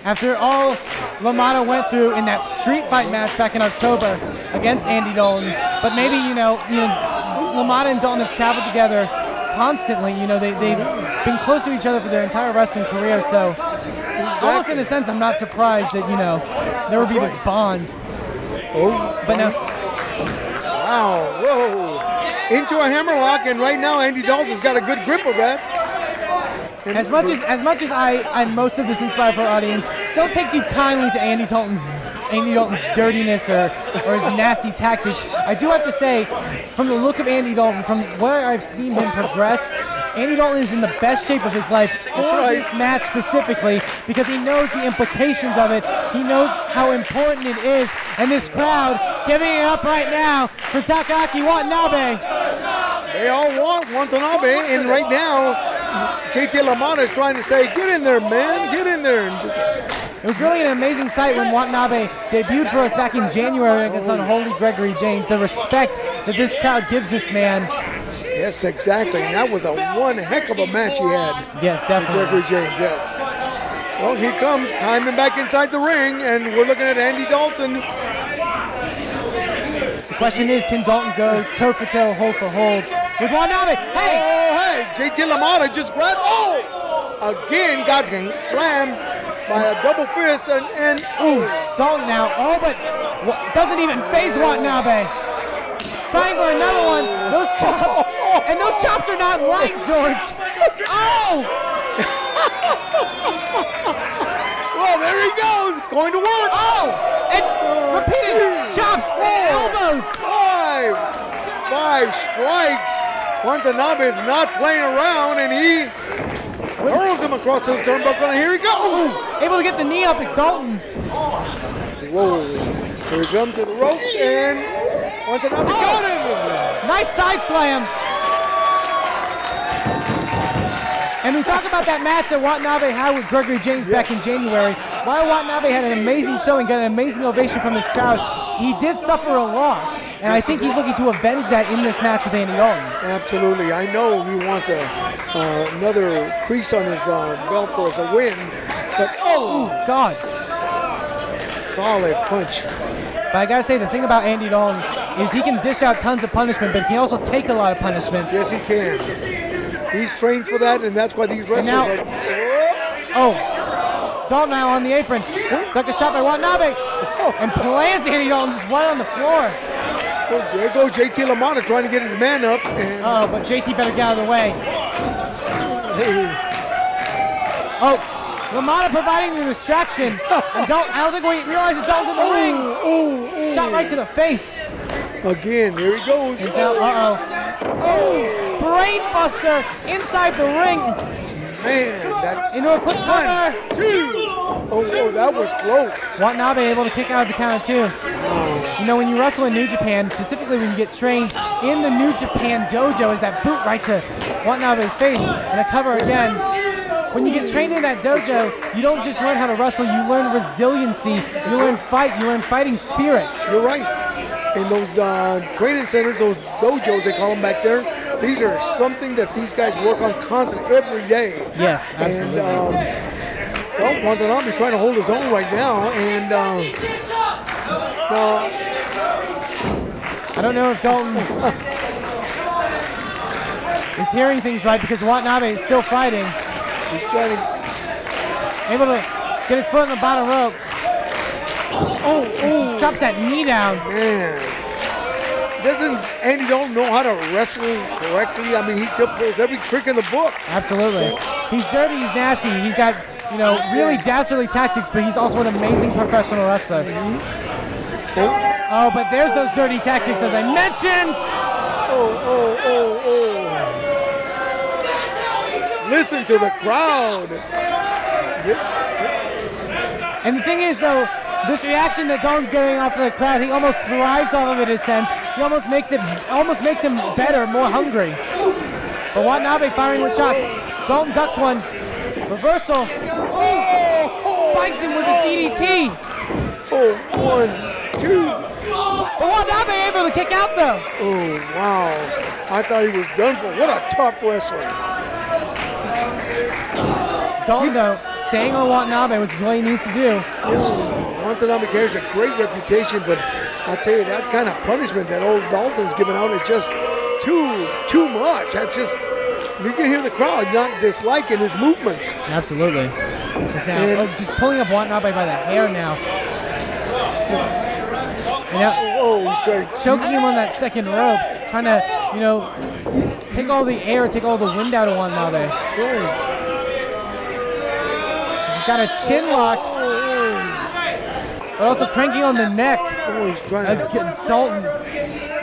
S2: After all LaMotta went through in that street fight match back in October against Andy Dalton, but maybe LaMotta and Dalton have traveled together constantly. You know, they've been close to each other for their entire wrestling career. So, almost in a sense, I'm not surprised that there would be this bond. But now,
S16: wow, whoa, into a hammerlock, and right now Andy Dalton's got a good grip of that.
S2: As much as I most of this Inspire Pro audience don't take too kindly to Andy Dalton's dirtiness or his nasty tactics, I do have to say, from the look of Andy Dalton, from where I've seen him progress, Andy Dalton is in the best shape of his life for this match specifically, because he knows the implications of it. He knows how important it is, and this crowd giving it up right now for Takaaki Watanabe.
S16: They all want Watanabe, and right now JT LaMotta is trying to say, get in there, man, get in there. And just.
S2: It was really an amazing sight when Watanabe debuted for us back in January against Unholy Gregory James. The respect that this crowd gives this man.
S16: Yes, exactly. And that was one heck of a match he had.
S2: Yes, definitely.
S16: Gregory James, yes. Well, here comes climbing back inside the ring, and we're looking at Andy Dalton.
S2: The question is, can Dalton go toe-for-toe, hold-for-hold with Watanabe? Hey!
S16: Oh, hey! JT LaMotta just grabbed, again got slammed by a double fist, and
S2: Dalton now, but doesn't even face Watanabe. Trying for another one. Those chops, and those chops are not light, George. Oh!
S16: Well, there he goes, going to work.
S2: Oh! And repeated chops and elbows.
S16: Five strikes. Watanabe is not playing around, and he hurls him across to the turnbuckle, and here he goes.
S2: Able to get the knee up is Dalton.
S16: Whoa. Here he comes to the ropes, and Watanabe got him.
S2: Nice side slam. And we talk about that match that Watanabe had with Gregory James back in January. While Watanabe had an amazing showing, got an amazing ovation from this crowd, he did suffer a loss. And I think he's looking to avenge that in this match with Andy Dalton.
S16: Absolutely. I know he wants another crease on his belt for us a win. But,
S2: God.
S16: Solid punch.
S2: But I gotta say, the thing about Andy Dalton is he can dish out tons of punishment, but he can also take a lot of punishment.
S16: Yes, he can. He's trained for that, and that's why these wrestlers are...
S2: Dalton now on the apron. Duck a shot by Watanabe. And plants Andy Dalton just right on the floor.
S16: Well, there goes JT LaMotta trying to get his man up. And
S2: but JT better get out of the way. LaMotta providing the distraction. And I don't think we realize Dalton's in the ring. Shot right to the face.
S16: Again, here he goes.
S2: Uh-oh. Oh, brain buster inside the ring.
S16: Man, that
S2: into a quick cover.
S16: 1, 2. Oh, that was close.
S2: Watanabe able to kick out of the count of 2. You know, when you wrestle in New Japan, specifically when you get trained in the New Japan dojo, is that boot right to Watanabe's face and a cover again. When you get trained in that dojo, you don't just learn how to wrestle, you learn resiliency, you learn fight, you learn fighting spirits.
S16: You're right. In those training centers, those dojos, they call them back there, these are something that these guys work on constantly every day.
S2: Yes, absolutely.
S16: And, well, Watanabe's trying to hold his own right now, and now,
S2: I don't know if Dalton is hearing things right because Watanabe is still fighting.
S16: He's trying to...
S2: Able to get his foot on the bottom rope.
S16: Oh.
S2: Just drops that knee down.
S16: Man. Doesn't Andy Dalton know how to wrestle correctly? I mean, he pulls every trick in the book.
S2: Absolutely. He's dirty, he's nasty. He's got, you know, really dastardly tactics, but he's also an amazing professional wrestler. Oh, but there's those dirty tactics, as I mentioned.
S16: Listen to the crowd.
S2: And the thing is, though, this reaction that Dalton's getting off of the crowd, he almost thrives off of it in a sense. He almost makes him better, more hungry. But Watanabe firing with shots. Dalton ducks one. Reversal. Spiked him with a DDT.
S16: 1, 2.
S2: But Watanabe able to kick out, though.
S16: Oh, wow. I thought he was done for. What a tough wrestler.
S2: Dalton, though, staying on Watanabe, which is what he needs to do.
S16: Watanabe carries a great reputation, but I'll tell you, that kind of punishment that old Dalton's giving out is just too much. That's just, you can hear the crowd not disliking his movements.
S2: Absolutely. Just now, just pulling up Watanabe by the hair now. Choking him on that second rope, trying to, you know, take all the air, take all the wind out of Watanabe. He's got a chin lock, but also cranking on the neck.
S16: Oh, he's trying to
S2: get Dalton.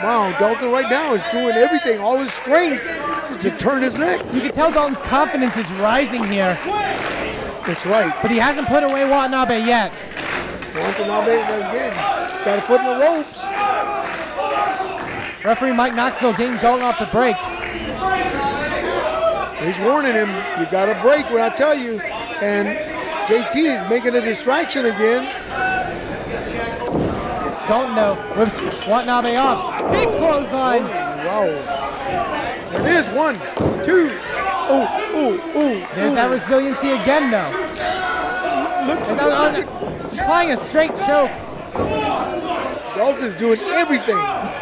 S16: Wow, Dalton right now is doing everything, all his strength, just to turn his neck.
S2: You can tell Dalton's confidence is rising here.
S16: That's right.
S2: But he hasn't put away Watanabe yet.
S16: Watanabe, again, he's got a foot in the ropes.
S2: Referee Mike Knoxville getting Dalton off the break.
S16: He's warning him, you got to break when I tell you. And JT is making a distraction again.
S2: Dalton, though, whips Watanabe off. Big clothesline.
S16: Wow. There it is, 1, 2.
S2: There's that resiliency again, though. Just applying a straight choke.
S16: Dalton's doing everything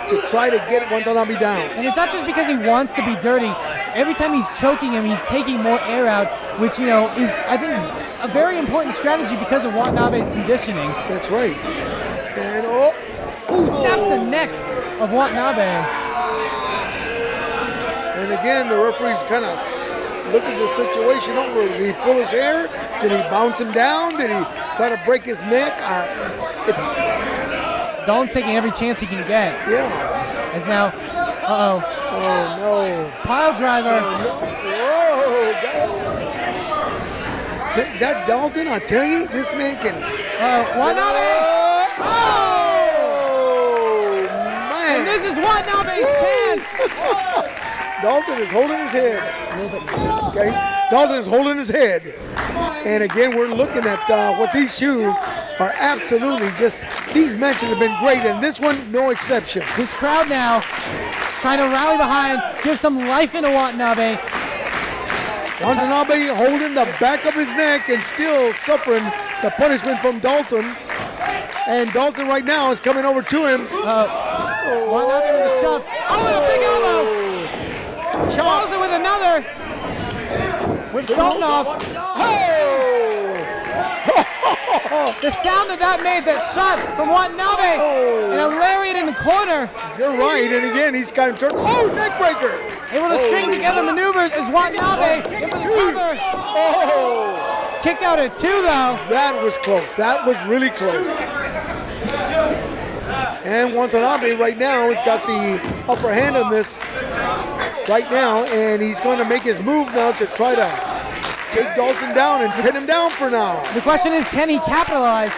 S16: to try to get Watanabe down.
S2: And it's not just because he wants to be dirty. Every time he's choking him, he's taking more air out, which, you know, is, I think, a very important strategy because of Watanabe's conditioning.
S16: That's right. And
S2: snaps the neck of Watanabe.
S16: And again, the referee's kind of looking at the situation over. Did he pull his hair? Did he bounce him down? Did he try to break his neck?
S2: Dalton's taking every chance he can get.
S16: Yeah.
S2: As now,
S16: Oh, no.
S2: Pile driver.
S16: Whoa. That Dalton, I tell you, this man can.
S2: Watanabe.
S16: Oh, man.
S2: And this is Watanabe's chance.
S16: Dalton is holding his head. Okay, Dalton is holding his head. And again, we're looking at what these two are absolutely just, these matches have been great, and this one, no exception.
S2: This crowd now trying to rally behind, give some life into Watanabe.
S16: Watanabe holding the back of his neck and still suffering the punishment from Dalton. And Dalton right now is coming over to him.
S2: Watanabe with a shove. Oh, with a big elbow. Charles it with another. With Dalton off. The sound that made, that shot from Watanabe. And a lariat in the corner.
S16: You're right, and again, he's kind of turned. Oh, neck breaker.
S2: Able to string together maneuvers as Watanabe able to cover. Kick out at 2, though.
S16: That was close. That was really close. And Watanabe right now has got the upper hand on this right now, and he's going to make his move now to try to take Dalton down and pin him down for now.
S2: The question is, can he capitalize?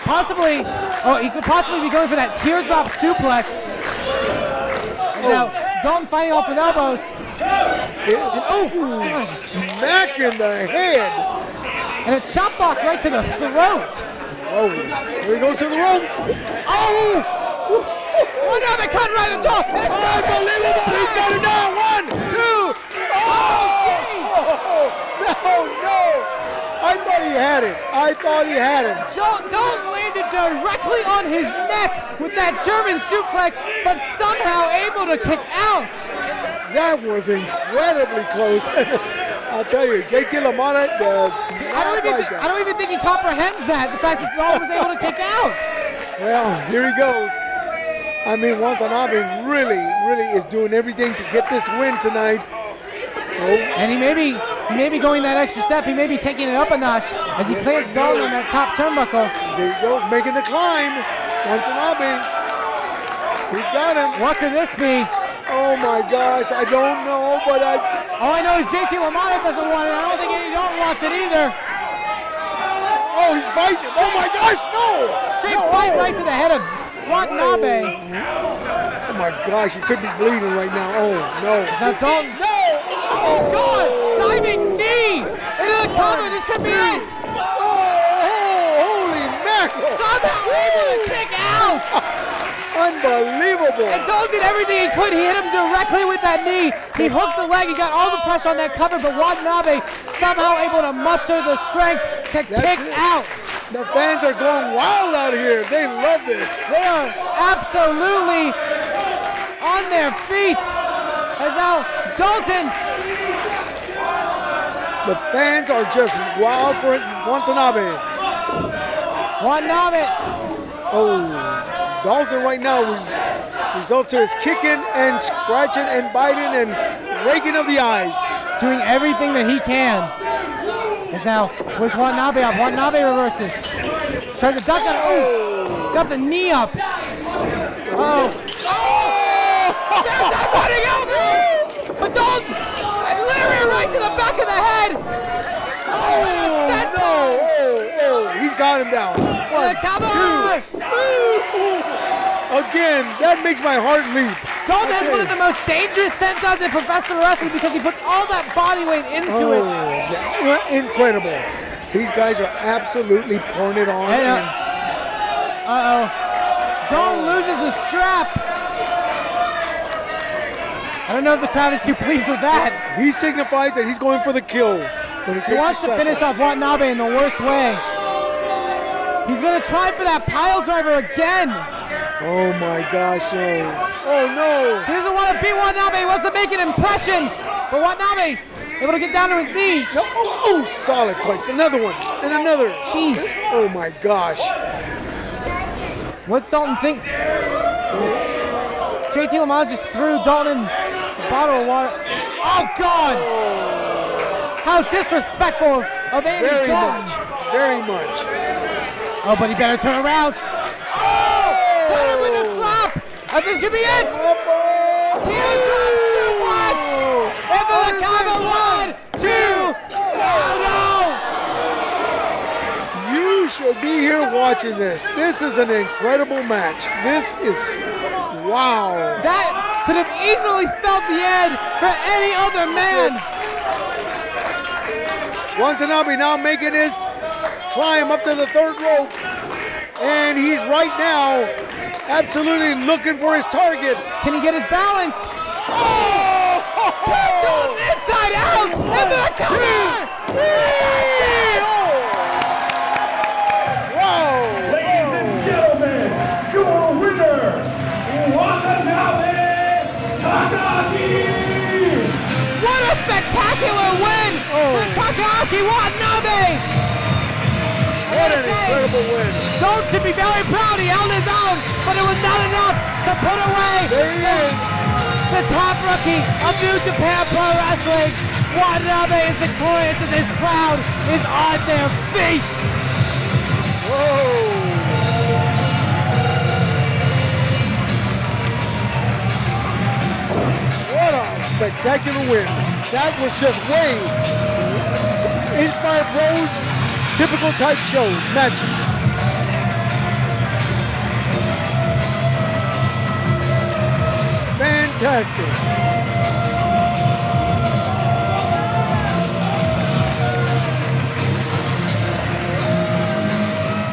S2: Possibly, he could possibly be going for that teardrop suplex. Now, Dalton fighting off with elbows.
S16: Smack in the head.
S2: And a chop block right to the throat.
S16: Oh, here he goes to the ropes.
S2: Oh! Another cut right at the top.
S16: Unbelievable. He's got it down. 1, 2. Oh, no. I thought he had it.
S2: Dalton landed directly on his neck with that German suplex, but somehow able to kick out.
S16: That was incredibly close. I'll tell you, JT LaMotta does
S2: I don't even think he comprehends that, the fact that Dalton was able to kick out.
S16: Well, here he goes. I mean, Watanabe really is doing everything to get this win tonight.
S2: And he may be going that extra step. He may be taking it up a notch as he plants Dalton on that top turnbuckle.
S16: There he goes, making the climb. Watanabe, he's got him.
S2: What could this be?
S16: Oh my gosh, I don't know, but
S2: all I know is JT LaMotta doesn't want it. I don't think Eddie Dalton wants it either.
S16: Oh, he's biting. Oh my gosh, no!
S2: Straight bite right to the head of Watanabe.
S16: Oh my gosh, he could be bleeding right now. Oh no.
S2: Is that Dalton?
S16: No!
S2: Oh God! Diving knee! Into the cover, this could be it!
S16: Oh, holy mackerel!
S2: Somehow able to kick out!
S16: Unbelievable!
S2: And Dalton did everything he could. He hit him directly with that knee. He hooked the leg. He got all the pressure on that cover, but Watanabe somehow able to muster the strength to kick out.
S16: The fans are going wild out here. They love this.
S2: They are absolutely on their feet. As now Dalton.
S16: The fans are just wild for Watanabe. Oh. Dalton right now results to his kicking and scratching and biting and raking of the eyes.
S2: Doing everything that he can. As now, where's Watanabe up? Watanabe reverses. Tries to duck it. Oh! Got the knee up. Oh! There's that running elbow! But Dalton, literally right to the back of the head.
S16: Oh, no! Oh, he's got him down. 1, 2. Again, that makes my heart leap.
S2: Dalton has one of the most dangerous sentons in professional wrestling because he puts all that body weight into it.
S16: Incredible. These guys are absolutely pouring it on.
S2: Dalton loses the strap. I don't know if the crowd is too pleased with that.
S16: He signifies that he's going for the kill. When he
S2: wants to finish off Watanabe in the worst way. He's going to try for that pile driver again.
S16: Oh my gosh, no. Oh no.
S2: He doesn't want to beat Watanabe. He wants to make an impression. But Watanabe able to get down to his knees.
S16: No. Oh, solid points. Another one. And another.
S2: Jeez.
S16: Oh my gosh.
S2: What's Dalton think? JT LaMotta just threw Dalton a bottle of water. Oh God. How disrespectful of Andy Dalton.
S16: Very much.
S2: Oh, but he better turn around. Oh! With a flop! And this could be it! Teardrop suplex! Into the cover, 1, 2, oh
S16: no! You should be here watching this. This is an incredible match. This is, wow.
S2: That could have easily spelled the end for any other man.
S16: Watanabe now making his climb up to the third rope. And he's right now absolutely looking for his target.
S2: Can he get his balance? Oh! Inside out! Into the cover!
S16: Wow!
S8: Ladies and gentlemen, your winner, Watanabe Takaaki!
S2: What a spectacular win for Takaaki Watanabe!
S16: What an incredible win.
S2: Dalton should be very proud. He held his own, but it was not enough to put away.
S16: There he is.
S2: The top rookie of New Japan Pro Wrestling. Watanabe is victorious and this crowd is on their feet.
S16: Whoa. spectacular win. That was just way Inspire Pros typical type shows, matches. Fantastic.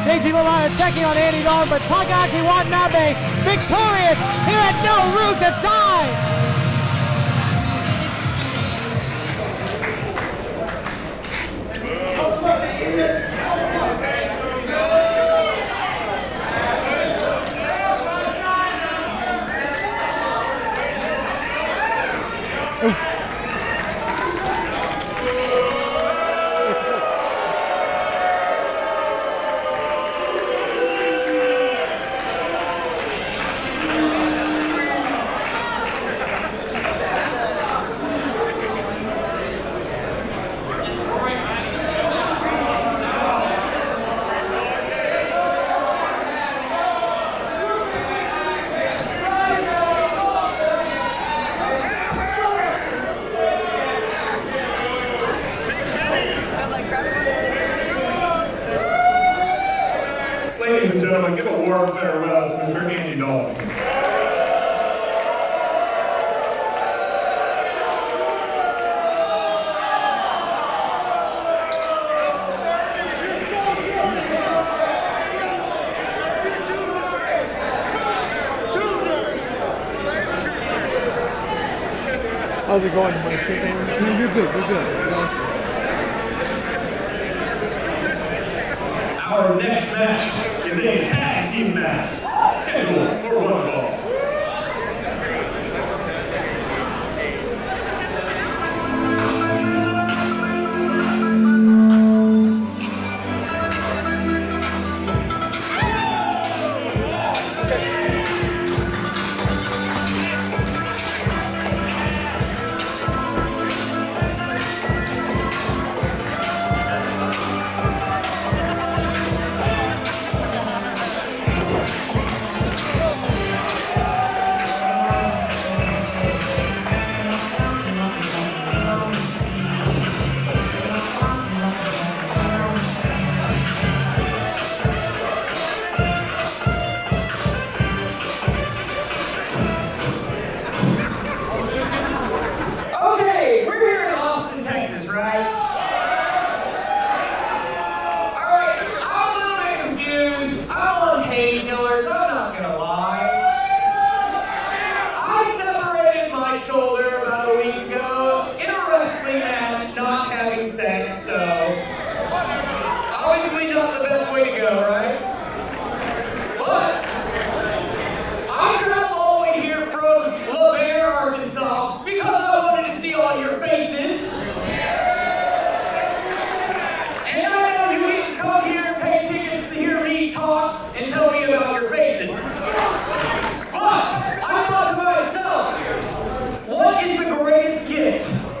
S2: JT Milano checking on Andy Dawn, but Takaaki Watanabe victorious here at No Room to Die.
S8: Ladies and gentlemen, give a warm farewell to Mr. Andy Dawn.
S16: How's it going, Mike? You're good, you're good. Awesome.
S8: Our next match is a tag team match, scheduled for one fall.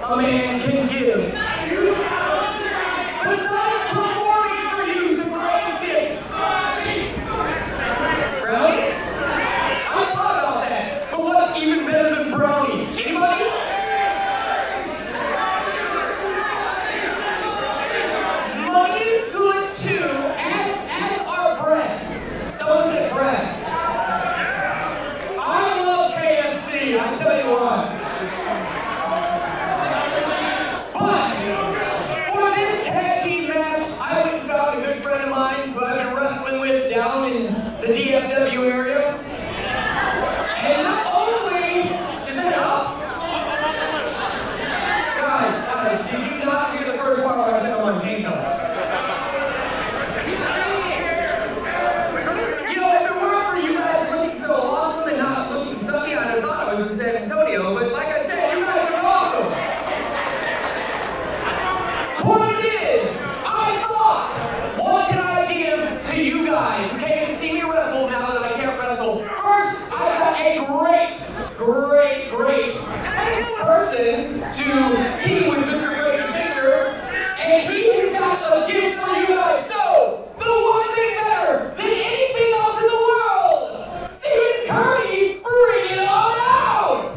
S4: A man can give. Besides performing for you, the greatest gift. Brownies? I thought about that. But what's even better than brownies? Anybody? Money is good too, as are breasts. Someone said breasts. I love KFC, I tell you what. Down in the DFW area. And not only is that up. Guys, did you not hear the first part where I said I'm on painkillers? You know, if it weren't for you guys looking so awesome and not looking sucky, I'd have thought I was in San Antonio, but like I said, you guys are awesome. Point is, I thought, what can I give to you guys who can't see me wrestle now that I can't wrestle? First, I got a great person to team with Mr. Brady Fisher, and he's got a gift for you guys. So, the one thing better than anything else in the world, Stephen Curry, bring it on out!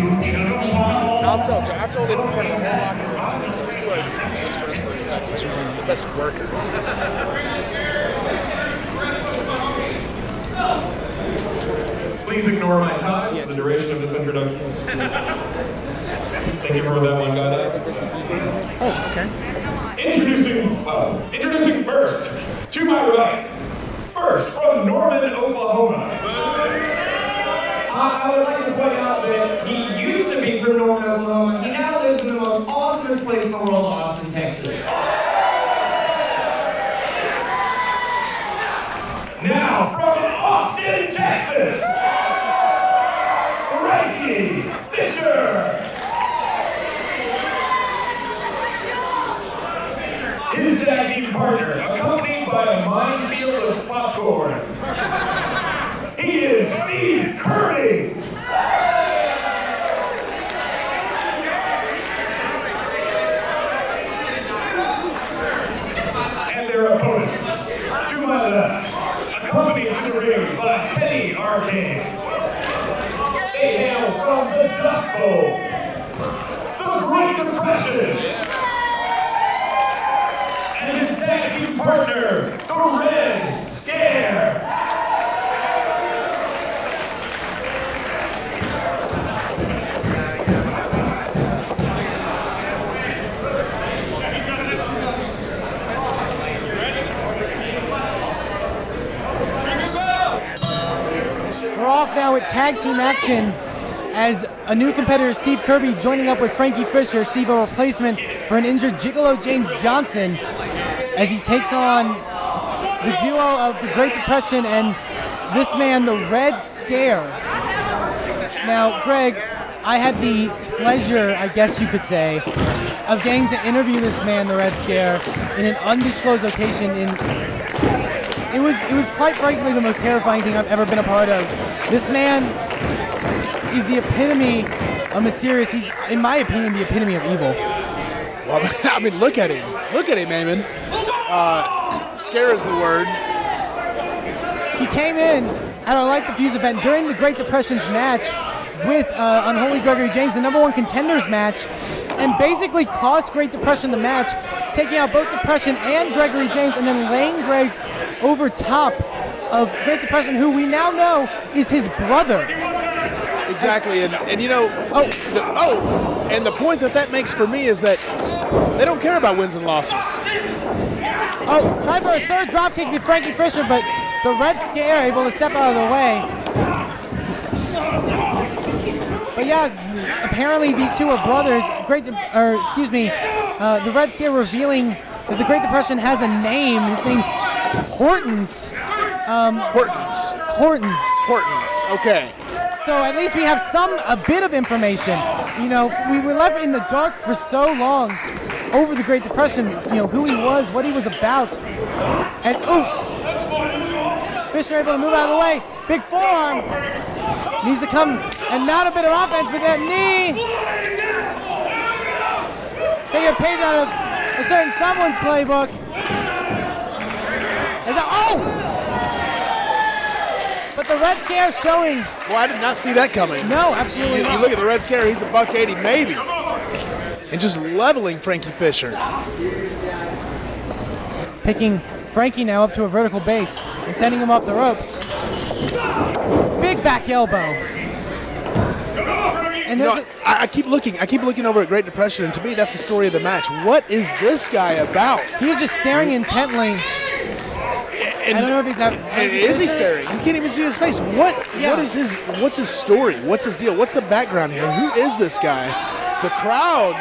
S10: I'll tell you, I told him in front of the whole locker room, I tell you, you are the best wrestler in Texas, you're the best worker.
S1: Please ignore my time for the duration of this introduction. Thank you for that one, guy.
S10: Oh, okay.
S1: Introducing first, to my right, first from Norman, Oklahoma.
S4: I would like to point out that he used to be from Norman, Oklahoma. He now lives in the most awesomest place in the world, Austin, Texas.
S1: Now, from Austin, Texas, Frankie Fisher. His tag team partner, accompanied by a minefield of popcorn. He is Steve Kirby. And their opponents, to my left, accompanied to the ring by Penny Arcade. They hail from the Dust Bowl, the Great Depression. And his tag team partner, the Red Scare.
S2: We're off now with tag team action as a new competitor, Steve Kirby, joining up with Frankie Fisher, Steve a replacement for an injured Gigolo James Johnson, as he takes on the duo of the Great Depression and this man, the Red Scare. Now, Greg, I had the pleasure, I guess you could say, of getting to interview this man, the Red Scare, in an undisclosed location. It was quite frankly the most terrifying thing I've ever been a part of. This man is the epitome of mysterious. He's, in my opinion, the epitome of evil.
S10: Well, I mean, look at him. Look at him, Eamon. Scare is the word.
S2: He came in at our Light the Fuse event during the Great Depression's match with Unholy Gregory James, the #1 contenders match, and basically cost Great Depression the match, taking out both Depression and Gregory James, and then laying Greg over top of Great Depression, who we now know is his brother.
S10: Exactly, and you know, and the point that makes for me is that they don't care about wins and losses.
S2: Oh, try for a third dropkick to Frankie Fisher, but the Red Scare able to step out of the way. But yeah, apparently these two are brothers. The Red Scare revealing that the Great Depression has a name. His name's Hortons.
S10: Hortons. Okay.
S2: So at least we have a bit of information. You know, we were left in the dark for so long over the Great Depression. You know, who he was, what he was about. As Fisher able to move out of the way. Big forearm. Needs to come and mount a bit of offense with that knee. Take a page out of a certain someone's playbook. But the Red Scare showing.
S10: Well, I did not see that coming.
S2: No, absolutely not.
S10: You look at the Red Scare, he's a $180 maybe. And just leveling Frankie Fisher.
S2: Picking Frankie now up to a vertical base and sending him off the ropes. Big back elbow. And
S10: I keep looking over at Great Depression, and to me, that's the story of the match. What is this guy about?
S2: He's just staring intently. I don't know if he's
S10: is he staring? You can't even see his face. What's his story? What's his deal? What's the background here? Who is this guy? The crowd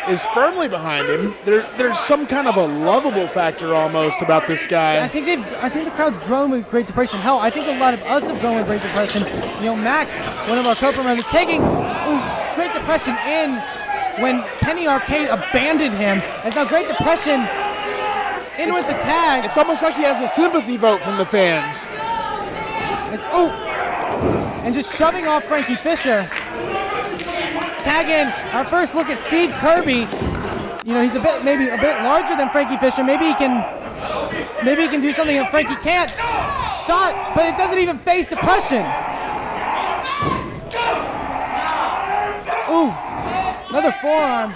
S10: is firmly behind him. There's some kind of a lovable factor almost about this guy.
S2: I think the crowd's grown with Great Depression. Hell, I think a lot of us have grown with Great Depression. You know, Max, one of our co-promoters, taking Great Depression in when Penny Arcade abandoned him. As now Great Depression with the tag.
S10: It's almost like he has a sympathy vote from the fans.
S2: And just shoving off Frankie Fisher. Tag in our first look at Steve Kirby. You know, he's maybe a bit larger than Frankie Fisher. Maybe he can do something that Frankie can't. Shot, but it doesn't even face Depression. Ooh, another forearm.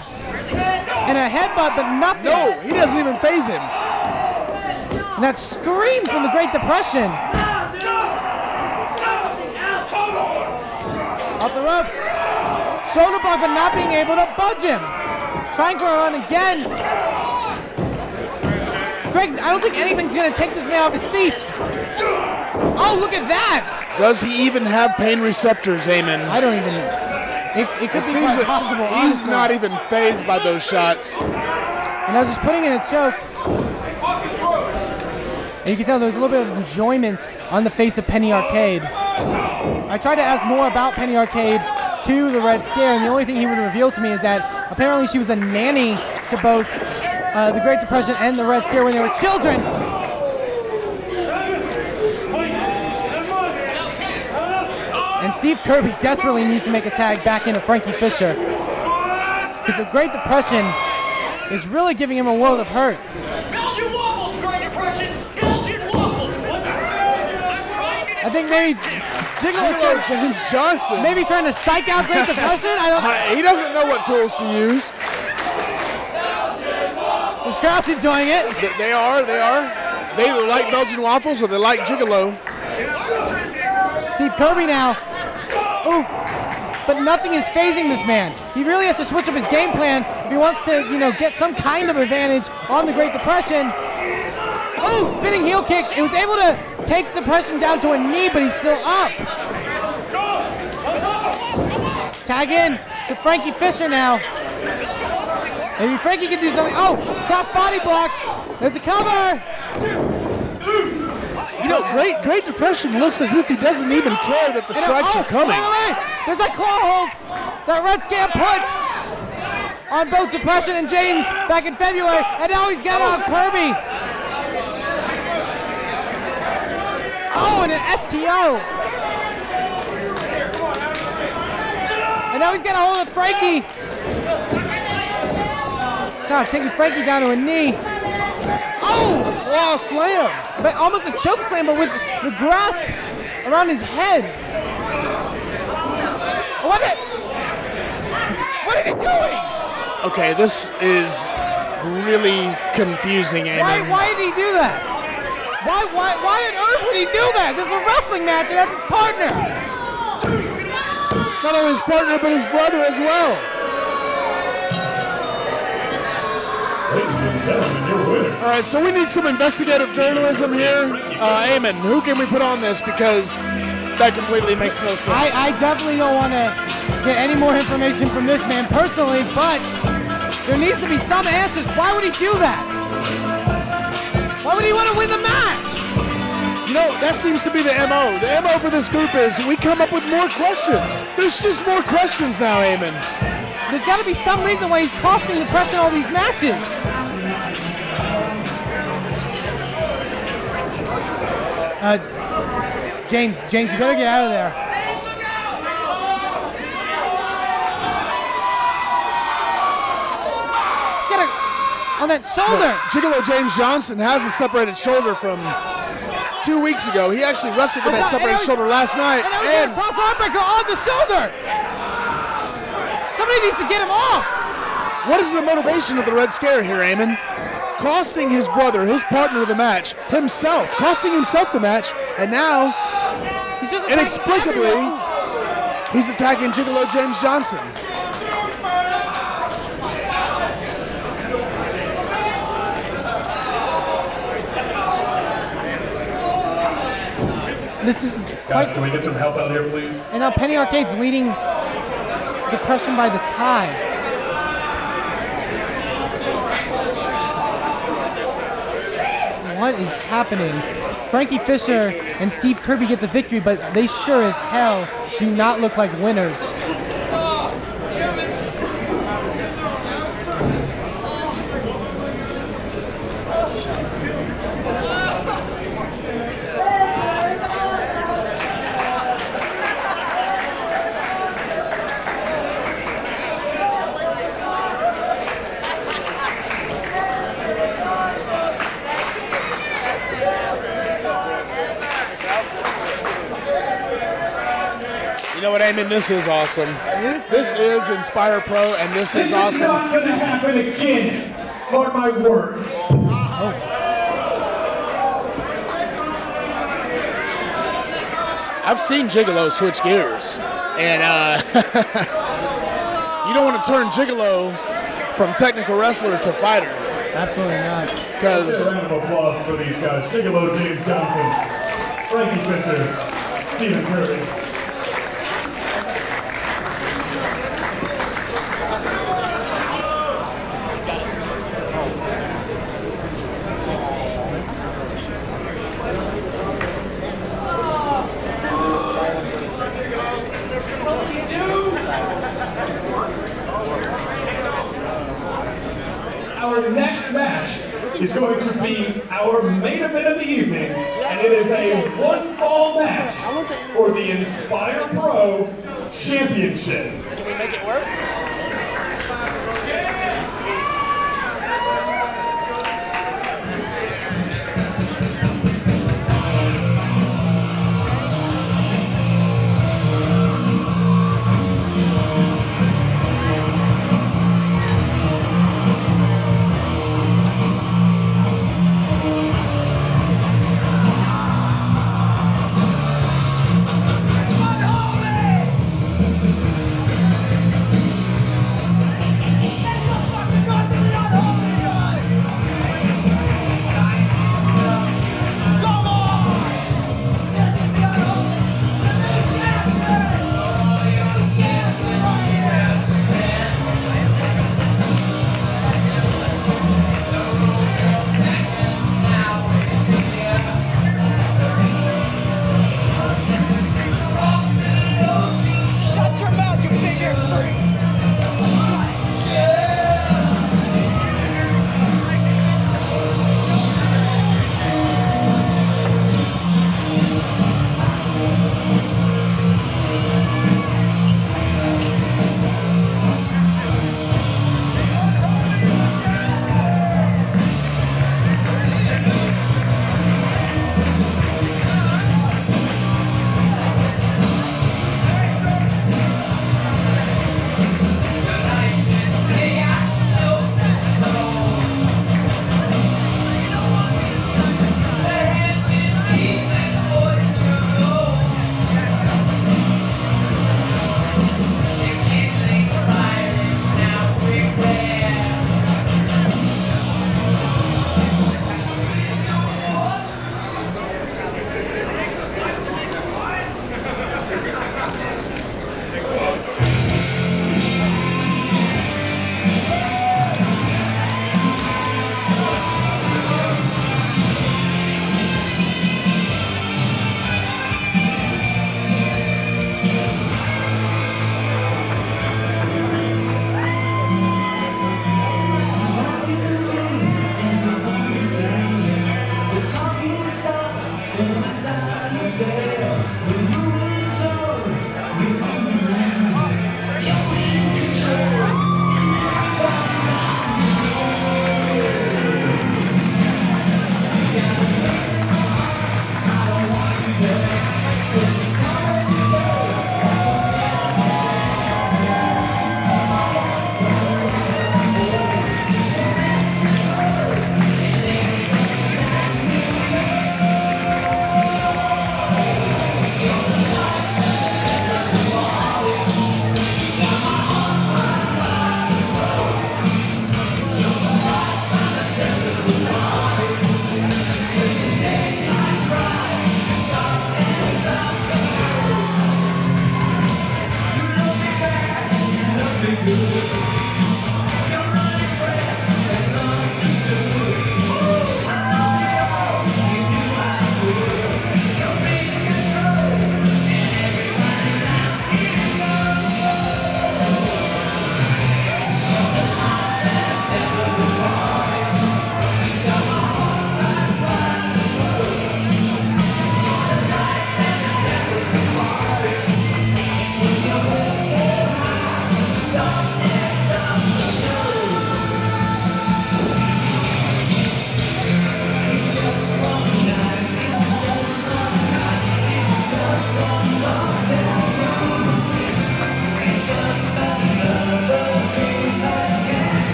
S2: And a headbutt, but nothing.
S10: No, he doesn't even phase him.
S2: And that scream from the Great Depression. Off the ropes. Shoulder block, but not being able to budge him. Trying to run again. Greg, I don't think anything's going to take this man off his feet. Oh, look at that.
S10: Does he even have pain receptors, Eamon?
S2: I don't even. It could be quite possible.
S10: He's not even phased by those shots.
S2: And I was just putting in a choke. And you can tell there's a little bit of enjoyment on the face of Penny Arcade. I tried to ask more about Penny Arcade to the Red Scare, and the only thing he would reveal to me is that apparently she was a nanny to both the Great Depression and the Red Scare when they were children. And Steve Kirby desperately needs to make a tag back into Frankie Fisher, because the Great Depression is really giving him a world of hurt.
S9: Belgian waffles, Great Depression! Belgian waffles!
S2: I think maybe
S10: JIGGLE-O James Johnson.
S2: Maybe trying to psych out Great Depression?
S10: He doesn't know what tools to use.
S2: This crowd's enjoying it.
S10: They are. They either like Belgian waffles or they like JIGGLE-O.
S2: Steve Kirby now. Ooh. But nothing is phasing this man. He really has to switch up his game plan if he wants to, get some kind of advantage on the Great Depression. Oh, spinning heel kick. It was able to take Depression down to a knee, but he's still up. Tag in to Frankie Fisher now. Maybe Frankie can do something. Oh, cross body block. There's a cover.
S10: Great Depression looks as if he doesn't even care that the strikes are coming.
S2: Wait. There's that claw hold that Red Scare put on both Depression and James back in February, and now he's got it on Kirby. Oh, and an STO. And now he's got a hold of Frankie. God, taking Frankie down to a knee. Oh!
S10: A claw slam.
S2: But almost a choke slam, but with the grasp around his head. What is he doing?
S10: Okay, this is really confusing, Eamon.
S2: Why did he do that? Why on earth would he do that? This is a wrestling match, and that's his partner.
S10: Not only his partner, but his brother as well. All right, so we need some investigative journalism here. Eamon, who can we put on this? Because that completely makes no sense.
S2: I definitely don't want to get any more information from this man personally, but there needs to be some answers. Why would he do that? Why would he want to win the match?
S10: That seems to be the MO. The MO for this group is we come up with more questions. There's just more questions now, Eamon.
S2: There's got to be some reason why he's costing Depression all these matches. James, you better get out of there. He's got on that shoulder.
S10: JIGGLE-O James Johnson has a separated shoulder from 2 weeks ago. He actually wrestled with that separated shoulder last night.
S2: And cross armbreaker on the shoulder. Somebody needs to get him off.
S10: What is the motivation of the Red Scare here, Eamon? Costing his brother, his partner, the match, costing himself the match, and now, inexplicably, he's attacking JIGGLE-O James Johnson.
S2: This is
S8: guys, can we get some help out here, please?
S2: And now Penny Arcade's leading Depression by the tie. What is happening? Frankie Fisher and Steve Kirby get the victory, but they sure as hell do not look like winners.
S10: You know what, Eamon? This is awesome. This is Inspire Pro, and this is awesome.
S8: This is not going to happen again. Mark my words.
S10: I've seen Gigolo switch gears, and you don't want to turn Gigolo from technical wrestler to fighter.
S2: Absolutely not.
S10: Because
S8: a round of applause for these guys: Gigolo, James Johnson, Frankie Fisher, Stephen Curry. Our next match is going to be our main event of the evening, and it is a one-fall match for the Inspire Pro Championship.
S5: Can we make it work?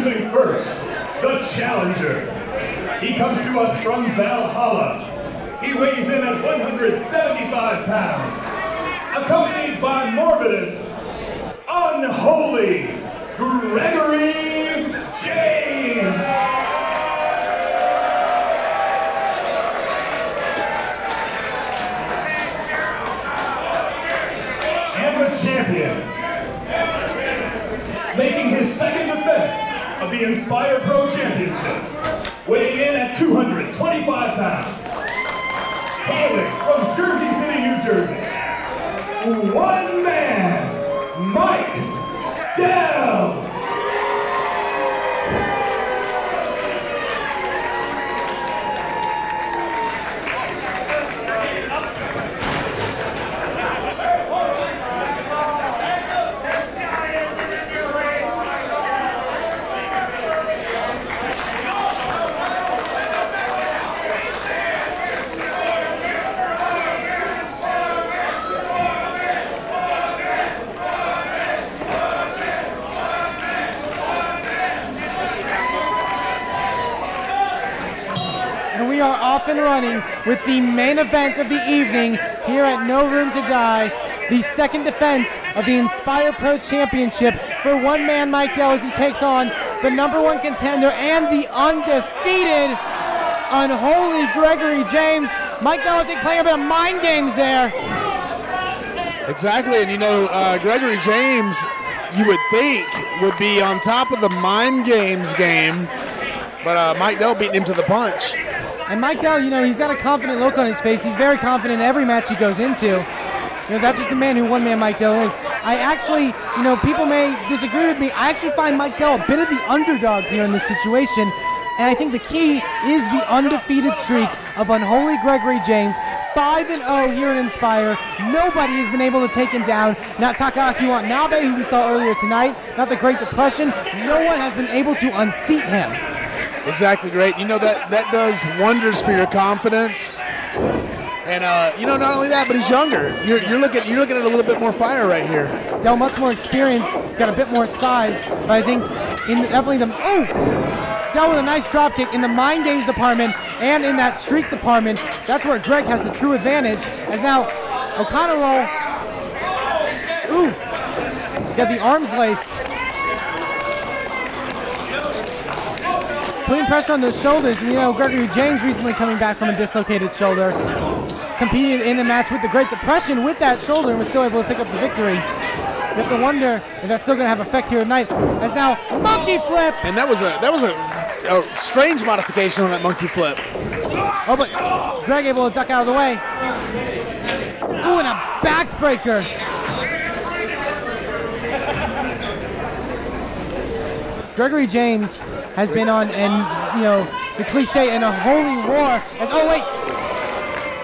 S8: Introducing first, the challenger. He comes to us from Valhalla. He weighs in at 175 pounds. Accompanied by Morbidus, Unholy, Gregory James. And the champion, making his second defense of the Inspire Pro Championship, weighing in at 225 pounds. Hailing from Jersey City, New Jersey, one man, Mike Dell.
S2: Off and running with the main event of the evening here at No Room to Die, the second defense of the Inspire Pro Championship for one man Mike Dell as he takes on the #1 contender and the undefeated Unholy Gregory James. Mike Dell, I think, playing a bit of mind games there.
S10: Exactly, and you know, Gregory James, you would think, would be on top of the mind games game, but Mike Dell beating him to the punch.
S2: And Mike Dell, you know, he's got a confident look on his face. He's very confident in every match he goes into. You know, that's just the man who one man Mike Dell is. I actually, you know, people may disagree with me. I actually find Mike Dell a bit of the underdog here in this situation. And I think the key is the undefeated streak of Unholy Gregory James. 5-0 here in Inspire. Nobody has been able to take him down. Not Takaaki Watanabe, who we saw earlier tonight. Not the Great Depression. No one has been able to unseat him.
S10: Exactly, great. You know, that does wonders for your confidence. And you know, not only that, but he's younger. You're looking at a little bit more fire right here.
S2: Dell, much more experience. He's got a bit more size, but I think in definitely the Dell with a nice drop kick in the mind games department and in that streak department. That's where Greg has the true advantage. As now O'Connor roll. Ooh, he's got the arms laced. Putting pressure on those shoulders. And, you know, Gregory James recently coming back from a dislocated shoulder. Competed in a match with the Great Depression with that shoulder and was still able to pick up the victory. You have to wonder if that's still going to have effect here tonight. As now, monkey flip!
S10: And that was a strange modification on that monkey flip.
S2: Oh, but Greg able to duck out of the way. Ooh, and a backbreaker. Gregory James has been on, and you know, the cliche, in a holy war. As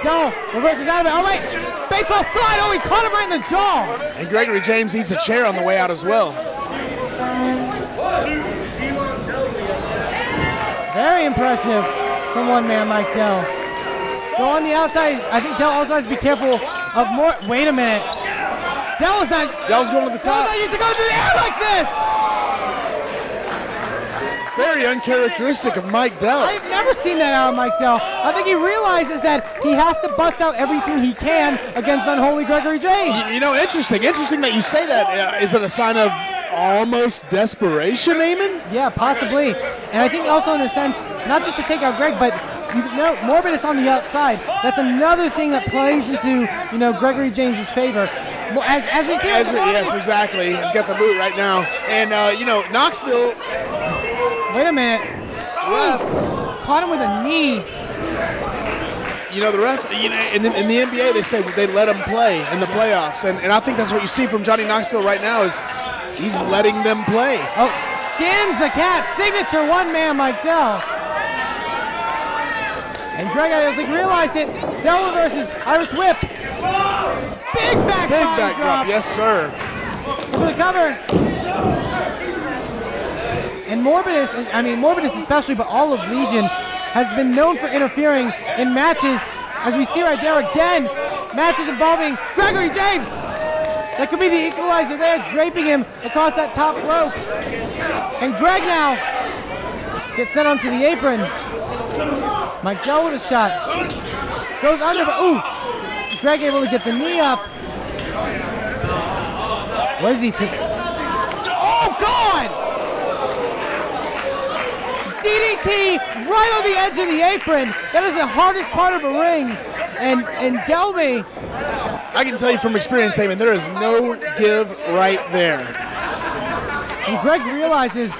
S2: Dell reverses out of it. Oh wait, baseball slide. Oh, he caught him right in the jaw.
S10: And Gregory James eats a chair on the way out as well.
S2: Very impressive from one man Mike Dell. Go on the outside. I think Dell also has to be careful of more. Wait a minute. Dell's
S10: going to the top.
S2: Dell's not used to go to the air like this.
S10: Very uncharacteristic of Mike Dell.
S2: I've never seen that out of Mike Dell. I think he realizes that he has to bust out everything he can against Unholy Gregory James.
S10: You know, interesting that you say that. Is it a sign of almost desperation, Eamon?
S2: Yeah, possibly. And I think also in a sense, not just to take out Greg, but you know, Morbidus on the outside. That's another thing that plays into, you know, Gregory James's favor. As we see,
S10: yes, exactly. He's got the boot right now, and you know, Knoxville.
S2: Wait a minute.
S10: Ref
S2: caught him with a knee.
S10: You know, the ref, you know, in the NBA, they say that they let him play in the playoffs, and I think that's what you see from Johnny Knoxville right now is he's letting them play.
S2: Oh, skins the cat. Signature one man Mike Dell. And Greg, I think, realized it. Dell reverses Irish whip. Big back drop.
S10: Yes, sir.
S2: Over the cover. And Morbidus, I mean Morbidus especially, but all of Legion, has been known for interfering in matches, as we see right there again, matches involving Gregory James. That could be the equalizer there, draping him across that top rope. And Greg now gets sent onto the apron. Mike Dell with a shot. Goes under, but ooh! Greg able to get the knee up. What is he thinking? Oh, God! DDT right on the edge of the apron. That is the hardest part of a ring. And Delby.
S10: I can tell you from experience, Heyman, there is no give right there.
S2: And Greg realizes,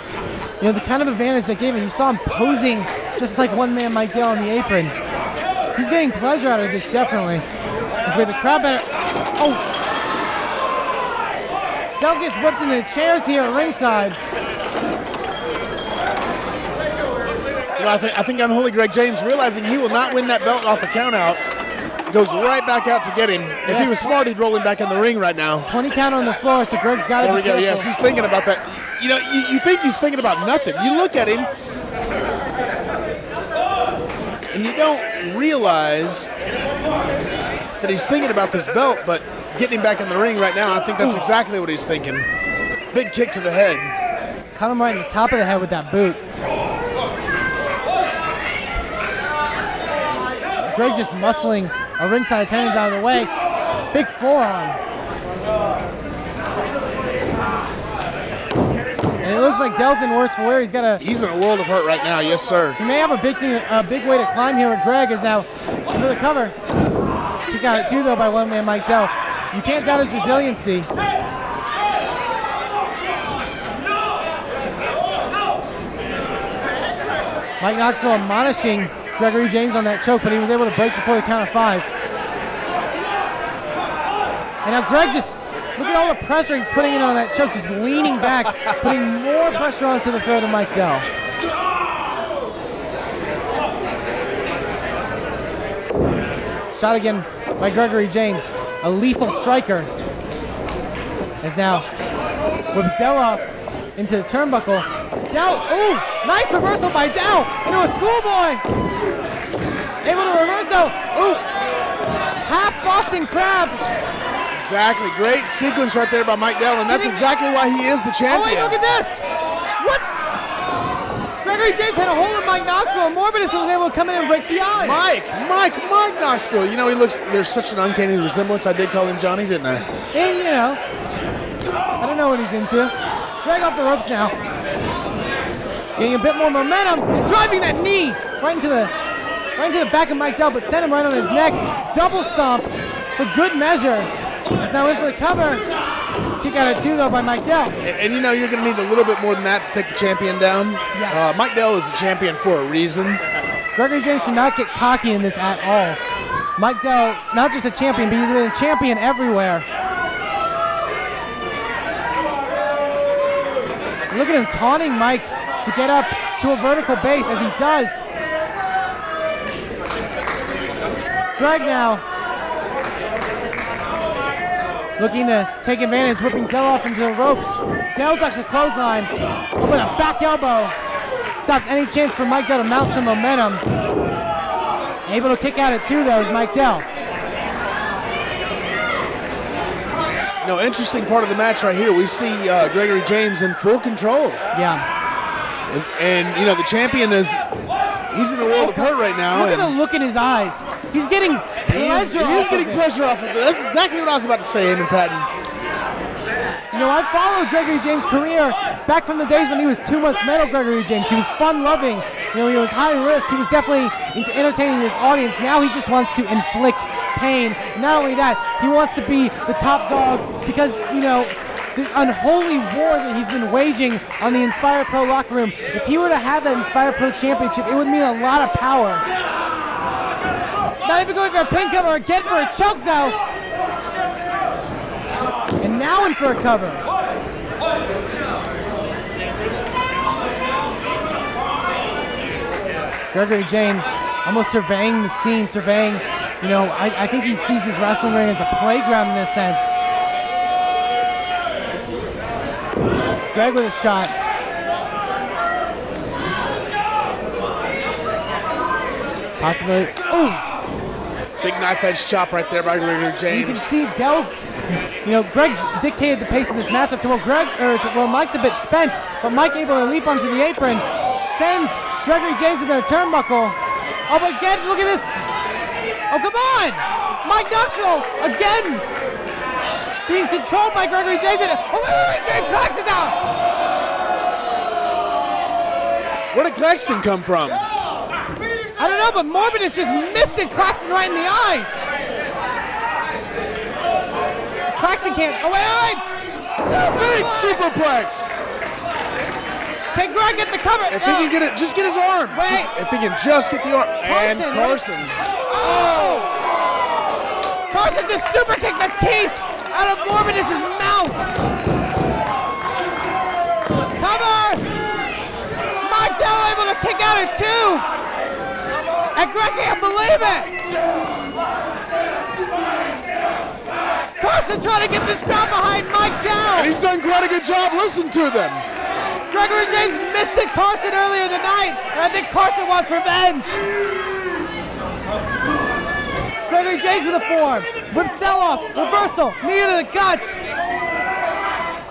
S2: you know, the kind of advantage that gave him. You saw him posing just like one man Mike Dell on the apron. He's getting pleasure out of this, definitely. Let's wait, the crowd better. Oh! Dell gets whipped into the chairs here at ringside.
S10: You know, I think Unholy Greg James, realizing he will not win that belt off a count out, goes right back out to get him. If he was smart, he'd roll him back in the ring right now.
S2: 20 count on the floor, so Greg's got to be careful.
S10: There we go, yes, he's thinking about that. You know, you think he's thinking about nothing. You look at him, and you don't realize that he's thinking about this belt, but getting him back in the ring right now, I think that's exactly what he's thinking. Big kick to the head.
S2: Caught him right in the top of the head with that boot. Greg just muscling a ringside attendants out of the way. Big forearm. And it looks like Dell's in worse for wear. He's
S10: in a world of hurt right now, yes sir.
S2: He may have a big way to climb here with Greg is now under the cover. Kick out at 2 though by one man Mike Dell. You can't doubt his resiliency. Mike Knoxville admonishing Gregory James on that choke, but he was able to break before the count of 5. And now Greg just, look at all the pressure he's putting in on that choke, just leaning back, putting more pressure onto the throat of Mike Dell. Shot again by Gregory James, a lethal striker. As now whips Dell off into the turnbuckle. Dell, ooh, nice reversal by Dell into a schoolboy. Able to reverse though, ooh, half Boston Crab.
S10: Exactly, great sequence right there by Mike Dell, and that's exactly why he is the champion.
S2: Oh wait, look at this. What? Gregory James had a hold of Mike Knoxville, and Morbidus was able to come in and break the eye.
S10: Mike Knoxville. You know, he looks, there's such an uncanny resemblance. I did call him Johnny, didn't I?
S2: Yeah, you know, I don't know what he's into. Greg off the ropes now. Getting a bit more momentum and driving that knee right into the back of Mike Dell, but sent him right on his neck. Double stomp for good measure. He's now in for the cover. Kick out at 2 though by Mike Dell.
S10: And you know you're going to need a little bit more than that to take the champion down.
S2: Yeah.
S10: Mike Dell is a champion for a reason.
S2: Gregory James should not get cocky in this at all. Mike Dell, not just a champion, but he's been a champion everywhere. Look at him taunting Mike to get up to a vertical base as he does. Greg now looking to take advantage, whipping Dell off into the ropes. Dell ducks a clothesline, but a back elbow stops any chance for Mike Dell to mount some momentum. Able to kick out at 2 though is Mike Dell.
S10: No, interesting part of the match right here. We see Gregory James in full control.
S2: Yeah.
S10: And you know, the champion is, he's in a world of hurt right now.
S2: Look at the look in his eyes. He's getting pleasure.
S10: He is getting pleasure off of it. That's exactly what I was about to say, Eamon Patton.
S2: You know, I followed Gregory James' career back from the days when he was Too Much Metal Gregory James. He was fun-loving. You know, he was high risk. He was definitely into entertaining his audience. Now he just wants to inflict pain. Not only that, he wants to be the top dog because, you know, this unholy war that he's been waging on the Inspire Pro locker room. If he were to have that Inspire Pro championship, it would mean a lot of power. Not even going for a pin cover, again for a choke though. And now in for a cover. Gregory James almost surveying the scene, you know, I think he sees this wrestling ring as a playground in a sense. Greg with a shot. Possibly, ooh!
S10: Big knife edge chop right there by Gregory James.
S2: You can see Dell's, Greg's dictated the pace of this matchup to where Mike's a bit spent, but Mike able to leap onto the apron, sends Gregory James into the turnbuckle. Oh, but again, look at this. Oh, come on! Mike Knoxville, again, being controlled by Gregory James. Oh, wait, James Claxton down!
S10: Where did Claxton come from?
S2: I don't know, but Morbidus just missed it. Claxton right in the eyes. Claxton can't. Oh, wait.
S10: Big superplex.
S2: Can Greg get the cover?
S10: If he can get it, just get his arm. If he can just get the arm. And Carson.
S2: Oh! Carson just super kicked the teeth out of Morbidus' mouth. Cover! Mike Dell able to kick out at 2. And Greg can't believe it! Carson trying to get this crowd behind Mike Dell.
S10: And he's done quite a good job. Listen to them.
S2: Gregory James missed it Carson earlier in the night, and I think Carson wants revenge. Gregory James with a forearm. Whips Dell off. Reversal. Knee to the gut.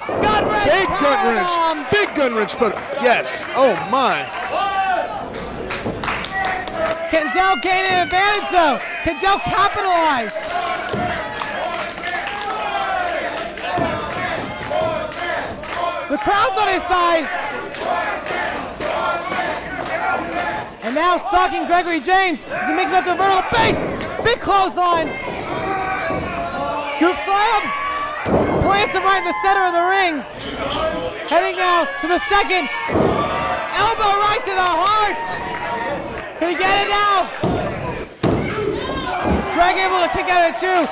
S2: Gut wrench.
S10: Big gut wrench. Big gun wrench, but yes. Oh my.
S2: Can Dell gain an advantage though? Can Dell capitalize? The crowd's on his side. And now stalking Gregory James as he makes up to a vertical base. Big clothesline. Scoop slam. Plants him right in the center of the ring. Heading now to the second. Elbow right to the heart. Can he get it now? Greg able to kick out at 2.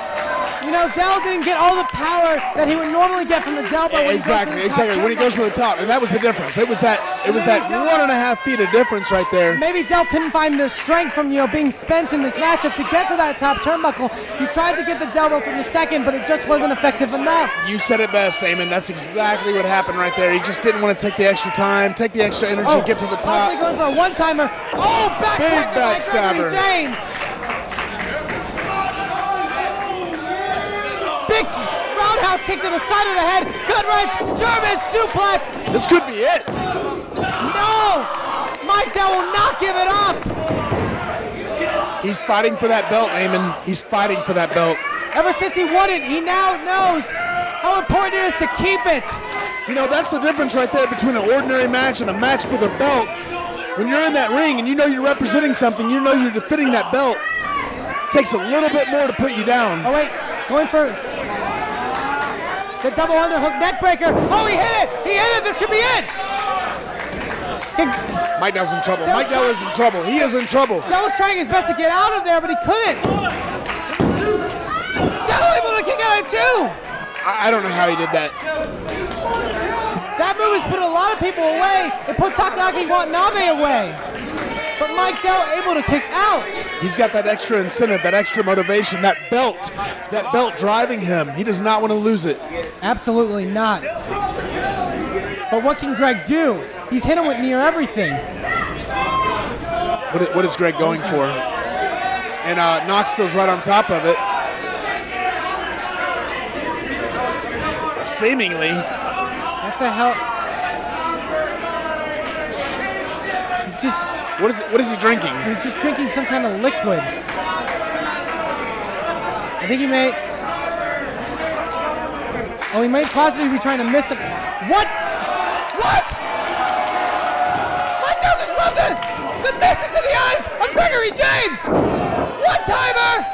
S2: Dell didn't get all the power that he would normally get from the Dell.
S10: Exactly. When he goes to the top, and that was the difference. It was that 1.5 feet of difference right there.
S2: Maybe Dell couldn't find the strength from being spent in this matchup to get to that top turnbuckle. He tried to get the elbow from the second, but it just wasn't effective enough.
S10: You said it best, Eamon. That's exactly what happened right there. He just didn't want to take the extra time, take the extra energy, get to the top.
S2: Going for a one-timer. Oh,
S10: big backstabber.
S2: James. Big roundhouse kick to the side of the head. Gut wrench, German suplex.
S10: This could be it.
S2: No! Mike Dell will not give it up.
S10: He's fighting for that belt, Eamon. He's fighting for that belt.
S2: Ever since he won it, he now knows how important it is to keep it.
S10: That's the difference right there between an ordinary match and a match for the belt. When you're in that ring and you're representing something, you're defending that belt, it takes a little bit more to put you down.
S2: Oh, wait. Going for the double underhook neck breaker. Oh, he hit it! He hit it! This could be it!
S10: Mike Dell's in trouble. Mike Dell is in trouble. He is in trouble.
S2: Dell was trying his best to get out of there, but he couldn't. Dell able to kick out at 2.
S10: I don't know how he did that.
S2: That move has put a lot of people away. It put Takaaki Watanabe away. But Mike Dell able to kick out.
S10: He's got that extra incentive, that extra motivation, that belt driving him. He does not want to lose it.
S2: Absolutely not. But what can Greg do? He's hit him with near everything.
S10: What is Greg going for? And Knoxville's right on top of it. Seemingly.
S2: What the hell?
S10: What is he drinking?
S2: He's just drinking some kind of liquid. I think he may. Oh, he might possibly be trying to miss the. What? What? Mike Dell just rubbed the mist into the eyes of Gregory James. One timer.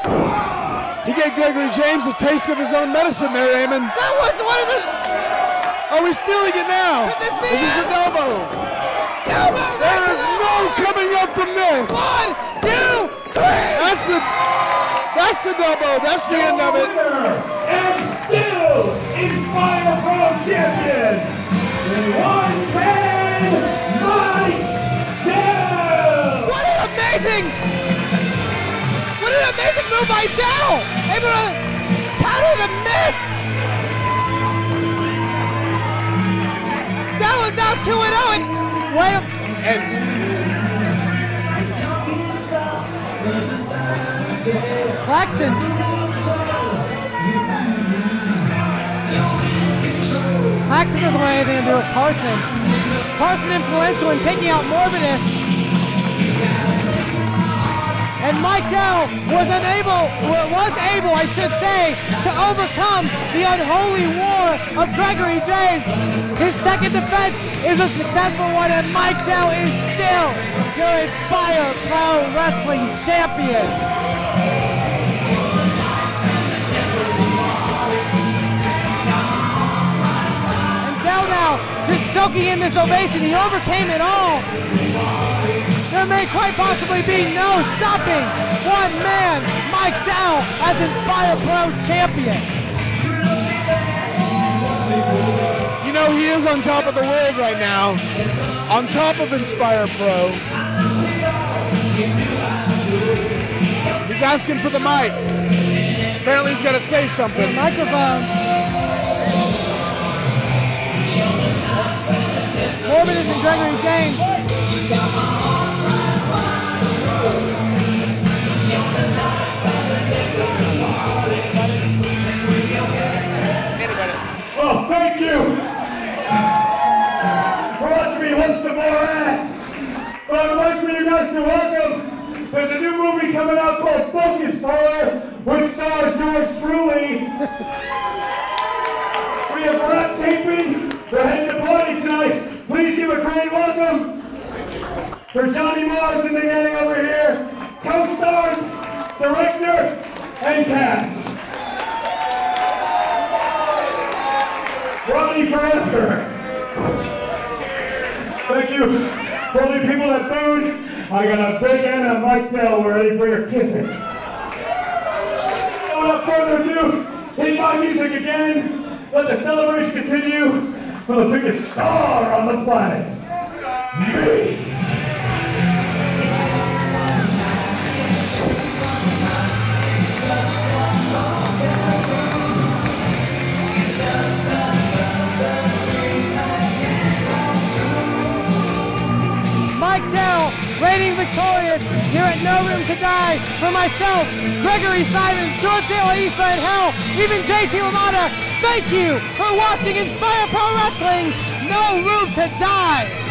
S10: He gave Gregory James a taste of his own medicine there, Eamon.
S2: That was one of the.
S10: Oh, he's feeling it now. This is the elbow. There is no coming up from this.
S2: 1, 2, 3.
S10: That's the double. That's the end of it.
S8: And still Inspire Pro champion, one man, Mike Dell.
S2: What an amazing move by Dell. Able to counter the miss. Dell is now 2-0 and Claxton. Claxton doesn't want anything to do with Carson. Carson influential in taking out MORBIDUS. And Mike Dell was able, I should say, to overcome the unholy war of Gregory James. His second defense is a successful one, and Mike Dell is still your Inspire Pro Wrestling champion. And Dell now just soaking in this ovation. He overcame it all. There may quite possibly be no stopping one man, Mike Dell, as Inspire Pro champion.
S10: You know, he is on top of the world right now, on top of Inspire Pro. He's asking for the mic. Apparently he's got to say something.
S2: Microphone. MORBIDUS and Gregory James.
S11: Oh, thank you for watching me whip some more ass. But I'd like for you guys to welcome, there's a new movie coming out called Focus Power, which stars yours truly. We have rap taping. We're heading to party tonight. Please give a great welcome for Johnny Mars and the gang over here, co-stars, director, and cast. Ronnie forever. Thank you for all the people that booed. I got a big N and a Mike Dell. We're ready for your kissing. Without further ado, hit my music again. Let the celebration continue for the biggest star on the planet, me.
S2: Mike Dell reigning victorious here at No Room to Die. For myself, Gregory Simons, George De La Isla, and hell, even JT LaMotta, thank you for watching Inspire Pro Wrestling's No Room to Die.